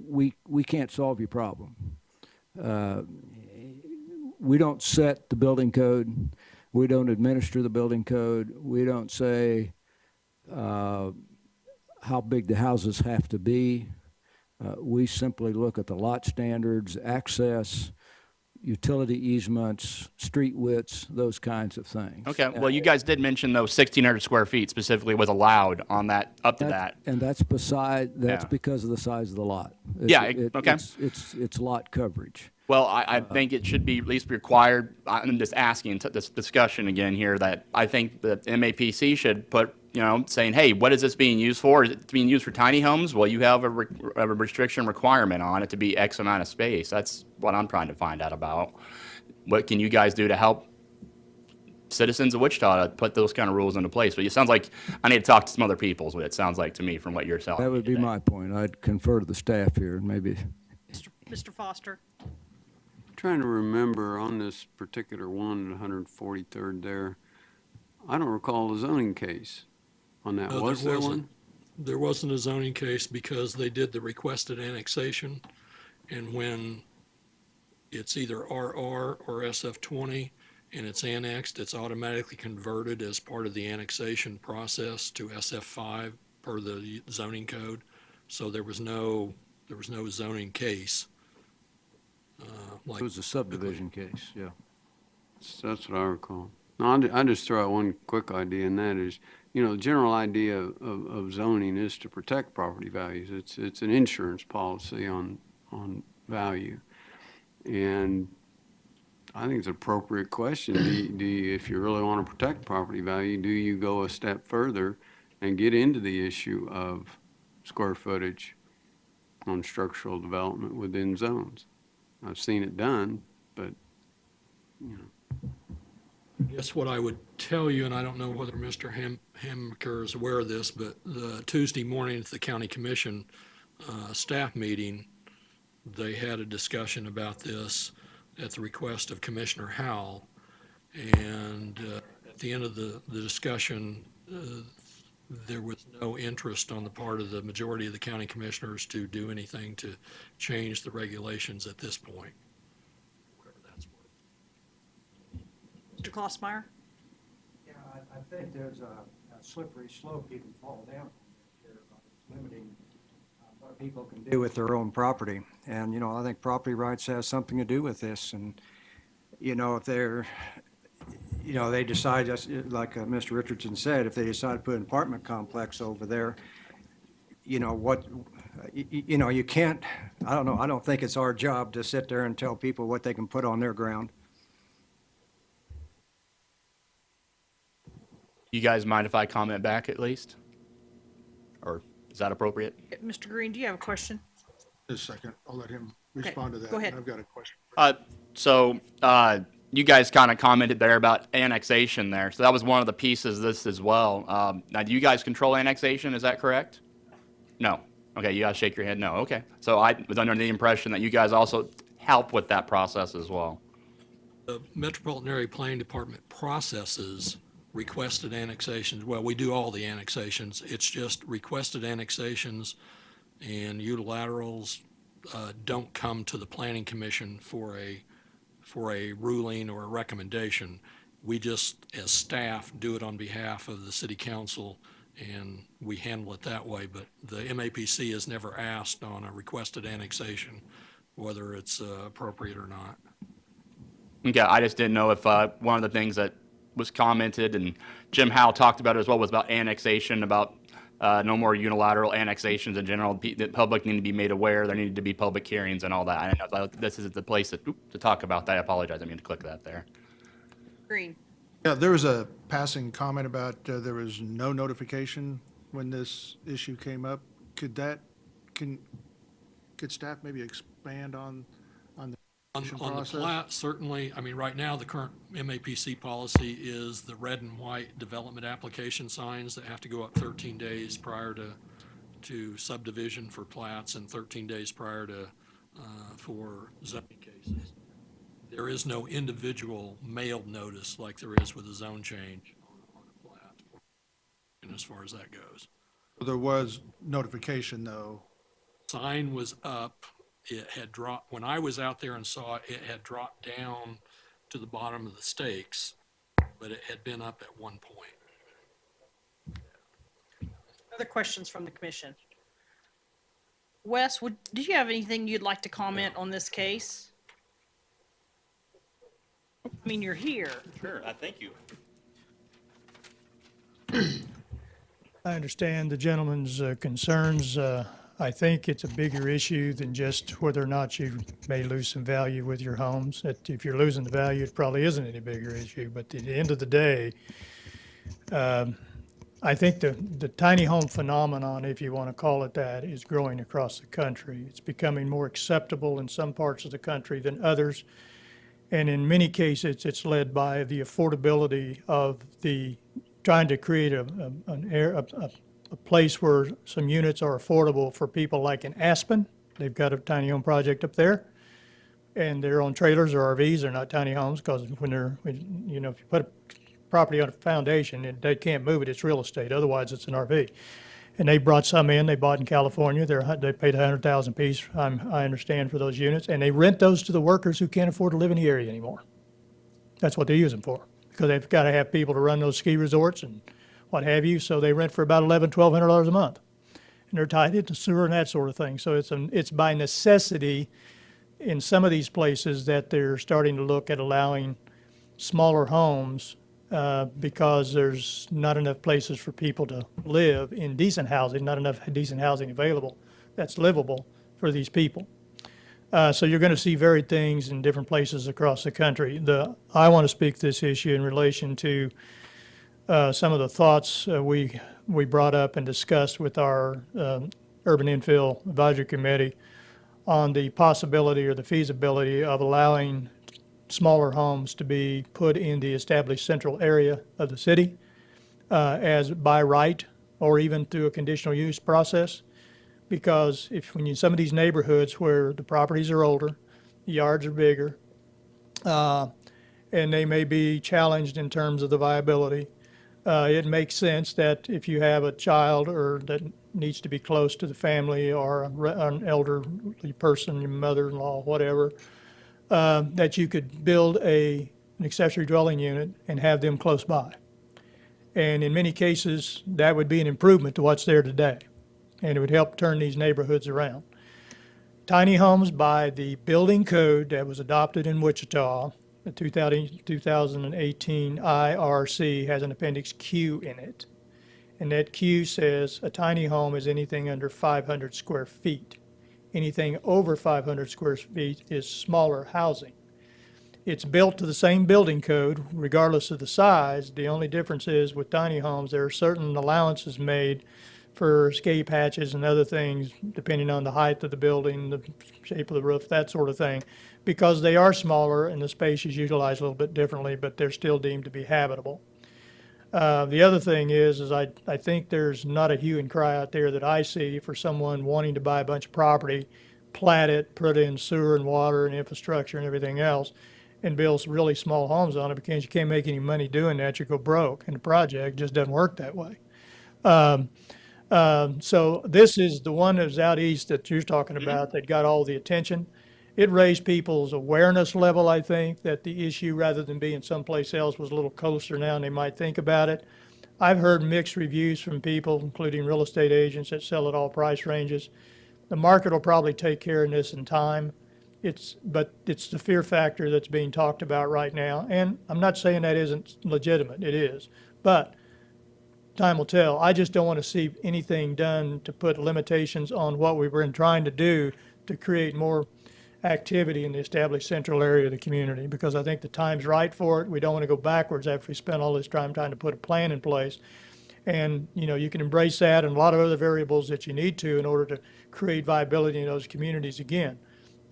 S10: we can't solve your problem. We don't set the building code. We don't administer the building code. We don't say how big the houses have to be. We simply look at the lot standards, access, utility easements, street widths, those kinds of things.
S12: Okay, well, you guys did mention though 1,600 square feet specifically was allowed on that, up to that.
S10: And that's because of the size of the lot.
S12: Okay.
S10: It's lot coverage.
S12: Well, I think it should be at least required. I'm just asking this discussion again here that I think the MAPC should put, saying, hey, what is this being used for? Is it being used for tiny homes? Well, you have a restriction requirement on it to be X amount of space. That's what I'm trying to find out about. What can you guys do to help citizens of Wichita to put those kind of rules into place? But it sounds like I need to talk to some other people, is what it sounds like to me from what you're telling me.
S10: That would be my point. I'd confer to the staff here and maybe.
S1: Mr. Foster.
S9: Trying to remember on this particular one at 143rd there, I don't recall a zoning case on that.
S13: No,
S9: Was there one?
S13: There wasn't a zoning case because they did the requested annexation, and when it's either RR or SF20 and it's annexed, it's automatically converted as part of the annexation process to SF5 per the zoning code. So there was no zoning case.
S10: It was a subdivision case, yeah.
S9: That's what I recall. No, I just throw out one quick idea, and that is you know, the general idea of zoning is to protect property values. It's an insurance policy on value. And I think it's an appropriate question. If you really want to protect property value, do you go a step further and get into the issue of square footage on structural development within zones? I've seen it done, but, you know.
S13: I guess what I would tell you, and I don't know whether Mr. Hammaker is aware of this, but the Tuesday morning at the county commission staff meeting, they had a discussion about this at the request of Commissioner Howell. And at the end of the discussion, there was no interest on the part of the majority of the county commissioners to do anything to change the regulations at this point.
S1: Mr. Klossmeyer?
S11: Yeah, I think there's a slippery slope you can fall down here by limiting what people can do with their own property. And, you know, I think property rights has something to do with this. And, you know, if they're, you know, they decide, just like Mr. Richardson said, if they decide to put an apartment complex over there, you know, you know, you can't, I don't know, I don't think it's our job to sit there and tell people what they can put on their ground.
S12: You guys mind if I comment back at least? Or is that appropriate?
S1: Mr. Green, do you have a question?
S3: Just a second, I'll let him respond to that.
S1: go ahead.
S3: I've got a question.
S12: So you guys kind of commented there about annexation there. So that was one of the pieces of this as well. Now, do you guys control annexation? Is that correct? No. Okay, you guys shake your head no. Okay. So I was under the impression that you guys also help with that process as well.
S13: The Metropolitan Area Planning Department processes requested annexations. Well, we do all the annexations. It's just requested annexations and unilaterals don't come to the Planning Commission for a ruling or a recommendation. We just, as staff, do it on behalf of the City Council, and we handle it that way. But the MAPC has never asked on a requested annexation whether it's appropriate or not.
S12: Okay, I just didn't know if one of the things that was commented, and Jim Howe talked about it as well, was about annexation, about no more unilateral annexations in general. The public need to be made aware. There needed to be public hearings and all that. I know this is the place to talk about that. I apologize. I mean to click that there.
S1: Green?
S3: Yeah, there was a passing comment about there was no notification when this issue came up. Could staff maybe expand on the
S13: On the
S3: process?
S13: plat, certainly, I mean, right now, the current MAPC policy is the red and white development application signs that have to go up 13 days prior to subdivision for plats and 13 days prior to, for zoning cases. There is no individual mailed notice like there is with a zone change on a plat, and as far as that goes.
S3: There was notification, though.
S13: Sign was up. It had dropped, when I was out there and saw it, it had dropped down to the bottom of the stakes, but it had been up at one point.
S1: Other questions from the commission? Wes, did you have anything you'd like to comment on this case? I mean, you're here.
S12: Sure, thank you.
S15: I understand the gentleman's concerns. I think it's a bigger issue than just whether or not you may lose some value with your homes. If you're losing the value, it probably isn't any bigger issue. But at the end of the day, I think the tiny home phenomenon, if you want to call it that, is growing across the country. It's becoming more acceptable in some parts of the country than others. And in many cases, it's led by the affordability of trying to create a place where some units are affordable for people like in Aspen. They've got a tiny home project up there, and they're on trailers or RVs. They're not tiny homes because if you put a property on a foundation, they can't move it. It's real estate. Otherwise, it's an RV. And they brought some in. They bought in California. They paid $100,000 a piece, I understand, for those units, and they rent those to the workers who can't afford to live in the area anymore. That's what they use them for, because they've got to have people to run those ski resorts and what have you. So they rent for about $1,200 a month, and they're tied into sewer and that sort of thing. So it's by necessity in some of these places that they're starting to look at allowing smaller homes because there's not enough places for people to live in decent housing, not enough decent housing available that's livable for these people. So you're going to see varied things in different places across the country. I want to speak to this issue in relation to some of the thoughts we brought up and discussed with our Urban Infill Advisory Committee on the possibility or the feasibility of allowing smaller homes to be put in the established central area of the city as by right or even through a conditional use process. Because when you some of these neighborhoods where the properties are older, the yards are bigger, and they may be challenged in terms of the viability, it makes sense that if you have a child or that needs to be close to the family or an elderly person, your mother-in-law, whatever, that you could build an accessory dwelling unit and have them close by. And in many cases, that would be an improvement to what's there today, and it would help turn these neighborhoods around. Tiny homes by the building code that was adopted in Wichita, the 2018 IRC has an Appendix Q in it. And that Q says a tiny home is anything under 500 square feet. Anything over 500 square feet is smaller housing. It's built to the same building code regardless of the size. The only difference is with tiny homes, there are certain allowances made for escape hatches and other things, depending on the height of the building, the shape of the roof, that sort of thing, because they are smaller and the space is utilized a little bit differently, but they're still deemed to be habitable. The other thing is I think there's not a hue and cry out there that I see for someone wanting to buy a bunch of property, plat it, put in sewer and water and infrastructure and everything else, and build really small homes on it, because you can't make any money doing that. You go broke, and the project just doesn't work that way. So this is the one that's out east that you're talking about that got all the attention. It raised people's awareness level, I think, that the issue, rather than being someplace else, was a little closer now and they might think about it. I've heard mixed reviews from people, including real estate agents that sell at all price ranges. The market will probably take care of this in time. But it's the fear factor that's being talked about right now. And I'm not saying that isn't legitimate, it is. But time will tell. I just don't want to see anything done to put limitations on what we've been trying to do to create more activity in the established central area of the community, because I think the time's right for it. We don't want to go backwards after we spent all this time trying to put a plan in place. And, you can embrace that and a lot of other variables that you need to in order to create viability in those communities again.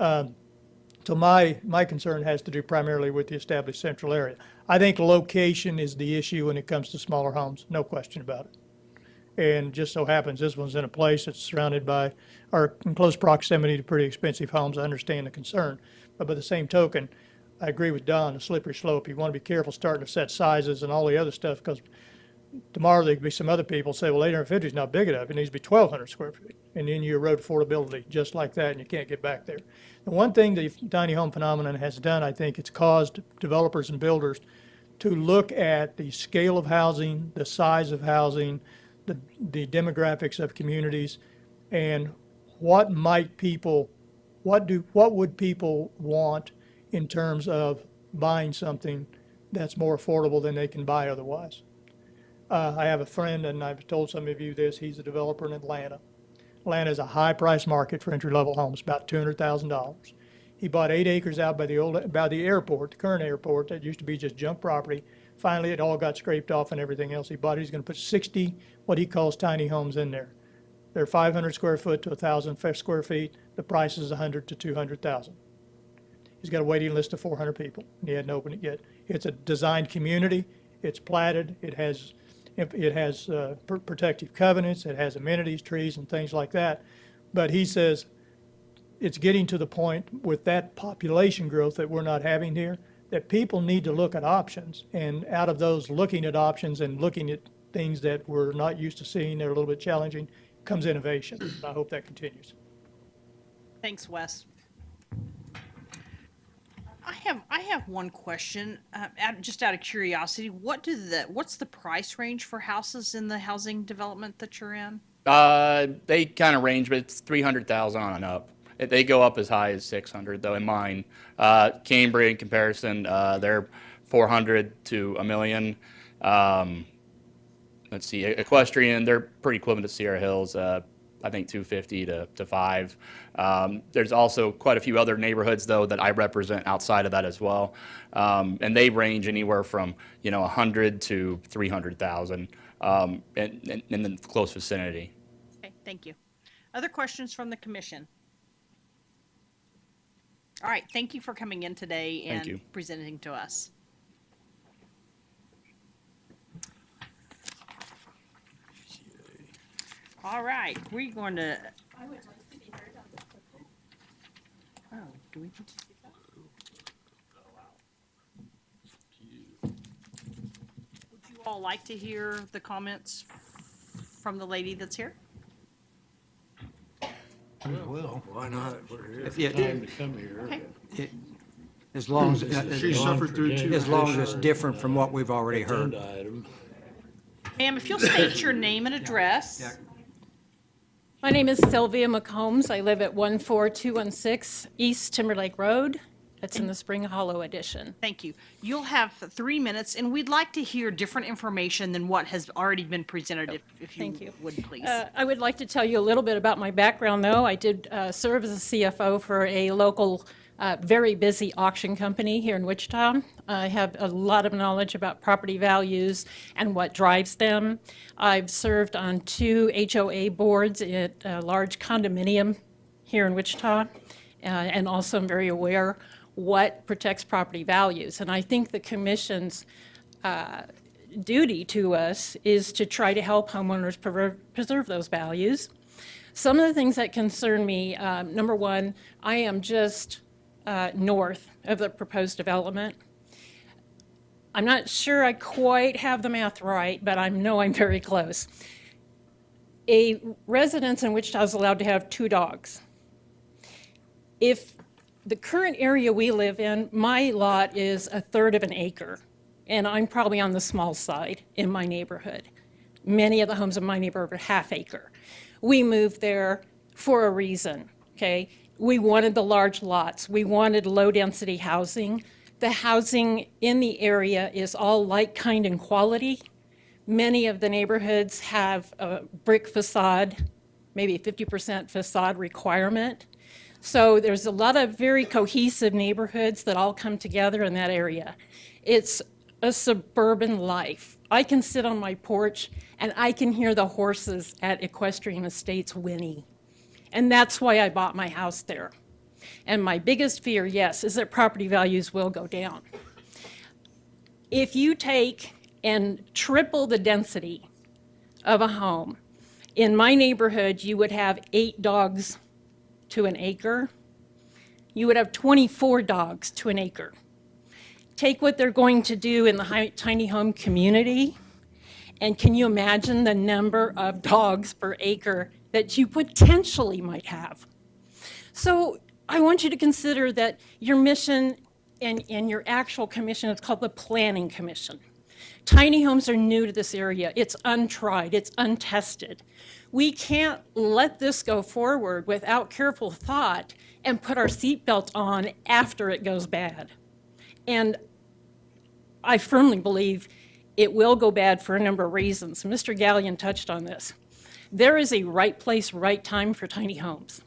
S15: So my concern has to do primarily with the established central area. I think location is the issue when it comes to smaller homes, no question about it. And just so happens this one's in a place that's surrounded by, or in close proximity to pretty expensive homes. I understand the concern. But by the same token, I agree with Don, a slippery slope. You want to be careful starting to set sizes and all the other stuff, because tomorrow there could be some other people say, well, 850 is not big enough. It needs to be 1,200 square feet. And then you erode affordability just like that, and you can't get back there. The one thing the tiny home phenomenon has done, I think, it's caused developers and builders to look at the scale of housing, the size of housing, the demographics of communities, and what would people want in terms of buying something that's more affordable than they can buy otherwise. I have a friend, and I've told some of you this, he's a developer in Atlanta. Atlanta is a high-price market for entry-level homes, about $200,000. He bought 8 acres out by the airport, the current airport, that used to be just junk property. Finally, it all got scraped off and everything else he bought. He's going to put 60, what he calls tiny homes in there. They're 500 square foot to 1,000 square feet. The price is 100 to 200,000. He's got a waiting list of 400 people, and he hadn't opened it yet. It's a designed community. It's platted. It has protective covenants. It has amenities, trees, and things like that. But he says it's getting to the point with that population growth that we're not having here, that people need to look at options. And out of those looking at options and looking at things that we're not used to seeing, they're a little bit challenging, comes innovation. I hope that continues.
S1: Thanks, Wes. I have one question, just out of curiosity. What's the price range for houses in the housing development that you're in?
S12: They kind of range, but it's 300,000 on and up. They go up as high as 600 though in mine. Cambria in comparison, they're 400 to $1 million. Let's see, equestrian, they're pretty equivalent to Sierra Hills. I think 250 to 5. There's also quite a few other neighborhoods though that I represent outside of that as well, and they range anywhere from 100 to 300,000 in the close vicinity.
S1: Okay, thank you. Other questions from the commission? All right, thank you for coming in today
S12: Thank you.
S1: and presenting to us. All right, we're going to. Oh, do we need to do that? Would you all like to hear the comments from the lady that's here?
S5: Well,
S11: Why not?
S5: time to come here.
S1: Okay.
S11: As long as,
S3: She suffered through two.
S11: as long as it's different from what we've already heard.
S5: Agenda item.
S1: Ma'am, if you'll state your name and address.
S16: My name is Sylvia McCombs. I live at 14216 East Timberlake Road. That's in the Spring Hollow edition.
S1: Thank you. You'll have 3 minutes, and we'd like to hear different information than what has already been presented, if you
S16: Thank you.
S1: would, please.
S16: I would like to tell you a little bit about my background, though. I did serve as a CFO for a local, very busy auction company here in Wichita. I have a lot of knowledge about property values and what drives them. I've served on 2 HOA boards at a large condominium here in Wichita, and also I'm very aware what protects property values. And I think the commission's duty to us is to try to help homeowners preserve those values. Some of the things that concern me, number one, I am just north of the proposed development. I'm not sure I quite have the math right, but I know I'm very close. A residence in Wichita is allowed to have 2 dogs. If the current area we live in, my lot is 1/3 of an acre, and I'm probably on the small side in my neighborhood. Many of the homes in my neighborhood are 1/2 acre. We moved there for a reason, okay? We wanted the large lots. We wanted low-density housing. The housing in the area is all like, kind, and quality. Many of the neighborhoods have a brick facade, maybe 50% facade requirement. So there's a lot of very cohesive neighborhoods that all come together in that area. It's a suburban life. I can sit on my porch and I can hear the horses at Equestrian Estates whinny. And that's why I bought my house there. And my biggest fear, yes, is that property values will go down. If you take and triple the density of a home, in my neighborhood, you would have 8 dogs to an acre. You would have 24 dogs to an acre. Take what they're going to do in the tiny home community, and can you imagine the number of dogs per acre that you potentially might have? So I want you to consider that your mission and your actual commission is called the Planning Commission. Tiny homes are new to this area. It's untried, it's untested. We can't let this go forward without careful thought and put our seatbelt on after it goes bad. And I firmly believe it will go bad for a number of reasons. Mr. Gallion touched on this. There is a right place, right time for tiny homes.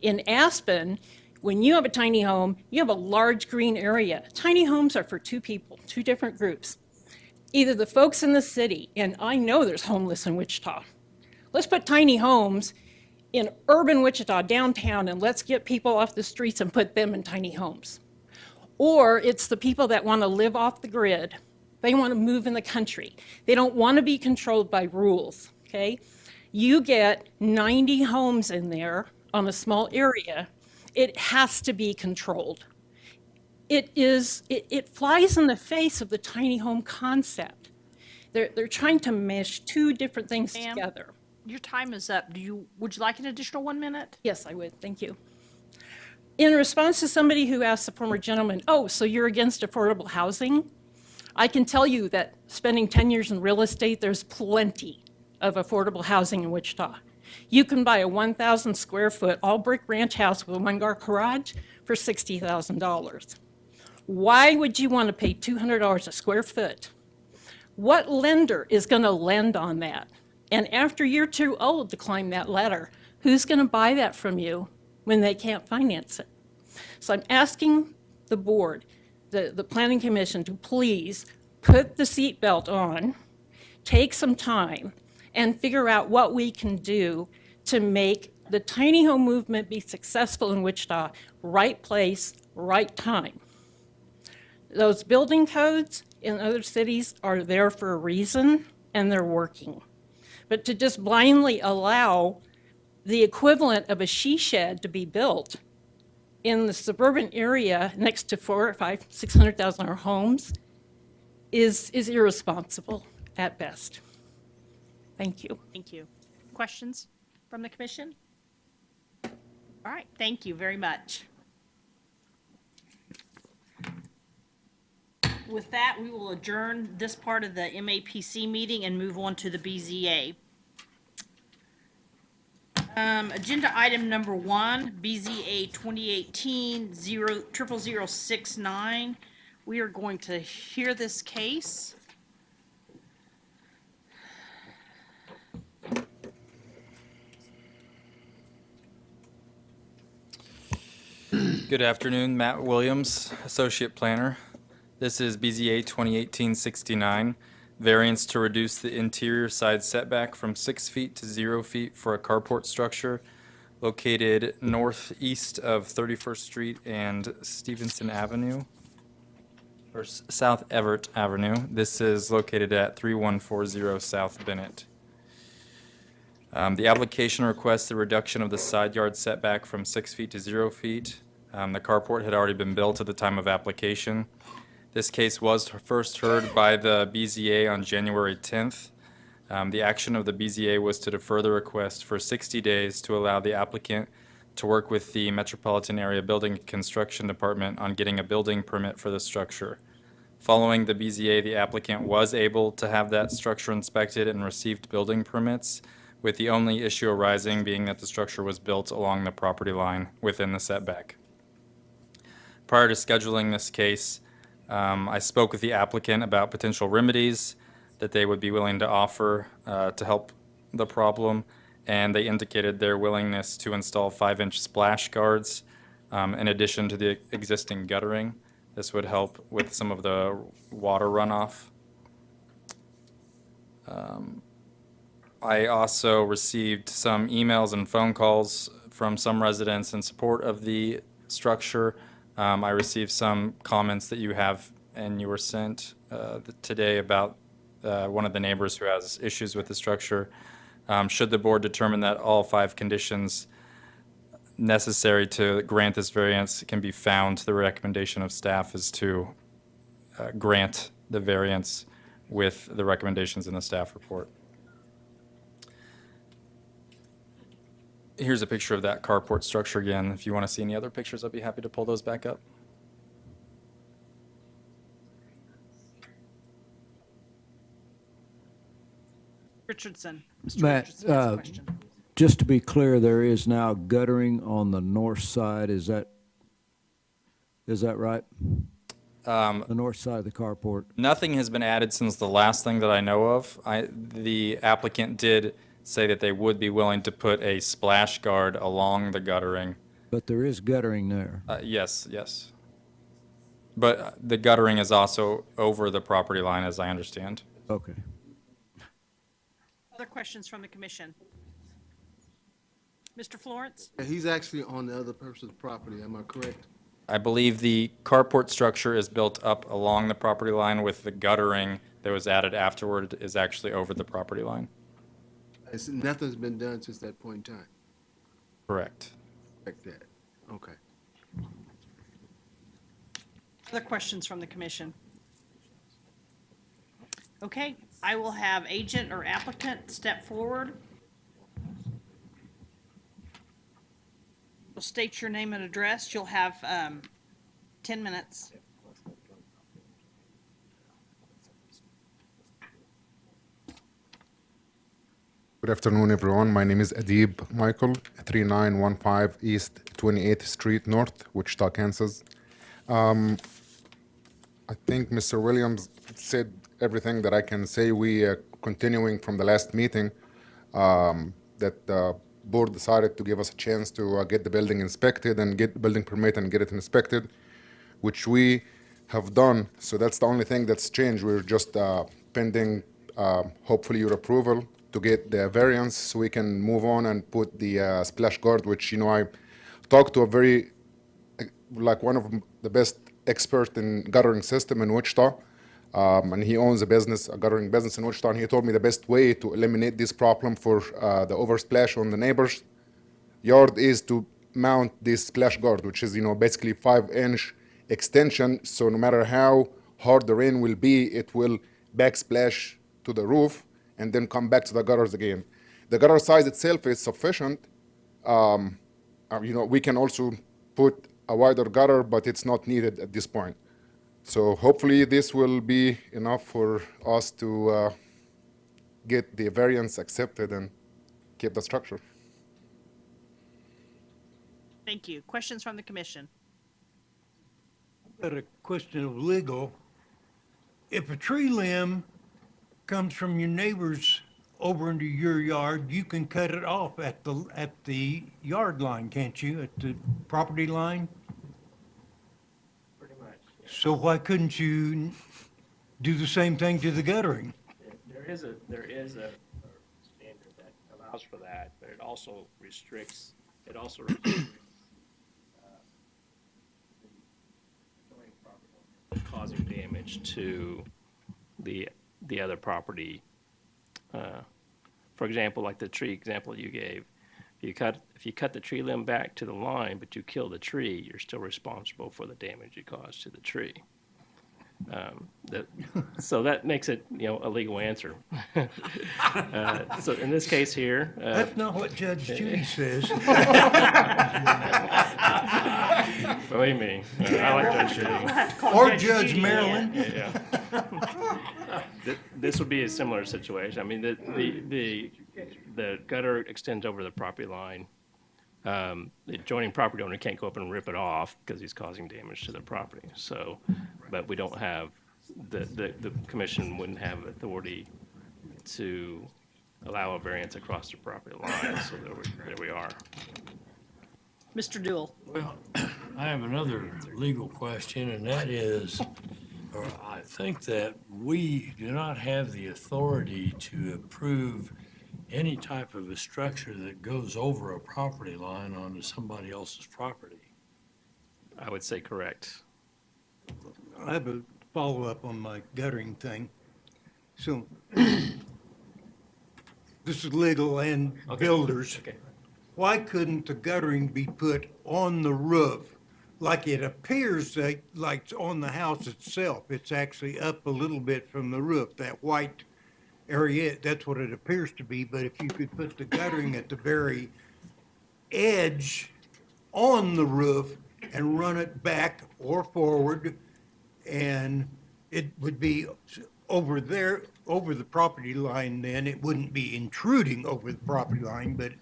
S16: In Aspen, when you have a tiny home, you have a large green area. Tiny homes are for 2 people, 2 different groups. Either the folks in the city, and I know there's homeless in Wichita. Let's put tiny homes in urban Wichita, downtown, and let's get people off the streets and put them in tiny homes. Or it's the people that want to live off the grid. They want to move in the country. They don't want to be controlled by rules, okay? You get 90 homes in there on a small area, it has to be controlled. It flies in the face of the tiny home concept. They're trying to mesh 2 different things together.
S1: Your time is up. Would you like an additional 1 minute?
S16: Yes, I would. Thank you. In response to somebody who asked the former gentleman, oh, so you're against affordable housing? I can tell you that spending 10 years in real estate, there's plenty of affordable housing in Wichita. You can buy a 1,000 square foot all brick ranch house with a 1-car garage for $60,000.
S8: Why would you want to pay $200 a square foot? What lender is going to lend on that? And after you're too old to climb that ladder, who's going to buy that from you when they can't finance it? So I'm asking the board, the planning commission, to please put the seatbelt on, take some time, and figure out what we can do to make the tiny home movement be successful in Wichita. Right place, right time. Those building codes in other cities are there for a reason, and they're working. But to just blindly allow the equivalent of a she shed to be built in the suburban area next to 400,000 or 500,000, 600,000 homes is irresponsible at best. Thank you.
S1: Thank you. Questions from the commission? All right, thank you very much. With that, we will adjourn this part of the MAPC meeting and move on to the BZA. Agenda item number 1, BZA 2018-0069. We are going to hear this case.
S17: Good afternoon, Matt Williams, Associate Planner. This is BZA 2018-69, variance to reduce the interior side setback from 6 feet to 0 feet for a carport structure located northeast of 31st Street and Stevenson Avenue, or South Everett Avenue. This is located at 3140 South Bennett. The application requests the reduction of the side yard setback from 6 feet to 0 feet. The carport had already been built at the time of application. This case was first heard by the BZA on January 10th. The action of the BZA was to defer the request for 60 days to allow the applicant to work with the Metropolitan Area Building and Construction Department on getting a building permit for the structure. Following the BZA, the applicant was able to have that structure inspected and received building permits, with the only issue arising being that the structure was built along the property line within the setback. Prior to scheduling this case, I spoke with the applicant about potential remedies that they would be willing to offer to help the problem, and they indicated their willingness to install 5-inch splash guards in addition to the existing guttering. This would help with some of the water runoff. I also received some emails and phone calls from some residents in support of the structure. I received some comments that you have and you were sent today about one of the neighbors who has issues with the structure. Should the board determine that all 5 conditions necessary to grant this variance can be found, the recommendation of staff is to grant the variance with the recommendations in the staff report. Here's a picture of that carport structure again. If you want to see any other pictures, I'd be happy to pull those back up.
S1: Richardson. Mr.
S10: Matt,
S1: Richardson has a question.
S10: just to be clear, there is now guttering on the north side. Is that right? The north side of the carport.
S17: Nothing has been added since the last thing that I know of. The applicant did say that they would be willing to put a splash guard along the guttering.
S10: But there is guttering there.
S17: Yes, yes. But the guttering is also over the property line, as I understand.
S10: Okay.
S1: Other questions from the commission? Mr. Florence?
S18: He's actually on the other person's property, am I correct?
S17: I believe the carport structure is built up along the property line, with the guttering that was added afterward is actually over the property line.
S18: Nothing's been done since that point in time?
S17: Correct.
S18: Like that, okay.
S1: Other questions from the commission? Okay, I will have agent or applicant step forward. Will state your name and address. You'll have 10 minutes.
S19: Good afternoon, everyone. My name is Adib Michael, 3915 East 28th Street North, Wichita, Kansas. I think Mr. Williams said everything that I can say. We continuing from the last meeting that the board decided to give us a chance to get the building inspected and get the building permit and get it inspected, which we have done. So that's the only thing that's changed. We're just pending, hopefully, your approval to get the variance so we can move on and put the splash guard, which, I talked to a very, like one of the best expert in guttering system in Wichita, and he owns a guttering business in Wichita, and he told me the best way to eliminate this problem for the oversplash on the neighbor's yard is to mount this splash guard, which is, basically 5-inch extension, so no matter how hard the rain will be, it will backsplash to the roof and then come back to the gutters again. The gutter size itself is sufficient. We can also put a wider gutter, but it's not needed at this point. So hopefully this will be enough for us to get the variance accepted and keep the structure.
S1: Thank you. Questions from the commission?
S5: Got a question of legal. If a tree limb comes from your neighbor's over into your yard, you can cut it off at the yard line, can't you? At the property line?
S7: Pretty much.
S5: So why couldn't you do the same thing to the guttering?
S7: There is a standard that allows for that, but it also restricts causing damage to the other property. For example, like the tree example you gave, if you cut the tree limb back to the line, but you kill the tree, you're still responsible for the damage you caused to the tree. So that makes it, a legal answer. So in this case here,
S5: That's not what Judge Judy says.
S7: believe me, I like Judge Judy.
S5: Or Judge Maryland.
S7: Yeah. This would be a similar situation. I mean, the gutter extends over the property line. The adjoining property owner can't go up and rip it off because he's causing damage to the property. So, but we don't have, the commission wouldn't have authority to allow a variance across the property line. So there we are.
S1: Mr. Dewell?
S14: Well, I have another legal question, and that is, I think that we do not have the authority to approve any type of a structure that goes over a property line onto somebody else's property.
S7: I would say correct.
S5: I have a follow-up on my guttering thing. So this is legal and builders.
S7: Okay.
S5: Why couldn't the guttering be put on the roof? Like it appears like it's on the house itself. It's actually up a little bit from the roof, that white area, that's what it appears to be. But if you could put the guttering at the very edge on the roof and run it back or forward, and it would be over there, over the property line, then it wouldn't be intruding over the property line, but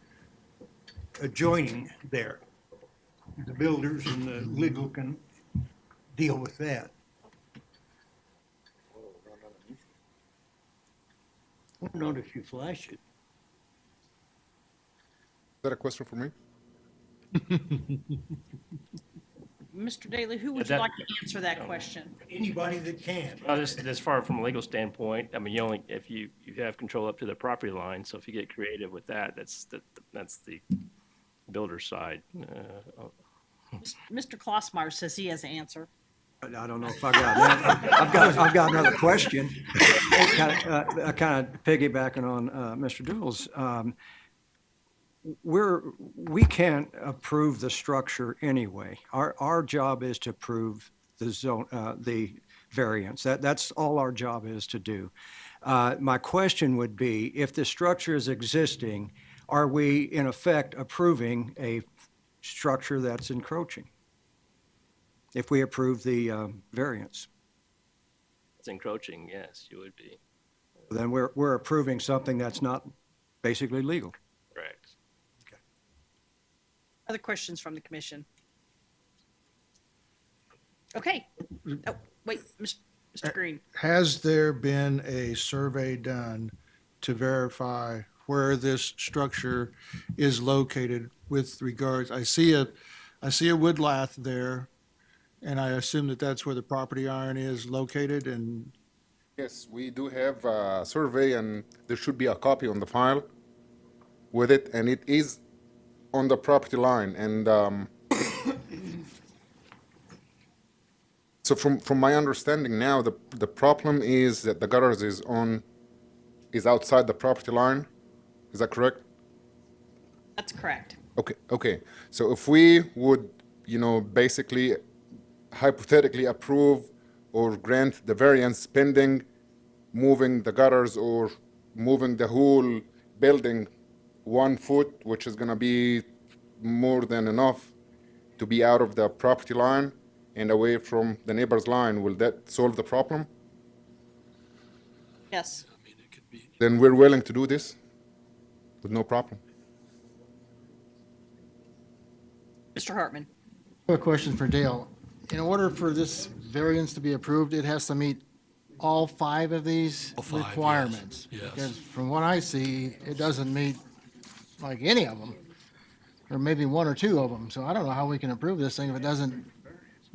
S5: adjoining there. The builders and the legal can deal with that. Well, not if you flash it.
S19: Is that a question for me?
S1: Mr. Daly, who would you like to answer that question?
S5: Anybody that can.
S7: Well, this far from a legal standpoint, I mean, if you have control up to the property line, so if you get creative with that, that's the builder's side.
S1: Mr. Klossmeyer says he has an answer.
S11: I don't know if I got that. I've got another question. Kind of piggybacking on Mr. Dewell's. We can't approve the structure anyway. Our job is to approve the variance. That's all our job is to do. My question would be, if the structure is existing, are we in effect approving a structure that's encroaching? If we approve the variance,
S7: It's encroaching, yes, you would be.
S11: then we're approving something that's not basically legal.
S7: Correct.
S1: Other questions from the commission? Okay. Oh, wait, Mr. Green.
S3: Has there been a survey done to verify where this structure is located with regards, I see a wood lath there, and I assume that that's where the property line is located, and
S19: Yes, we do have a survey, and there should be a copy on the file with it, and it is on the property line. And so from my understanding now, the problem is that the gutters is outside the property line. Is that correct?
S1: That's correct.
S19: Okay. So if we would, basically hypothetically approve or grant the variance pending moving the gutters or moving the whole building 1 foot, which is gonna be more than enough to be out of the property line and away from the neighbor's line, will that solve the problem?
S1: Yes.
S19: Then we're willing to do this with no problem.
S1: Mr. Hartman.
S4: A question for Dale. In order for this variance to be approved, it has to meet all 5 of these
S13: All 5, yes.
S4: requirements.
S13: Yes.
S4: Because from what I see, it doesn't meet like any of them, or maybe 1 or 2 of them. So I don't know how we can approve this thing if it doesn't,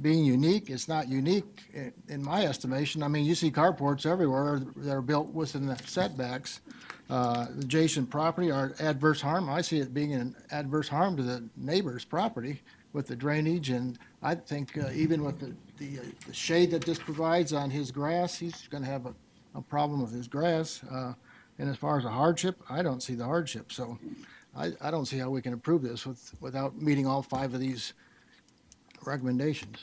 S4: being unique, it's not unique in my estimation. I mean, you see carports everywhere that are built within the setbacks. Adjacent property are adverse harm. I see it being an adverse harm to the neighbor's property with the drainage, and I think even with the shade that this provides on his grass, he's gonna have a problem with his grass. And as far as a hardship, I don't see the hardship, so I don't see how we can approve this without meeting all 5 of these recommendations.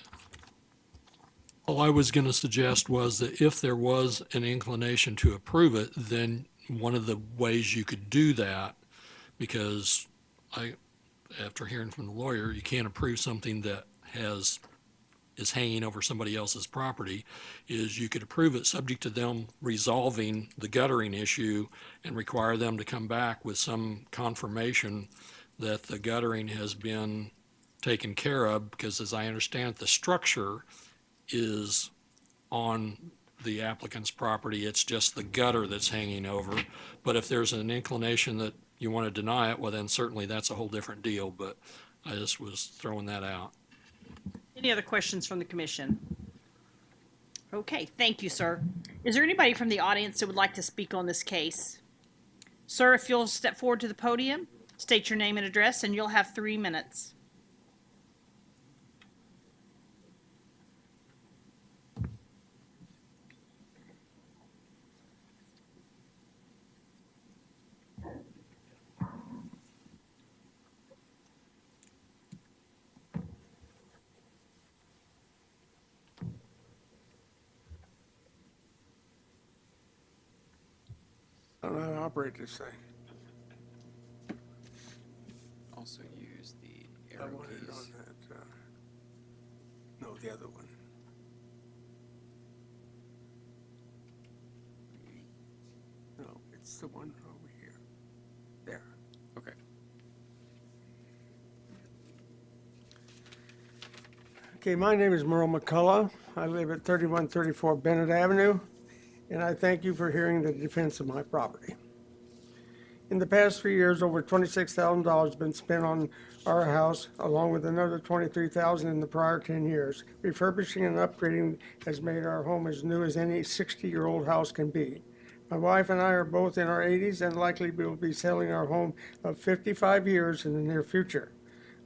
S13: All I was going to suggest was that if there was an inclination to approve it, then one of the ways you could do that, because after hearing from the lawyer, you can't approve something that is hanging over somebody else's property, is you could approve it subject to them resolving the guttering issue and require them to come back with some confirmation that the guttering has been taken care of, because as I understand it, the structure is on the applicant's property. It's just the gutter that's hanging over. But if there's an inclination that you want to deny it, well, then certainly that's a whole different deal. But I just was throwing that out.
S1: Any other questions from the commission? Okay, thank you, sir. Is there anybody from the audience that would like to speak on this case? Sir, if you'll step forward to the podium, state your name and address, and you'll have 3 minutes.
S20: I don't know how to operate this thing.
S22: Also use the
S20: I
S22: arrow
S20: want it
S22: keys.
S20: on that, no, the other one. No, it's the one over here. There.
S22: Okay.
S20: Okay, my name is Merle McCullough. I live at 3134 Bennett Avenue, and I thank you for hearing the defense of my property. In the past 3 years, over $26,000 has been spent on our house, along with another $23,000 in the prior 10 years. Refurbishing and upgrading has made our home as new as any 60-year-old house can be. My wife and I are both in our 80s and likely will be selling our home of 55 years in the near future.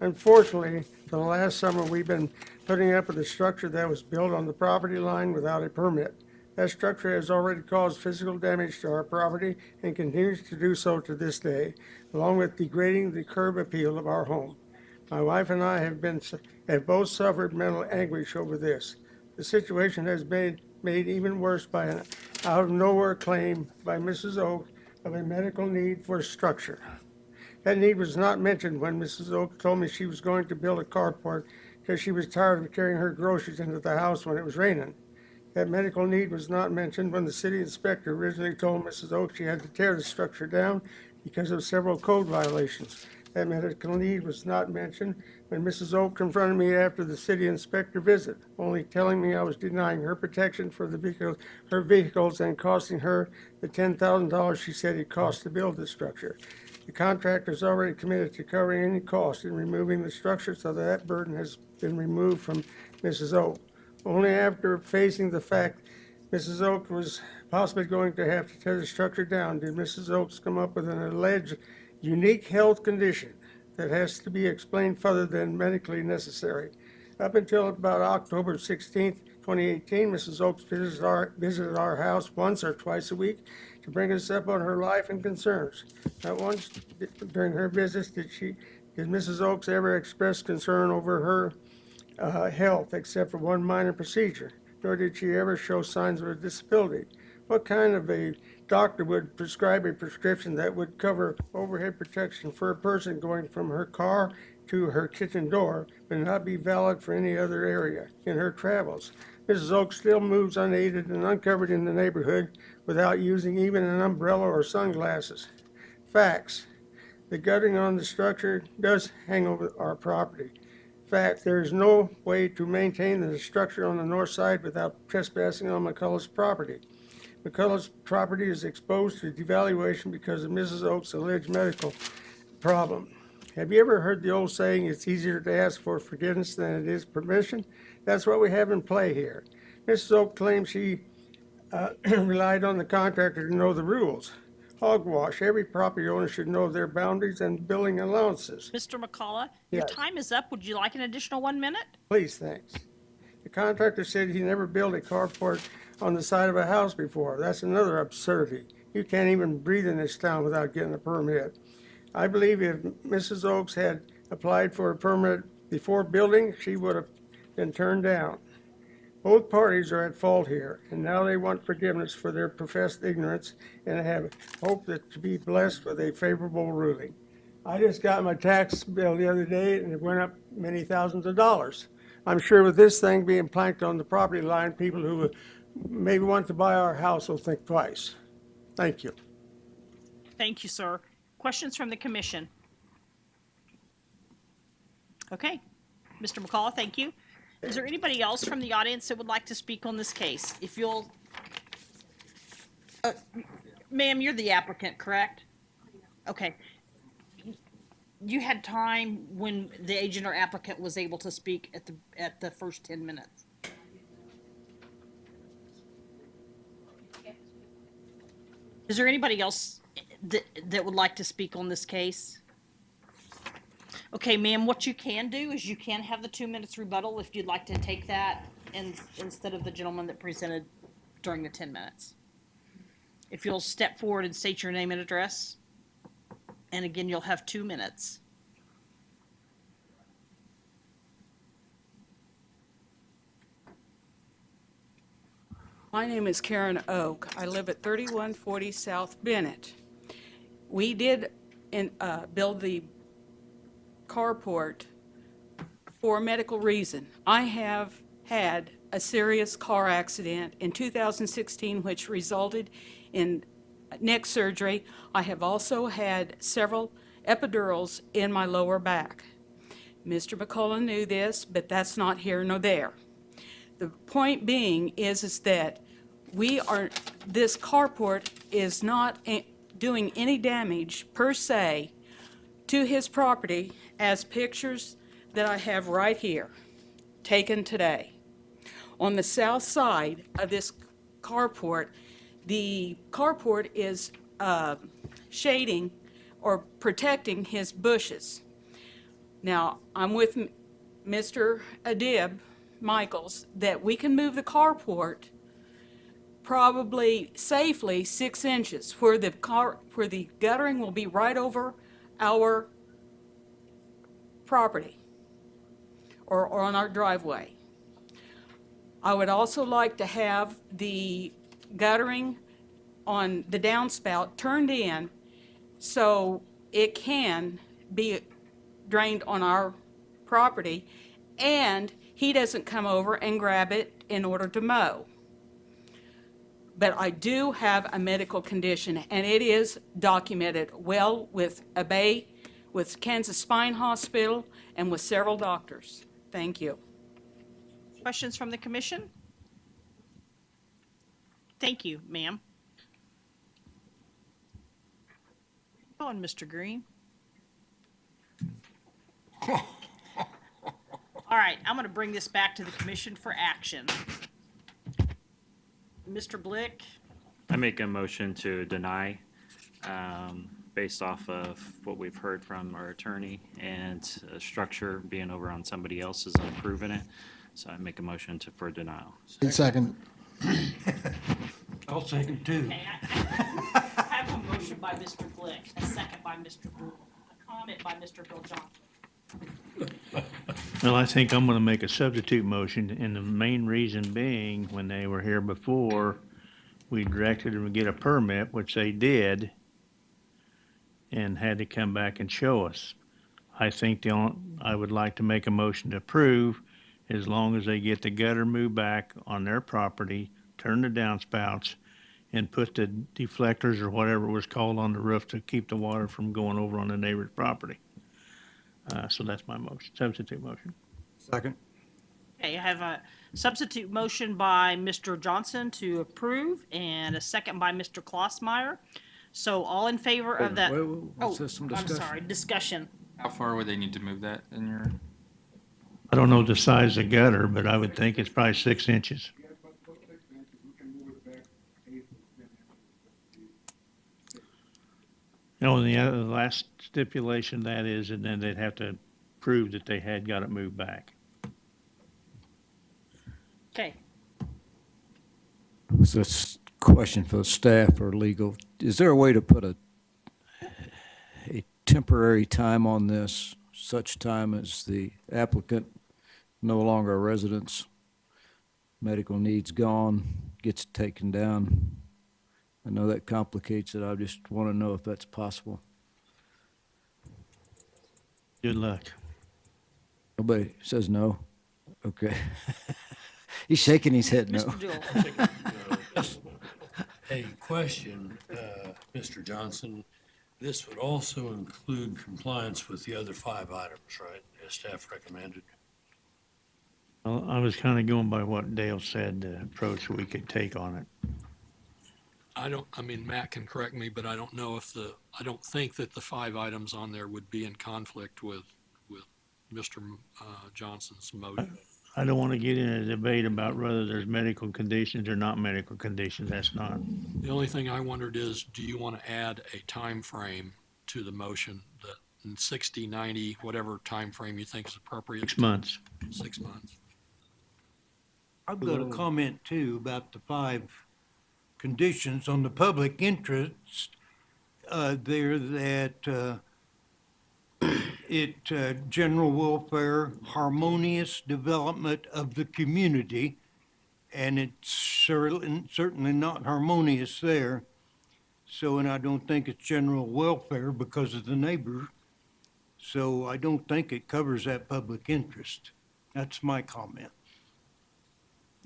S20: Unfortunately, for the last summer, we've been putting up with a structure that was built on the property line without a permit. That structure has already caused physical damage to our property and continues to do so to this day, along with degrading the curb appeal of our home. My wife and I have both suffered mental anguish over this. The situation has been made even worse by an out-of-nowhere claim by Mrs. Oak of a medical need for a structure. That need was not mentioned when Mrs. Oak told me she was going to build a carport because she was tired of carrying her groceries into the house when it was raining. That medical need was not mentioned when the city inspector originally told Mrs. Oak she had to tear the structure down because of several code violations. That medical need was not mentioned when Mrs. Oak confronted me after the city inspector visit, only telling me I was denying her protection for her vehicles and costing her the $10,000 she said it cost to build the structure. The contractor is already committed to covering any cost in removing the structure, so that burden has been removed from Mrs. Oak. Only after facing the fact Mrs. Oak was possibly going to have to tear the structure down did Mrs. Oaks come up with an alleged unique health condition that has to be explained further than medically necessary. Up until about October 16th, 2018, Mrs. Oaks visited our house once or twice a week to bring us up on her life and concerns. Not once during her visits did Mrs. Oaks ever express concern over her health, except for one minor procedure, nor did she ever show signs of a disability. What kind of a doctor would prescribe a prescription that would cover overhead protection for a person going from her car to her kitchen door, but not be valid for any other area in her travels? Mrs. Oak still moves unaided and uncovered in the neighborhood without using even an umbrella or sunglasses. Facts. The guttering on the structure does hang over our property. Fact, there is no way to maintain the structure on the north side without trespassing on McCullough's property. McCullough's property is exposed to devaluation because of Mrs. Oak's alleged medical problem. Have you ever heard the old saying, it's easier to ask for forgiveness than it is permission? That's what we have in play here. Mrs. Oak claims she relied on the contractor to know the rules. Hogwash. Every property owner should know their boundaries and building allowances.
S1: Mr. McCullough, your
S20: Yes.
S1: time is up. Would you like an additional 1 minute?
S20: Please, thanks. The contractor said he never built a carport on the side of a house before. That's another absurdity. You can't even breathe in this town without getting a permit. I believe if Mrs. Oaks had applied for a permit before building, she would have been turned down. Both parties are at fault here, and now they want forgiveness for their professed ignorance and have hoped that to be blessed with a favorable ruling. I just got my tax bill the other day, and it went up many thousands of dollars. I'm sure with this thing being planked on the property line, people who maybe want to buy our house will think twice. Thank you.
S1: Thank you, sir. Questions from the commission? Okay. Mr. McCullough, thank you. Is there anybody else from the audience that would like to speak on this case? If you'll, ma'am, you're the applicant, correct? Okay. You had time when the agent or applicant was able to speak at the first 10 minutes. Is there anybody else that would like to speak on this case? Okay, ma'am, what you can do is you can have the 2 minutes rebuttal if you'd like to take that instead of the gentleman that presented during the 10 minutes. If you'll step forward and state your name and address, and again, you'll have 2 minutes.
S2: My name is Karen Oak. I live at 3140 South Bennett. We did build the carport for a medical reason. I have had a serious car accident in 2016 which resulted in neck surgery. I have also had several epidurals in my lower back. Mr. McCullough knew this, but that's not here nor there. The point being is that this carport is not doing any damage per se to his property, as pictures that I have right here, taken today. On the south side of this carport, the carport is shading or protecting his bushes. Now, I'm with Mr. Adib Michaels that we can move the carport probably safely 6 inches, where the guttering will be right over our property or on our driveway. I would also like to have the guttering on the downspout turned in so it can be drained on our property and he doesn't come over and grab it in order to mow. But I do have a medical condition, and it is documented well with a bay with Kansas Spine Hospital, and with several doctors. Thank you.
S1: Questions from the commission? Thank you, ma'am. Go on, Mr. Green. All right, I'm going to bring this back to the commission for action. Mr. Blick,
S6: I make a motion to deny, based off of what we've heard from our attorney and a structure being over on somebody else's and approving it. So I make a motion for denial.
S4: Second.
S5: I'll second too.
S1: okay, I have a motion by Mr. Blick, a second by Mr. Brule, a comment by Mr. Bill Johnson.
S21: Well, I think I'm gonna make a substitute motion, and the main reason being, when they were here before, we directed them to get a permit, which they did, and had to come back and show us. I think I would like to make a motion to approve, as long as they get the gutter moved back on their property, turn the downspouts, and put the deflectors or whatever it was called on the roof to keep the water from going over on the neighbor's property. So that's my motion, substitute motion.
S11: Second.
S1: Okay, I have a substitute motion by Mr. Johnson to approve and a second by Mr. Klossmeyer. So all in favor of that?
S10: Let's have some
S1: I'm
S10: discussion.
S1: sorry, discussion.
S17: How far would they need to move that in your?
S21: I don't know the size of the gutter, but I would think it's probably 6 inches. No, and the last stipulation that is, and then they'd have to prove that they had got it moved back.
S1: Okay,
S10: So it's a question for the staff or legal. Is there a way to put a temporary time on this, such time as the applicant no longer a residence, medical needs gone, gets it taken down? I know that complicates it. I just want to know if that's possible.
S21: Good luck.
S10: Nobody says no? Okay. He's shaking his head no.
S1: Mr. Jewell.
S14: A question, Mr. Johnson. This would also include compliance with the other 5 items, right, as staff recommended?
S21: Well, I was kind of going by what Dale said, the approach we could take on it.
S13: Matt can correct me, but I don't know I don't think that the 5 items on there would be in conflict with Mr. Johnson's motion.
S21: I don't want to get in a debate about whether there's medical conditions or not medical conditions. That's not.
S13: The only thing I wondered is, do you want to add a time frame to the motion that in 60, 90, whatever time frame you think is appropriate?
S21: 6 months.
S13: 6 months.
S5: I've got a comment too about the 5 conditions on the public interest there that general welfare, harmonious development of the community, and it's certainly not harmonious there. So, and I don't think it's general welfare because of the neighbor. So I don't think it covers that public interest. That's my comment.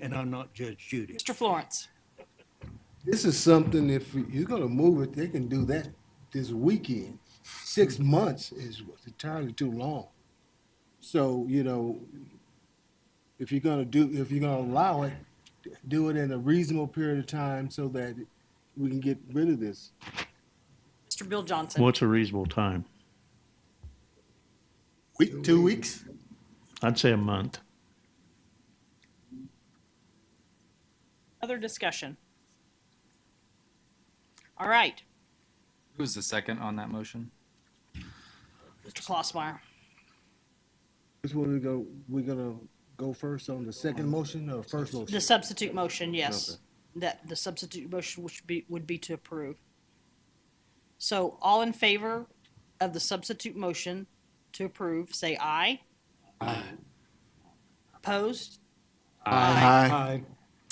S5: And I'm not Judge Judy.
S1: Mr. Florence.
S18: This is something, if you're gonna move it, they can do that this weekend. 6 months is entirely too long. So, if you're gonna allow it, do it in a reasonable period of time so that we can get rid of this.
S1: Mr. Bill Johnson.
S21: What's a reasonable time?
S18: 2 weeks?
S21: I'd say a month.
S1: Other discussion? All right,
S17: Who was the second on that motion?
S1: Mr. Klossmeyer.
S18: Which one we're gonna go first on the second motion or first motion?
S1: The substitute motion, yes.
S18: Okay.
S1: That the substitute motion would be to approve. So all in favor of the substitute motion to approve, say aye.
S5: Aye.
S1: Opposed?
S5: Aye.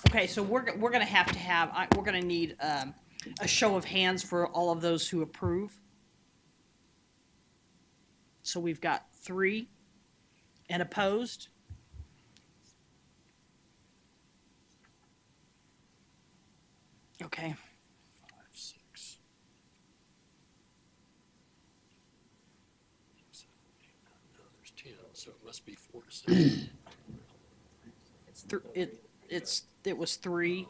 S1: Okay, so we're gonna have to have, we're gonna need a show of hands for all of those who approve. So we've got 3 and opposed. Okay.
S14: 5, 6.
S13: So it must be 4 to 6.
S1: It was 3-7.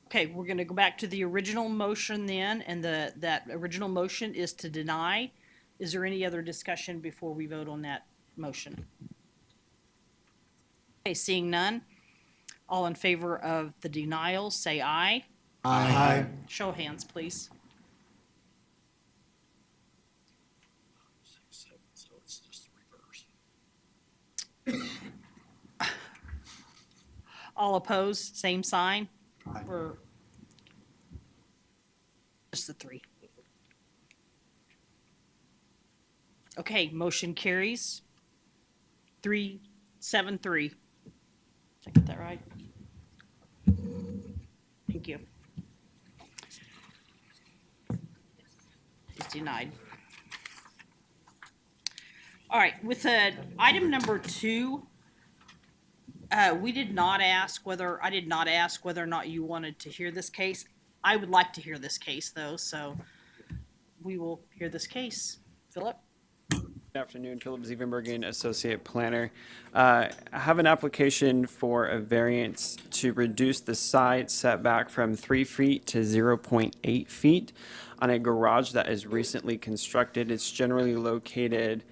S1: Okay, we're gonna go back to the original motion then, and that original motion is to deny. Is there any other discussion before we vote on that motion? Okay, seeing none. All in favor of the denial, say aye.
S18: Aye.
S1: Show of hands, please.
S13: 6, 7, so it's just the reverse.
S1: All opposed, same sign? Or just the 3? Okay, motion carries. 3-7-3. Did I get that right? Thank you. It's denied. All right, with item number 2, I did not ask whether or not you wanted to hear this case. I would like to hear this case, though, so we will hear this case. Philip?
S9: Good afternoon, Philip Zievenbergen, Associate Planner. I have an application for a variance to reduce the side setback from 3 feet to 0.8 feet on a garage that is recently constructed. It's generally located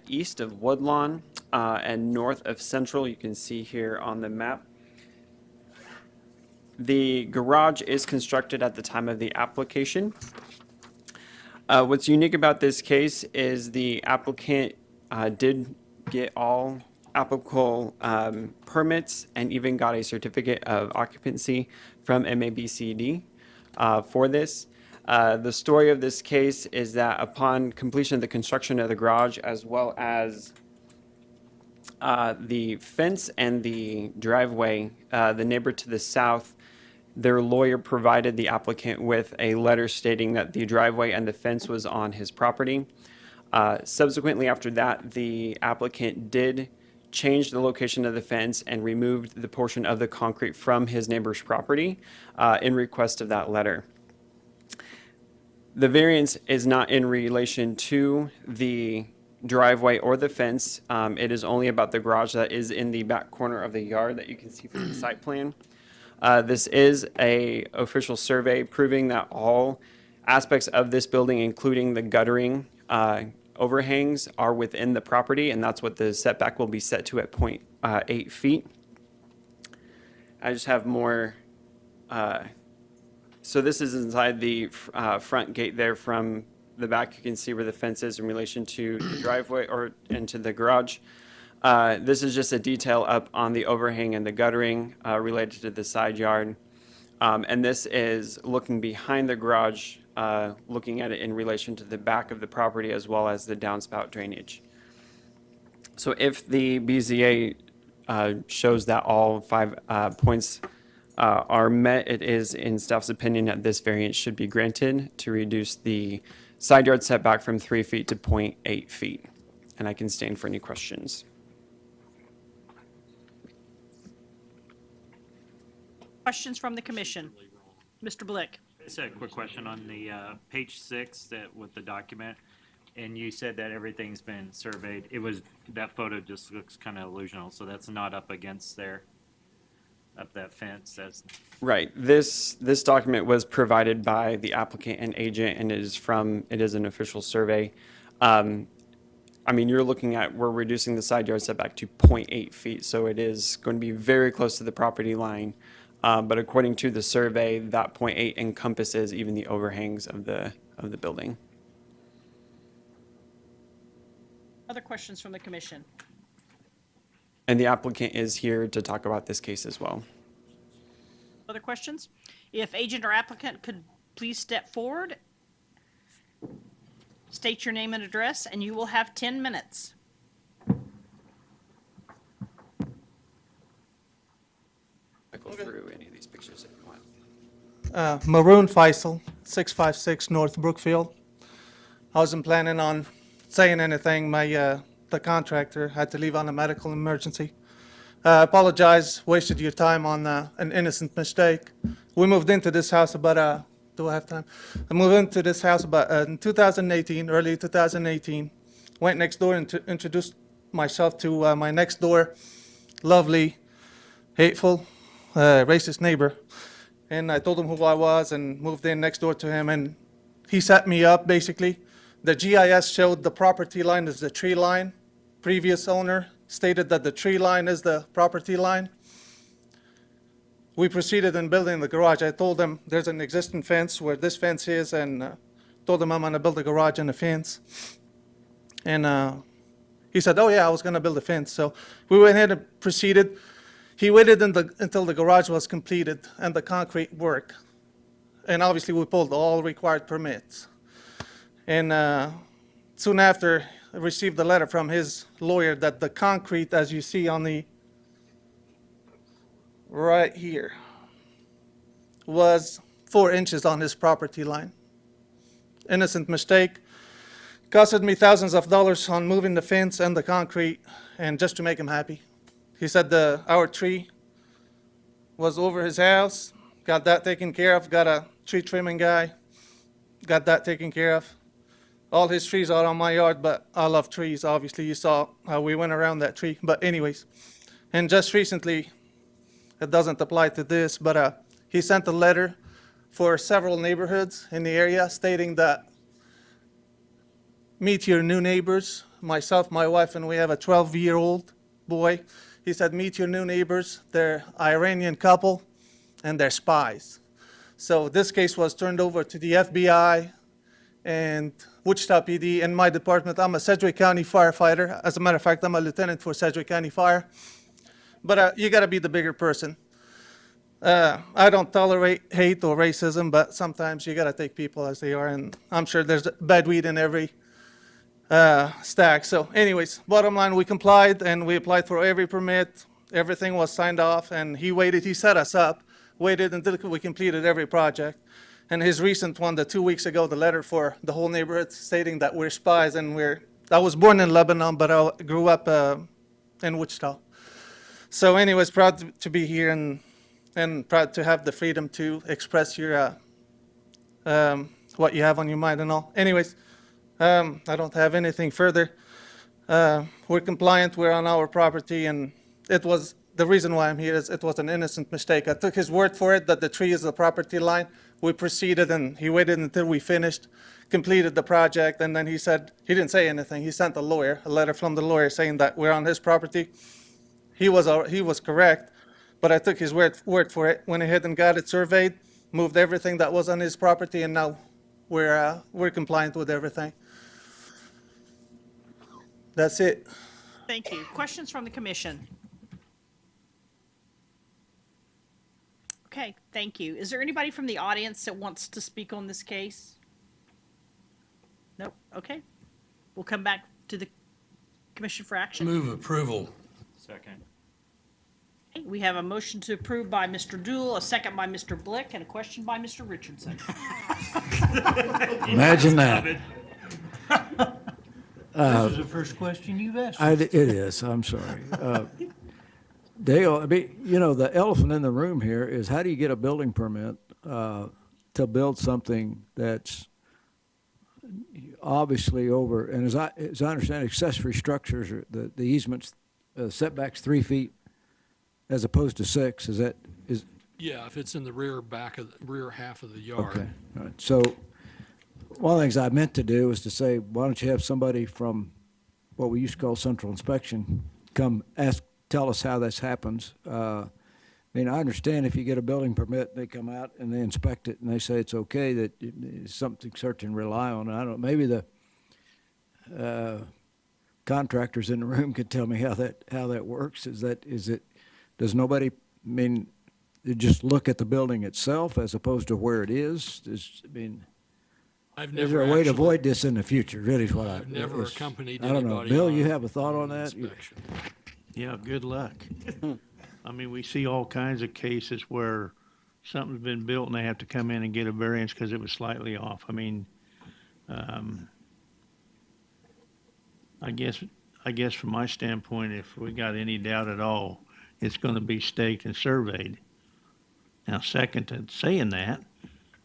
S9: east of Woodlawn and north of Central. You can see here on the map. The garage is constructed at the time of the application. What's unique about this case is the applicant did get all applicable permits and even got a certificate of occupancy from MAPC for this. The story of this case is that upon completion of the construction of the garage, as well as the fence and the driveway, the neighbor to the south, their lawyer provided the applicant with a letter stating that the driveway and the fence was on his property. Subsequently, after that, the applicant did change the location of the fence and removed the portion of the concrete from his neighbor's property in request of that letter. The variance is not in relation to the driveway or the fence. It is only about the garage that is in the back corner of the yard that you can see from the site plan. This is an official survey proving that all aspects of this building, including the guttering overhangs, are within the property, and that's what the setback will be set to at 0.8 feet. I just have more. So this is inside the front gate there. From the back, you can see where the fence is in relation to the driveway or into the garage. This is just a detail up on the overhang and the guttering related to the side yard. And this is looking behind the garage, looking at it in relation to the back of the property as well as the downspout drainage. So if the BZA shows that all 5 points are met, it is in staff's opinion that this variance should be granted to reduce the side yard setback from 3 feet to 0.8 feet. And I can stand for any questions.
S1: Questions from the commission? Mr. Blick?
S6: Just a quick question on the page 6 that with the document, and you said that everything's been surveyed. That photo just looks kind of illusional, so that's not up against there, up that fence. That's
S9: Right. This document was provided by the applicant and agent, and it is an official survey. I mean, you're looking at, we're reducing the side yard setback to 0.8 feet, so it is going to be very close to the property line. But according to the survey, that 0.8 encompasses even the overhangs of the building.
S1: Other questions from the commission?
S9: And the applicant is here to talk about this case as well.
S1: Other questions? If agent or applicant could please step forward, state your name and address, and you will have 10 minutes.
S9: I'll go through any of these pictures if you want.
S15: Maroon Faisal, 656 North Brookfield. I wasn't planning on saying anything. The contractor had to leave on a medical emergency. I apologize, wasted your time on an innocent mistake. We moved into this house about, do I have time? I moved into this house about in 2018, early 2018. Went next door and introduced myself to my next door, lovely, hateful, racist neighbor. And I told him who I was and moved in next door to him, and he set me up, basically. The GIS showed the property line is the tree line. Previous owner stated that the tree line is the property line. We proceeded in building the garage. I told him there's an existing fence where this fence is, and told him I'm gonna build a garage and a fence. And he said, oh yeah, I was gonna build a fence. So we went ahead and proceeded. He waited until the garage was completed and the concrete work. And obviously we pulled all required permits. And soon after, I received a letter from his lawyer that the concrete, as you see on the right here, was 4 inches on his property line. Innocent mistake. Costed me thousands of dollars on moving the fence and the concrete, and just to make him happy. He said our tree was over his house, got that taken care of, got a tree trimming guy, got that taken care of. All his trees are on my yard, but I love trees. Obviously, you saw how we went around that tree. But anyways, and just recently, it doesn't apply to this, but he sent a letter for several neighborhoods in the area stating that meet your new neighbors, myself, my wife, and we have a 12-year-old boy. He said, meet your new neighbors. They're Iranian couple, and they're spies. So this case was turned over to the FBI and Wichita PD and my department. I'm a Sedgwick County firefighter. As a matter of fact, I'm a lieutenant for Sedgwick County Fire. But you gotta be the bigger person. I don't tolerate hate or racism, but sometimes you gotta take people as they are, and I'm sure there's bad weed in every stack. So anyways, bottom line, we complied and we applied for every permit. Everything was signed off, and he set us up, waited until we completed every project. And his recent one, the 2 weeks ago, the letter for the whole neighborhood stating that we're spies and I was born in Lebanon, but I grew up in Wichita. So anyways, proud to be here and proud to have the freedom to express your, what you have on your mind and all. Anyways, I don't have anything further. We're compliant, we're on our property, and the reason why I'm here is it was an innocent mistake. I took his word for it that the tree is the property line. We proceeded, and he waited until we finished, completed the project, and then he said, he didn't say anything. He sent a letter from the lawyer saying that we're on his property. He was correct, but I took his word for it, went ahead and got it surveyed, moved everything that was on his property, and now we're compliant with everything. That's it.
S1: Thank you. Questions from the commission? Okay, thank you. Is there anybody from the audience that wants to speak on this case? Nope, okay. We'll come back to the commission for action.
S14: Move approval.
S6: Second.
S1: Okay, we have a motion to approve by Mr. Dool, a second by Mr. Blick, and a question by Mr. Richardson.
S10: Imagine that.
S5: This is the first question you've asked.
S10: It is, I'm sorry. Dale, I mean, the elephant in the room here is how do you get a building permit to build something that's obviously over, and as I understand, accessory structures, the easements, setbacks 3 feet as opposed to 6, is?
S13: Yeah, if it's in the rear half of the yard.
S10: Okay, all right. So one of the things I meant to do was to say, why don't you have somebody from what we used to call central inspection come tell us how this happens. I mean, I understand if you get a building permit, they come out and they inspect it and they say it's okay, that it's something certain to rely on. I don't know, maybe the contractors in the room could tell me how that works. Does nobody, I mean, they just look at the building itself as opposed to where it is? Is there a way to avoid this in the future, really is what
S13: I've never accompanied
S10: I don't know.
S13: anybody
S10: Bill,
S13: on
S10: you have a thought on that?
S13: inspection.
S21: Yeah, good luck. I mean, we see all kinds of cases where something's been built and they have to come in and get a variance because it was slightly off. I mean, I guess from my standpoint, if we got any doubt at all, it's gonna be staked and surveyed. Now, second to saying that,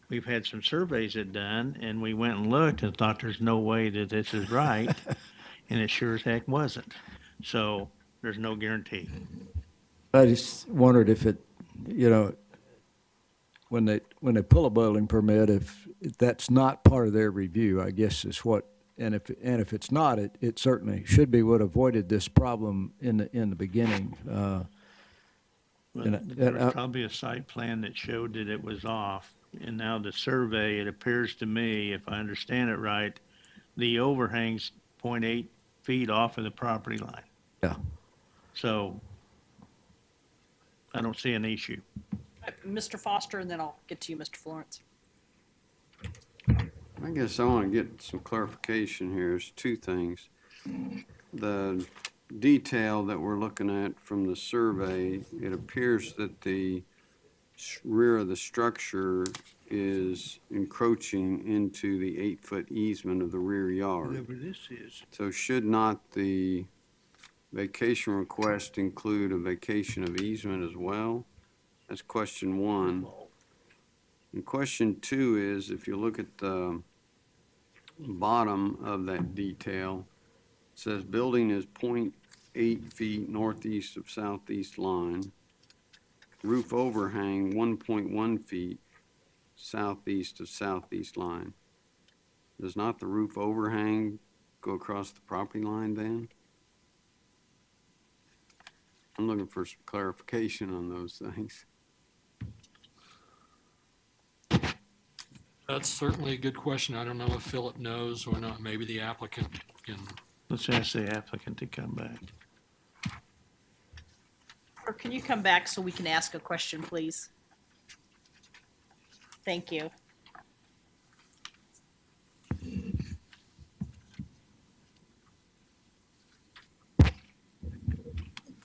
S21: we've had some surveys that done, and we went and looked and thought there's no way that this is right, and it sure as heck wasn't. So, there's no guarantee.
S10: I just wondered if it, you know, when they pull a building permit, if that's not part of their review, I guess is what, and if it's not, it certainly should be, would have avoided this problem in the beginning.
S21: There was probably a site plan that showed that it was off, and now the survey, it appears to me, if I understand it right, the overhang's 0.8 feet off of the property line.
S10: Yeah.
S21: So, I don't see an issue.
S1: Mr. Foster, and then I'll get to you, Mr. Florence.
S12: I guess I want to get some clarification here. There's two things. The detail that we're looking at from the survey, it appears that the rear of the structure is encroaching into the 8-foot easement of the rear yard.
S5: Whatever this is.
S12: So should not the vacation request include a vacation of easement as well? That's question one. And question two is, if you look at the bottom of that detail, it says building is 0.8 feet northeast of southeast line. Roof overhang 1.1 feet southeast of southeast line. Does not the roof overhang go across the property line then? I'm looking for some clarification on those things.
S13: That's certainly a good question. I don't know if Philip knows or not. Maybe the applicant can.
S21: Let's ask the applicant to come back.
S1: Or can you come back so we can ask a question, please? Thank you.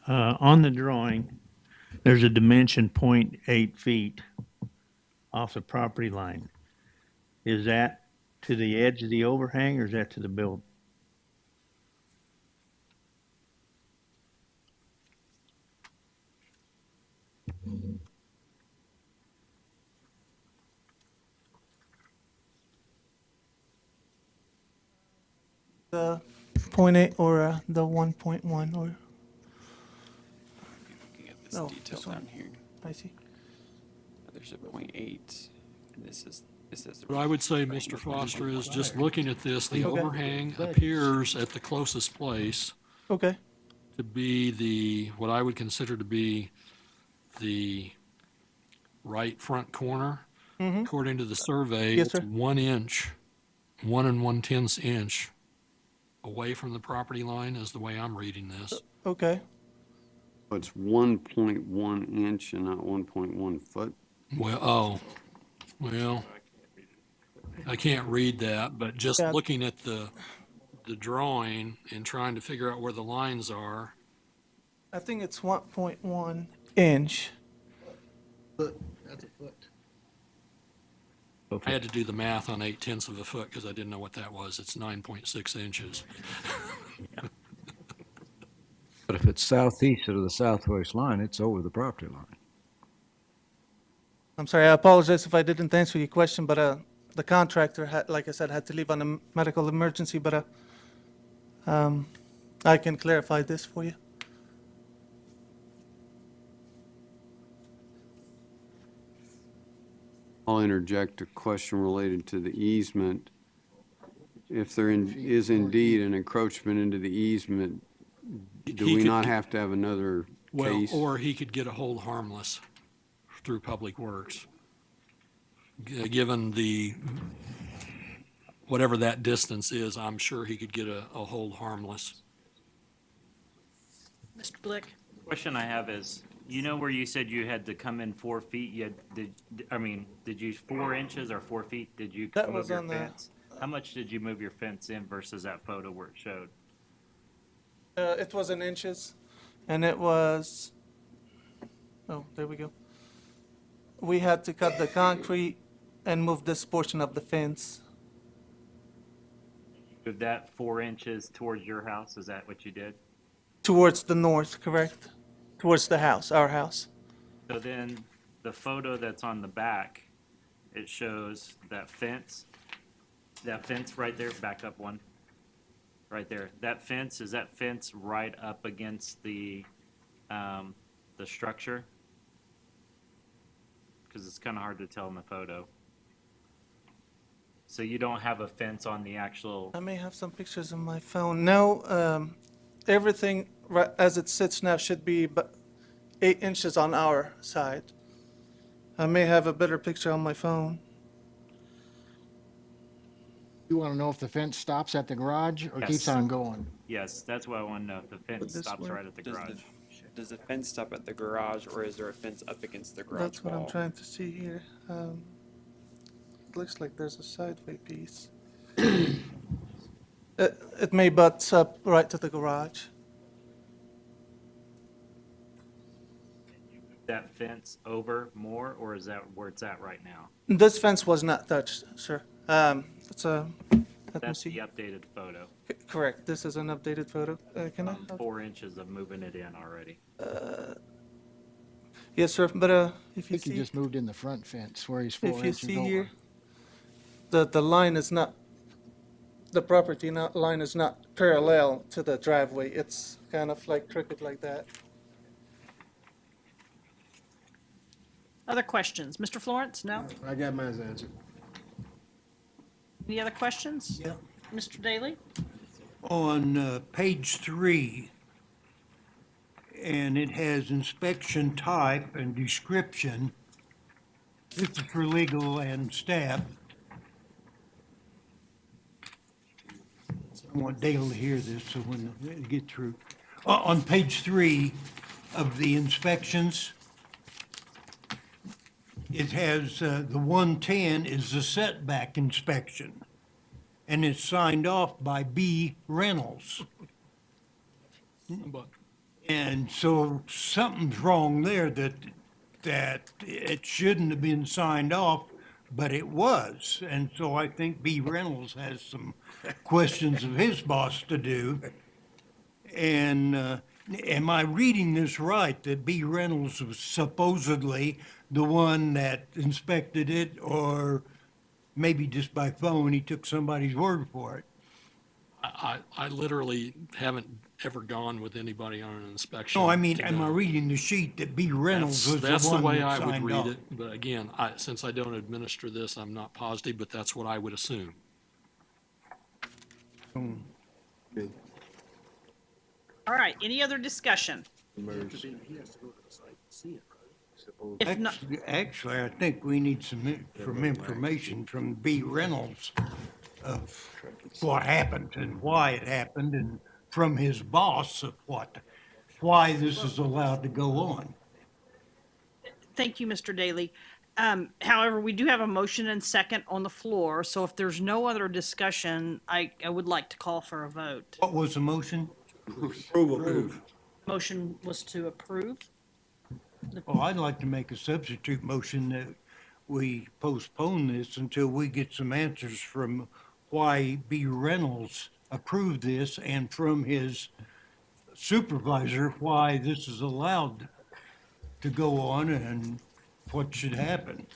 S21: On the drawing, there's a dimension 0.8 feet off the property line. Is that to the edge of the overhang, or is that to the build?
S15: The 0.8 or the 1.1 or,
S9: Looking at this
S15: No,
S9: detail
S15: this one.
S9: down here.
S15: I see.
S9: There's a 0.8, and this is the.
S13: What I would say, Mr. Foster, is just looking at this, the
S15: Okay.
S13: overhang appears at the closest place
S15: Okay,
S13: to be what I would consider to be the right front corner.
S15: Mhm.
S13: According to the survey,
S15: Yes,
S13: it's
S15: sir.
S13: 1 inch, 1 1/10 inch away from the property line is the way I'm reading this.
S15: okay.
S12: It's 1.1 inch and not 1.1 foot.
S13: Well, I can't read that, but just
S15: Yeah.
S13: looking at the drawing and trying to figure out where the lines are,
S15: I think it's 1.1 inch.
S4: Foot, that's a foot.
S13: I had to do the math on 8/10 of a foot because I didn't know what that was. It's 9.6 inches.
S10: But if it's southeast of the southwest line, it's over the property line.
S15: I'm sorry, I apologize if I didn't answer your question, but the contractor had, like I said, had to leave on a medical emergency, but I can clarify this for you.
S12: I'll interject a question related to the easement. If there is indeed an encroachment into the easement, do
S13: He
S12: we
S13: could-
S12: not have to have another
S13: Well,
S12: case?
S13: or he could get a hold harmless through Public Works. Given whatever that distance is, I'm sure he could get a hold harmless.
S1: Mr. Blick?
S6: Question I have is, you know where you said you had to come in 4 feet, did you 4 inches or 4 feet, did you
S15: That
S6: move
S15: was
S6: your
S15: on the-
S6: fence? How much did you move your fence in versus that photo where it showed?
S15: It was in inches, and it was, oh, there we go. We had to cut the concrete and move this portion of the fence.
S6: Moved that 4 inches towards your house, is that what you did?
S15: Towards the north, correct? towards the house, our house.
S6: So then the photo that's on the back, it shows that fence right there, back up one, right there. Is that fence right up against the structure? Because it's kind of hard to tell in the photo. So you don't have a fence on the actual,
S15: I may have some pictures on my phone. No, everything as it sits now should be 8 inches on our side. I may have a better picture on my phone.
S4: You want to know if the fence stops at the garage or keeps
S6: Yes.
S4: on going?
S6: yes, that's what I want to know, if the fence
S15: this
S6: stops
S15: way?
S6: right at the garage.
S9: Does the fence stop at the garage, or is there a fence up against the garage
S15: That's what I'm
S9: wall?
S15: trying to see here. It looks like there's a sideway piece. It may butt up right to the garage.
S6: That fence over more, or is that where it's at right now?
S15: This fence was not touched, sir. It's a, let me
S6: That's the
S15: see.
S6: updated photo.
S15: Correct, this is an updated photo. Can I?
S6: 4 inches of moving it in already.
S15: Yes, sir, but
S4: I
S15: if you
S4: think he
S15: see,
S4: just moved in the front fence where he's 4
S15: if you
S4: inches
S15: see
S4: over.
S15: here, the line is not, the property line is not parallel to the driveway. It's kind of like crooked like that.
S1: Other questions? Mr. Florence? No?
S18: I got mine answered.
S1: Any other questions?
S5: Yeah.
S1: Mr. Daly?
S5: On page 3, and it has inspection type and description. This is for legal and staff. I want Dale to hear this, so when we get through. On page 3 of the inspections, it has, the 110 is the setback inspection, and it's signed off by B. Reynolds.
S13: But
S5: And so something's wrong there, that it shouldn't have been signed off, but it was. And so I think B. Reynolds has some questions of his boss to do. And am I reading this right, that B. Reynolds was supposedly the one that inspected it, or maybe just by phone, he took somebody's word for it?
S13: I literally haven't ever gone with anybody on an inspection.
S5: No, I mean,
S13: to
S5: am I
S13: go.
S5: reading the sheet that B. Reynolds was
S13: That's
S5: the
S13: the
S5: one
S13: way
S5: that
S13: I would
S5: signed
S13: read
S5: off?
S13: it, but again, since I don't administer this, I'm not positive, but that's what I would assume.
S1: All right, any other discussion? If not,
S5: Actually, I think we need some information from B. Reynolds of what happened and why it happened, and from his boss of why this is allowed to go on.
S1: thank you, Mr. Daly. However, we do have a motion and second on the floor, so if there's no other discussion, I would like to call for a vote.
S5: What was the motion?
S18: Approve.
S1: Motion was to approve.
S5: Oh, I'd like to make a substitute motion that we postpone this until we get some answers from why B. Reynolds approved this, and from his supervisor, why this is allowed to go on and what should happen.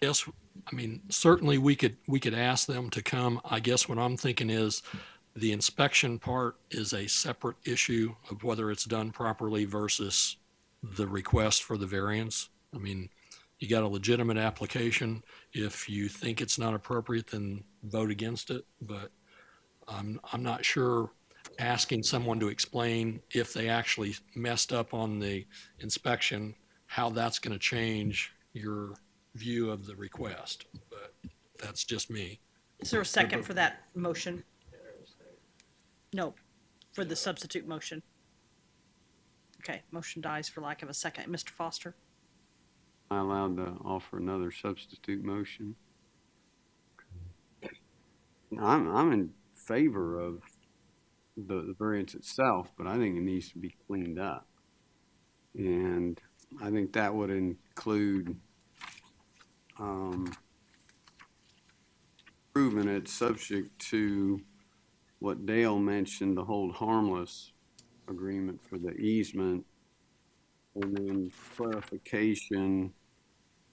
S13: Yes, I mean, certainly we could ask them to come. I guess what I'm thinking is the inspection part is a separate issue of whether it's done properly versus the request for the variance. I mean, you got a legitimate application. If you think it's not appropriate, then vote against it. But I'm not sure asking someone to explain if they actually messed up on the inspection, how that's going to change your view of the request. But that's just me.
S1: Is there a second for that motion? No, for the substitute motion. Okay, motion dies for lack of a second. Mr. Foster?
S12: Am I allowed to offer another substitute motion? I'm in favor of the variance itself, but I think it needs to be cleaned up. And I think that would include proving it subject to what Dale mentioned, the hold harmless agreement for the easement, and then clarification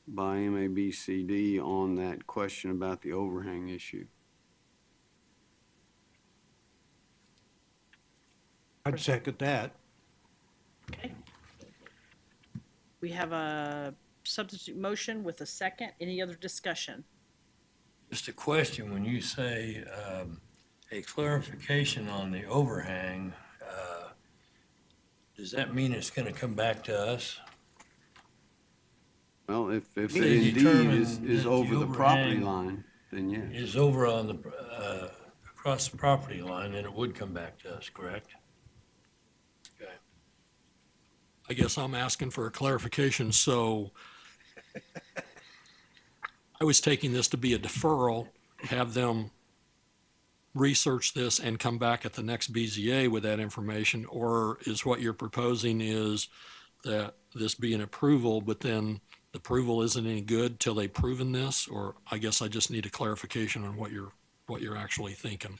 S12: by MABCD on that question about the overhang issue.
S5: I'd second that.
S1: Okay. We have a substitute motion with a second. Any other discussion?
S14: Just a question, when you say a clarification on the overhang, does that mean it's going to come back to us?
S12: Well, if it
S14: They
S12: indeed
S14: determine
S12: is
S14: that the
S12: over the property
S14: overhang
S12: line, then yes.
S14: Is over on the, across the property line, then it would come back to us, correct? Okay.
S13: I guess I'm asking for a clarification, so I was taking this to be a deferral, have them research this and come back at the next BZA with that information, or is what you're proposing is that this be an approval, but then the approval isn't any good till they've proven this? Or I guess I just need a clarification on what you're actually thinking.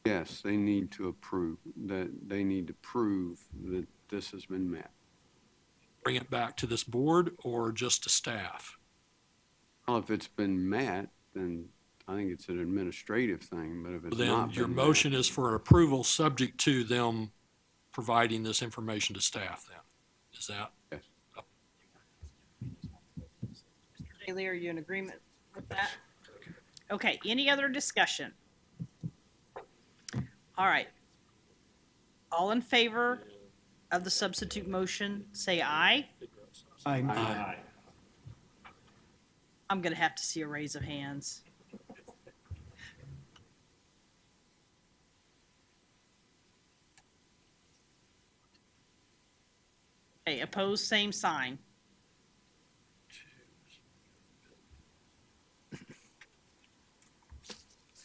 S12: Yes, they need to approve, that they need to prove that this has been met.
S13: Bring it back to this board or just to staff?
S12: Well, if it's been met, then I think it's an administrative thing, but if it's
S13: Then
S12: not
S13: your
S12: been met,
S13: motion is for approval subject to them providing this information to staff then? Is that?
S12: Yes.
S1: Mr. Daly, are you in agreement with that? Okay, any other discussion? All right. All in favor of the substitute motion, say aye.
S5: Aye.
S1: I'm gonna have to see a raise of hands. Okay, opposed, same sign.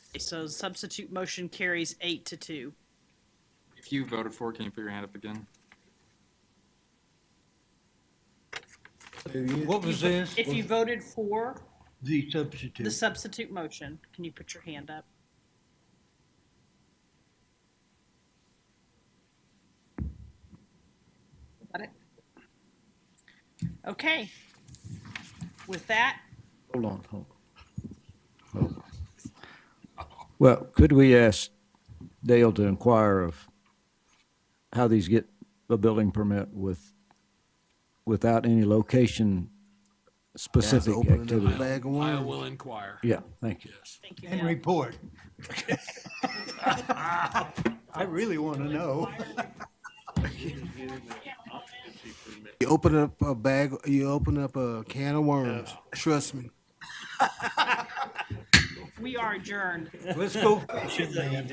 S1: Okay, so substitute motion carries 8-2.
S17: If you voted for it, can you put your hand up again?
S5: What was this?
S1: If you voted for
S5: The
S1: the
S5: substitute.
S1: substitute motion, can you put your hand up? Got it? Okay. With that,
S10: Hold on, hold on. Well, could we ask Dale to inquire of how these get a building permit without any location specific
S18: Open it up a
S10: activity?
S18: bag of
S13: I
S18: worms.
S13: will inquire.
S10: Yeah, thank you.
S13: Yes.
S1: thank you,
S5: And
S1: Dale.
S5: report. I really want to know.
S18: You open up a bag, you open up a can of worms, trust me.
S1: We are adjourned.
S5: Let's go fishing, man.